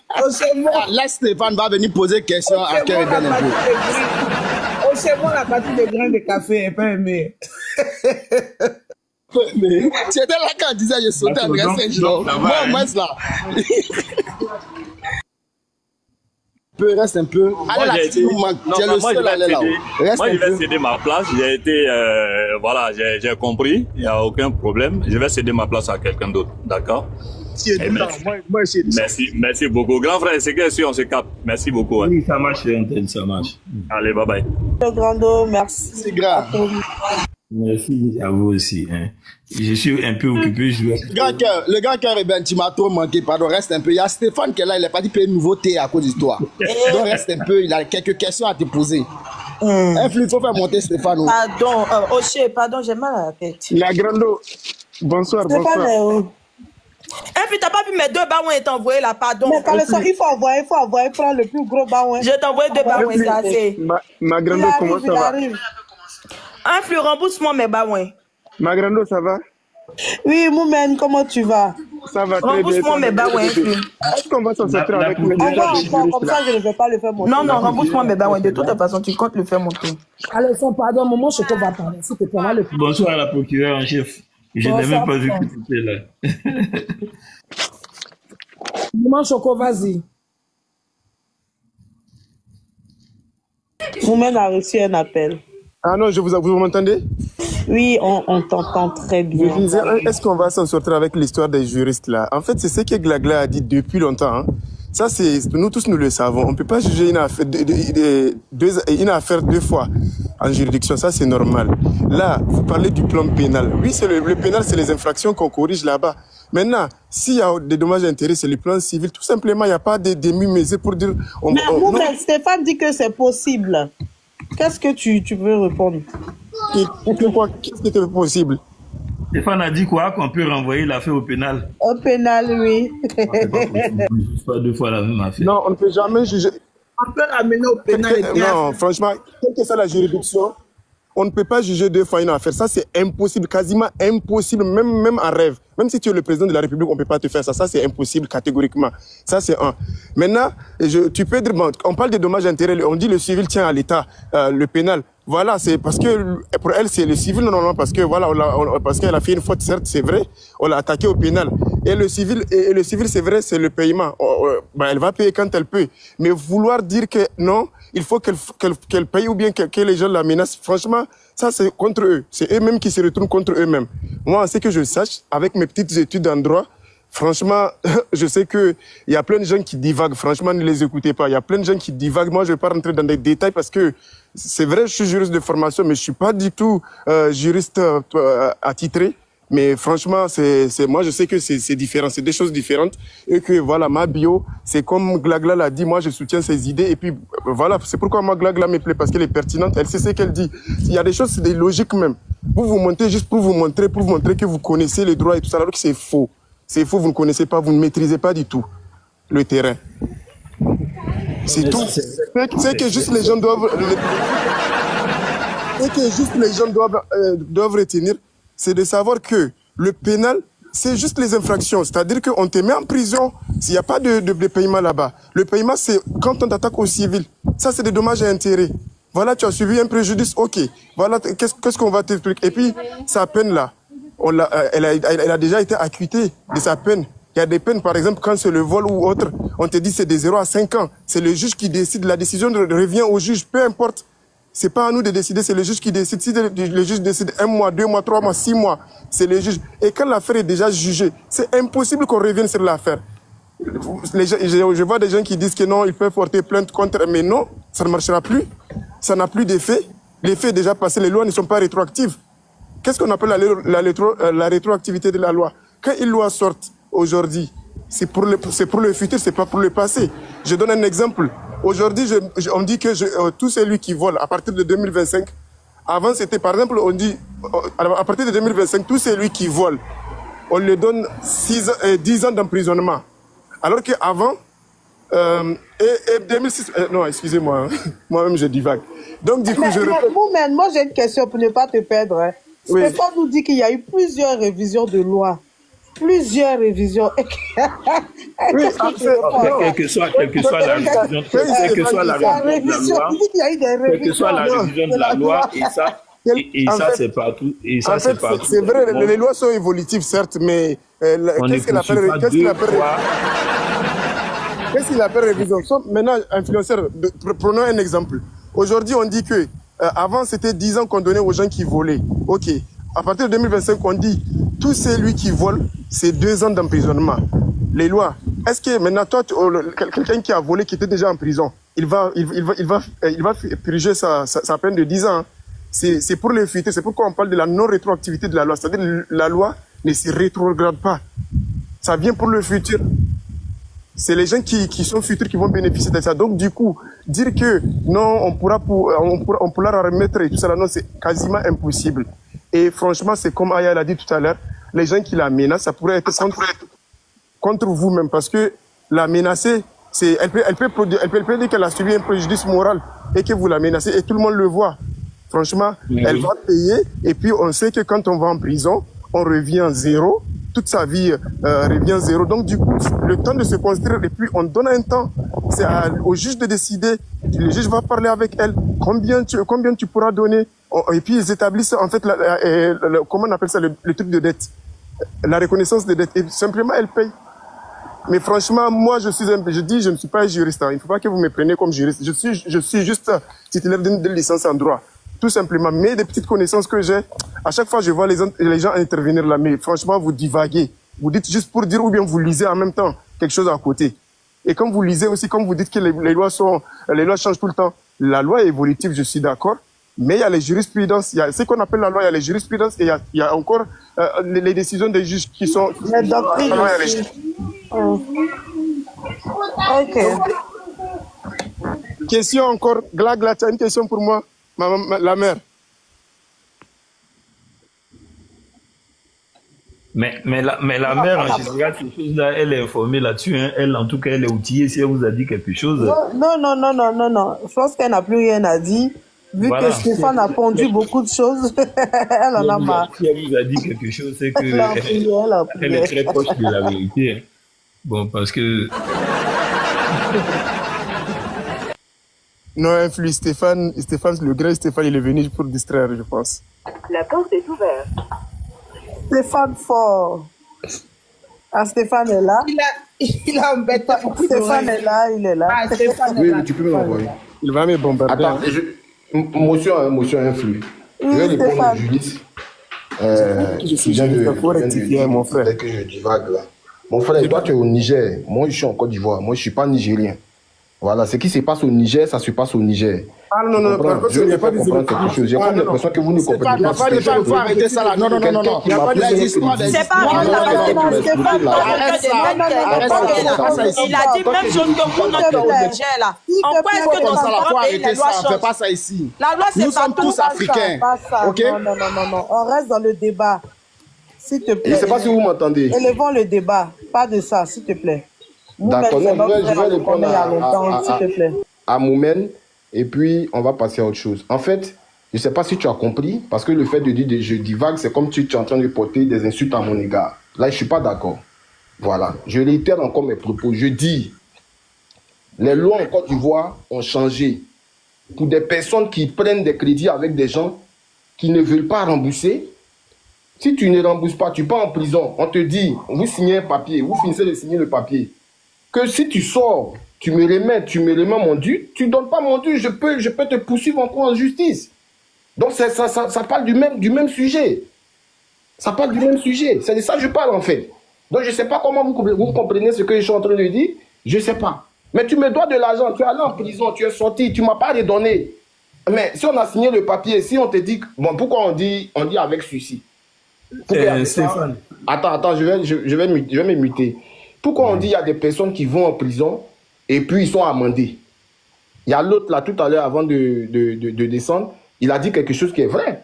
Laisse Stéphane va venir poser question à Caribbean. C'est moi la partie des grains de café, pas aimé. Tu étais là quand on disait je sautais avec un Saint-Jean. Moi, là. Reste un peu. Moi, je vais céder ma place. J'ai été, voilà, j'ai compris. Il n'y a aucun problème. Je vais céder ma place à quelqu'un d'autre. D'accord? Merci beaucoup. Grand frère, c'est que si on se capte. Merci beaucoup. Oui, ça marche, ça marche. Allez, bye bye. Grando, merci. C'est grave. Merci à vous aussi. Hein. Je suis un peu occupé. Le grand cœur, tu m'as trop manqué. Pardon, reste un peu. Il y a Stéphane qui est là. Il n'est pas dit payer une nouveauté à cause de toi. Donc, reste un peu. Il a quelques questions à te poser. Il faut faire monter Stéphane. Pardon, pardon, j'ai mal à la tête. La Grando, bonsoir. Et puis, t'as pas vu mes 2 baouins et t'envoyer là, pardon. Mais il faut envoyer, prends le plus gros baouin. Je t'envoie 2 baouins, c'est assez. Ma Grando, comment ça va? Un flux, rembourse-moi mes baouins. Ma Grando, ça va? Oui, Moumen, comment tu vas? Ça va très bien. Rembourse-moi mes baouins. Est-ce qu'on va s'en sortir avec les comme ça, je ne vais pas le faire monter. Non, rembourse-moi mes baouins. De toute façon, tu comptes le faire monter. Allez, pardon, maman, je te va parler. S'il te plaît, bonsoir à la procureure en chef. Je n'ai même pas vu que tu étais là. Maman Choco, vas-y. Moumen a reçu un appel. Ah non, vous m'entendez? Oui, on t'entend très bien. Je disais, est-ce qu'on va s'en sortir avec l'histoire des juristes là? En fait, c'est ce que Glagla a dit depuis longtemps. Hein. Ça, nous tous, nous le savons. On ne peut pas juger une affaire deux fois en juridiction. Ça, c'est normal. Là, vous parlez du plan pénal. Oui, le pénal, c'est les infractions qu'on corrige là-bas. Maintenant, s'il y a des dommages et intérêts, c'est le plan civil. Tout simplement, il n'y a pas de demi-mesure pour dire... Mais Stéphane dit que c'est possible. Qu'est-ce que tu veux répondre? Qu'est-ce qui est possible? Stéphane a dit quoi? Qu'on peut renvoyer l'affaire au pénal? Au pénal, oui. Pas deux fois la même affaire. Non, on ne peut jamais juger. On peut ramener au pénal. Non, franchement, quelle que soit la juridiction, on ne peut pas juger deux fois une affaire. Ça, c'est impossible, quasiment impossible, même en rêve. Même si tu es le président de la République, on ne peut pas te faire ça. Ça, c'est impossible catégoriquement. Ça, c'est un. Maintenant, tu peux dire, bon, on parle de dommages et intérêts, on dit le civil tient à l'État, le pénal. Voilà, c'est parce que pour elle, c'est le civil, normalement, parce que voilà, parce qu'elle a fait une faute, certes, c'est vrai, on l'a attaqué au pénal. Et le civil, c'est vrai, c'est le paiement. Elle va payer quand elle peut. Mais vouloir dire que non, il faut qu'elle paye ou bien que les gens la menacent, franchement, ça, c'est contre eux. C'est eux-mêmes qui se retournent contre eux-mêmes. Moi, c'est que je sache, avec mes petites études en droit, franchement, je sais qu'il y a plein de gens qui divaguent. Franchement, ne les écoutez pas. Il y a plein de gens qui divaguent. Moi, je ne vais pas rentrer dans des détails parce que c'est vrai, je suis juriste de formation, mais je ne suis pas du tout juriste attitré. Mais franchement, moi, je sais que c'est différent. C'est des choses différentes. Et que voilà, ma bio, c'est comme Glagla l'a dit, moi, je soutiens ses idées. Et puis, voilà, c'est pourquoi moi, Glagla me plaît, parce qu'elle est pertinente. Elle sait ce qu'elle dit. Il y a des choses, c'est des logiques même. Vous montez juste pour vous montrer que vous connaissez le droit et tout ça, alors que c'est faux. C'est faux, vous ne connaissez pas, vous ne maîtrisez pas du tout le terrain. C'est tout. C'est que juste les gens doivent... Et que juste les gens doivent retenir, c'est de savoir que le pénal, c'est juste les infractions. C'est-à-dire qu'on te met en prison s'il n'y a pas de paiement là-bas. Le paiement, c'est quand on t'attaque au civil. Ça, c'est des dommages et intérêts. Voilà, tu as subi un préjudice, ok. Voilà, qu'est-ce qu'on va t'expliquer? Et puis, sa peine là, elle a déjà été acquittée de sa peine. Il y a des peines, par exemple, quand c'est le vol ou autre, on te dit c'est de 0 à 5 ans. C'est le juge qui décide. La décision revient au juge, peu importe. C'est pas à nous de décider, c'est le juge qui décide. Si le juge décide 1 mois, 2 mois, 3 mois, 6 mois, c'est le juge. Et quand l'affaire est déjà jugée, c'est impossible qu'on revienne sur l'affaire. Je vois des gens qui disent que non, ils peuvent porter plainte contre, mais non, ça ne marchera plus. Ça n'a plus d'effet. L'effet est déjà passé, les lois ne sont pas rétroactives. Qu'est-ce qu'on appelle la rétroactivité de la loi? Quand une loi sort aujourd'hui, c'est pour le futur, c'est pas pour le passé. Je donne un exemple. Aujourd'hui, on dit que tout celui qui vole à partir de 2025, avant c'était par exemple, on dit, à partir de 2025, tout celui qui vole, on lui donne 10 ans d'emprisonnement. Alors qu'avant, et 2006, non, excusez-moi, moi-même je divague. Donc du coup, moi j'ai une question pour ne pas te perdre. Hein. Oui. Stéphane nous dit qu'il y a eu plusieurs révisions de loi. Plusieurs révisions. Oui, quelle que soit la révision de la loi, et ça c'est partout. Et ça c'est partout. C'est vrai, les lois sont évolutives certes, mais qu'est-ce qu'il appelle révision? Maintenant, influenceur, prenons un exemple. Aujourd'hui, on dit que avant c'était 10 ans qu'on donnait aux gens qui volaient. Ok. À partir de 2025, on dit tout celui qui vole, c'est 2 ans d'emprisonnement. Les lois. Est-ce que maintenant, toi, quelqu'un qui a volé, qui était déjà en prison, il va purger sa peine de 10 ans. C'est pour le futur. C'est pourquoi on parle de la non-rétroactivité de la loi. C'est-à-dire la loi ne se rétrograde pas. Ça vient pour le futur. C'est les gens qui sont futurs qui vont bénéficier de ça. Donc, du coup, dire que non, on pourra la remettre et tout ça, non, c'est quasiment impossible. Et franchement, c'est comme Aya l'a dit tout à l'heure, les gens qui la menacent, ça pourrait être contre vous-même, parce que la menacer, elle peut dire qu'elle a subi un préjudice moral et que vous la menacez et tout le monde le voit. Franchement, elle va payer et puis on sait que quand on va en prison, on revient zéro, toute sa vie revient zéro. Donc du coup, le temps de se construire et puis on donne un temps, c'est au juge de décider. Le juge va parler avec elle, combien tu pourras donner. Et puis ils établissent en fait, comment on appelle ça, le truc de dette, la reconnaissance de dette. Et simplement elle paye. Mais franchement, moi je ne suis pas juriste. Hein. Il ne faut pas que vous me preniez comme juriste. Je suis juste titulaire d'une licence en droit, tout simplement. Mais des petites connaissances que j'ai, à chaque fois je vois les gens intervenir là. Mais franchement, vous divaguez. Vous dites juste pour dire ou bien vous lisez en même temps quelque chose à côté. Et comme vous lisez aussi, comme vous dites que les lois changent tout le temps, la loi est évolutive, je suis d'accord. Mais il y a les jurisprudences, il y a ce qu'on appelle la loi, il y a les jurisprudences et il y a encore les décisions des juges qui sont... Les doctrines aussi. Ok. Question encore, Gla, tu as une question pour moi, la mère? Mais la mère, en général, ces choses-là, elle est informée là-dessus. Hein. Elle, en tout cas, elle est outillée. Si elle vous a dit quelque chose... Non. Je pense qu'elle n'a plus rien à dire. Vu que Stéphane a pondu beaucoup de choses, elle en a marre. Si elle vous a dit quelque chose, c'est que elle est très proche de la vérité. Hein. Bon, parce que... Non, influe Stéphane, le grand Stéphane, il est venu pour distraire, je pense. La porte est ouverte. Stéphane fort. Ah, Stéphane est là. Il a embêté beaucoup. Stéphane est là, il est là. Ah, Stéphane est là. Oui, tu peux me l'envoyer. Il va me bombarder. Attends, motion influe. Je vais répondre à Judith. Il faut rectifier, mon frère. Que je divague là. Mon frère, toi tu es au Niger. Moi, je suis en Côte d'Ivoire. Moi, je ne suis pas nigérien. Voilà, ce qui se passe au Niger, ça se passe au Niger. Ah non, par contre, je ne vais pas comprendre quelque chose. J'ai comme l'impression que vous ne comprenez pas. Il faut arrêter ça là. Non. C'est pas il a dit même chose que vous, notre Niger là. En quoi est-ce que dans faut arrêter ça, on ne fait pas ça ici. La loi, c'est nous sommes tous africains. Ok? Non. On reste dans le débat. S'il te plaît. Je ne sais pas si vous m'entendez. Élevons le débat. Pas de ça, s'il te plaît. D'accord, je vais répondre à Moumen et puis on va passer à autre chose. En fait, je ne sais pas si tu as compris, parce que le fait de dire je divague, c'est comme si tu es en train de porter des insultes à mon égard. Là, je ne suis pas d'accord. Voilà, je réitère encore mes propos. Je dis, les lois en Côte d'Ivoire ont changé. Pour des personnes qui prennent des crédits avec des gens qui ne veulent pas rembourser, si tu ne rembourses pas, tu pars en prison. On te dit, vous signez un papier, vous finissez de signer le papier. Que si tu sors, tu me remets mon dû, tu ne donnes pas mon dû, je peux te poursuivre encore en justice. Donc ça parle du même sujet. Ça parle du même sujet. C'est de ça que je parle en fait. Donc je ne sais pas comment vous comprenez ce que je suis en train de dire. Je ne sais pas. Mais tu me dois de l'argent, tu es allé en prison, tu es sorti, tu ne m'as pas redonné. Mais si on a signé le papier, si on te dit... Bon, pourquoi on dit avec suicide? Stéphane. Attends, je vais me muter. Pourquoi on dit qu'il y a des personnes qui vont en prison et puis ils sont amendés? Il y a l'autre là, tout à l'heure, avant de descendre, il a dit quelque chose qui est vrai.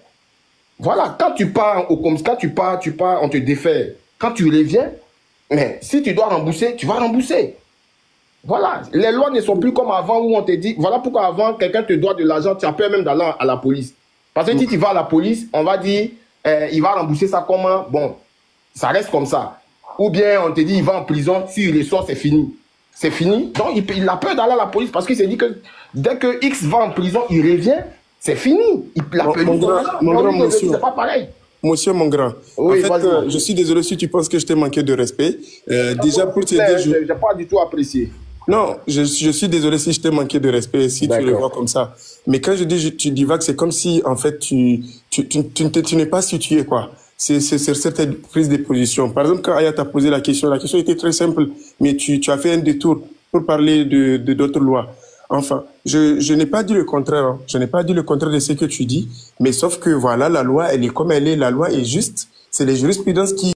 Voilà, quand tu pars, quand tu pars, on te défait. Quand tu reviens, mais si tu dois rembourser, tu vas rembourser. Voilà, les lois ne sont plus comme avant où on te dit, voilà pourquoi avant, quelqu'un te doit de l'argent, tu as peur même d'aller à la police. Parce que si tu vas à la police, on va dire, il va rembourser ça comment? Bon, ça reste comme ça. Ou bien on te dit il va en prison, s'il ressort, c'est fini. C'est fini. Donc il a peur d'aller à la police parce qu'il s'est dit que dès que X va en prison, il revient, c'est fini. Il a peur de c'est pas pareil. Monsieur mon grand, oui, en fait, je suis désolé si tu penses que je t'ai manqué de respect. Déjà pour te dire... Je n'ai pas du tout apprécié. Non, je suis désolé si je t'ai manqué de respect, si tu le vois comme ça. Mais quand je dis tu divagues, c'est comme si en fait tu n'es pas situé quoi. C'est certaines prises de position. Par exemple, quand Aya t'a posé la question était très simple, mais tu as fait un détour pour parler de d'autres lois. Enfin, je n'ai pas dit le contraire. Hein. Je n'ai pas dit le contraire de ce que tu dis, mais sauf que voilà, la loi, elle est comme elle est. La loi est juste. C'est les jurisprudences qui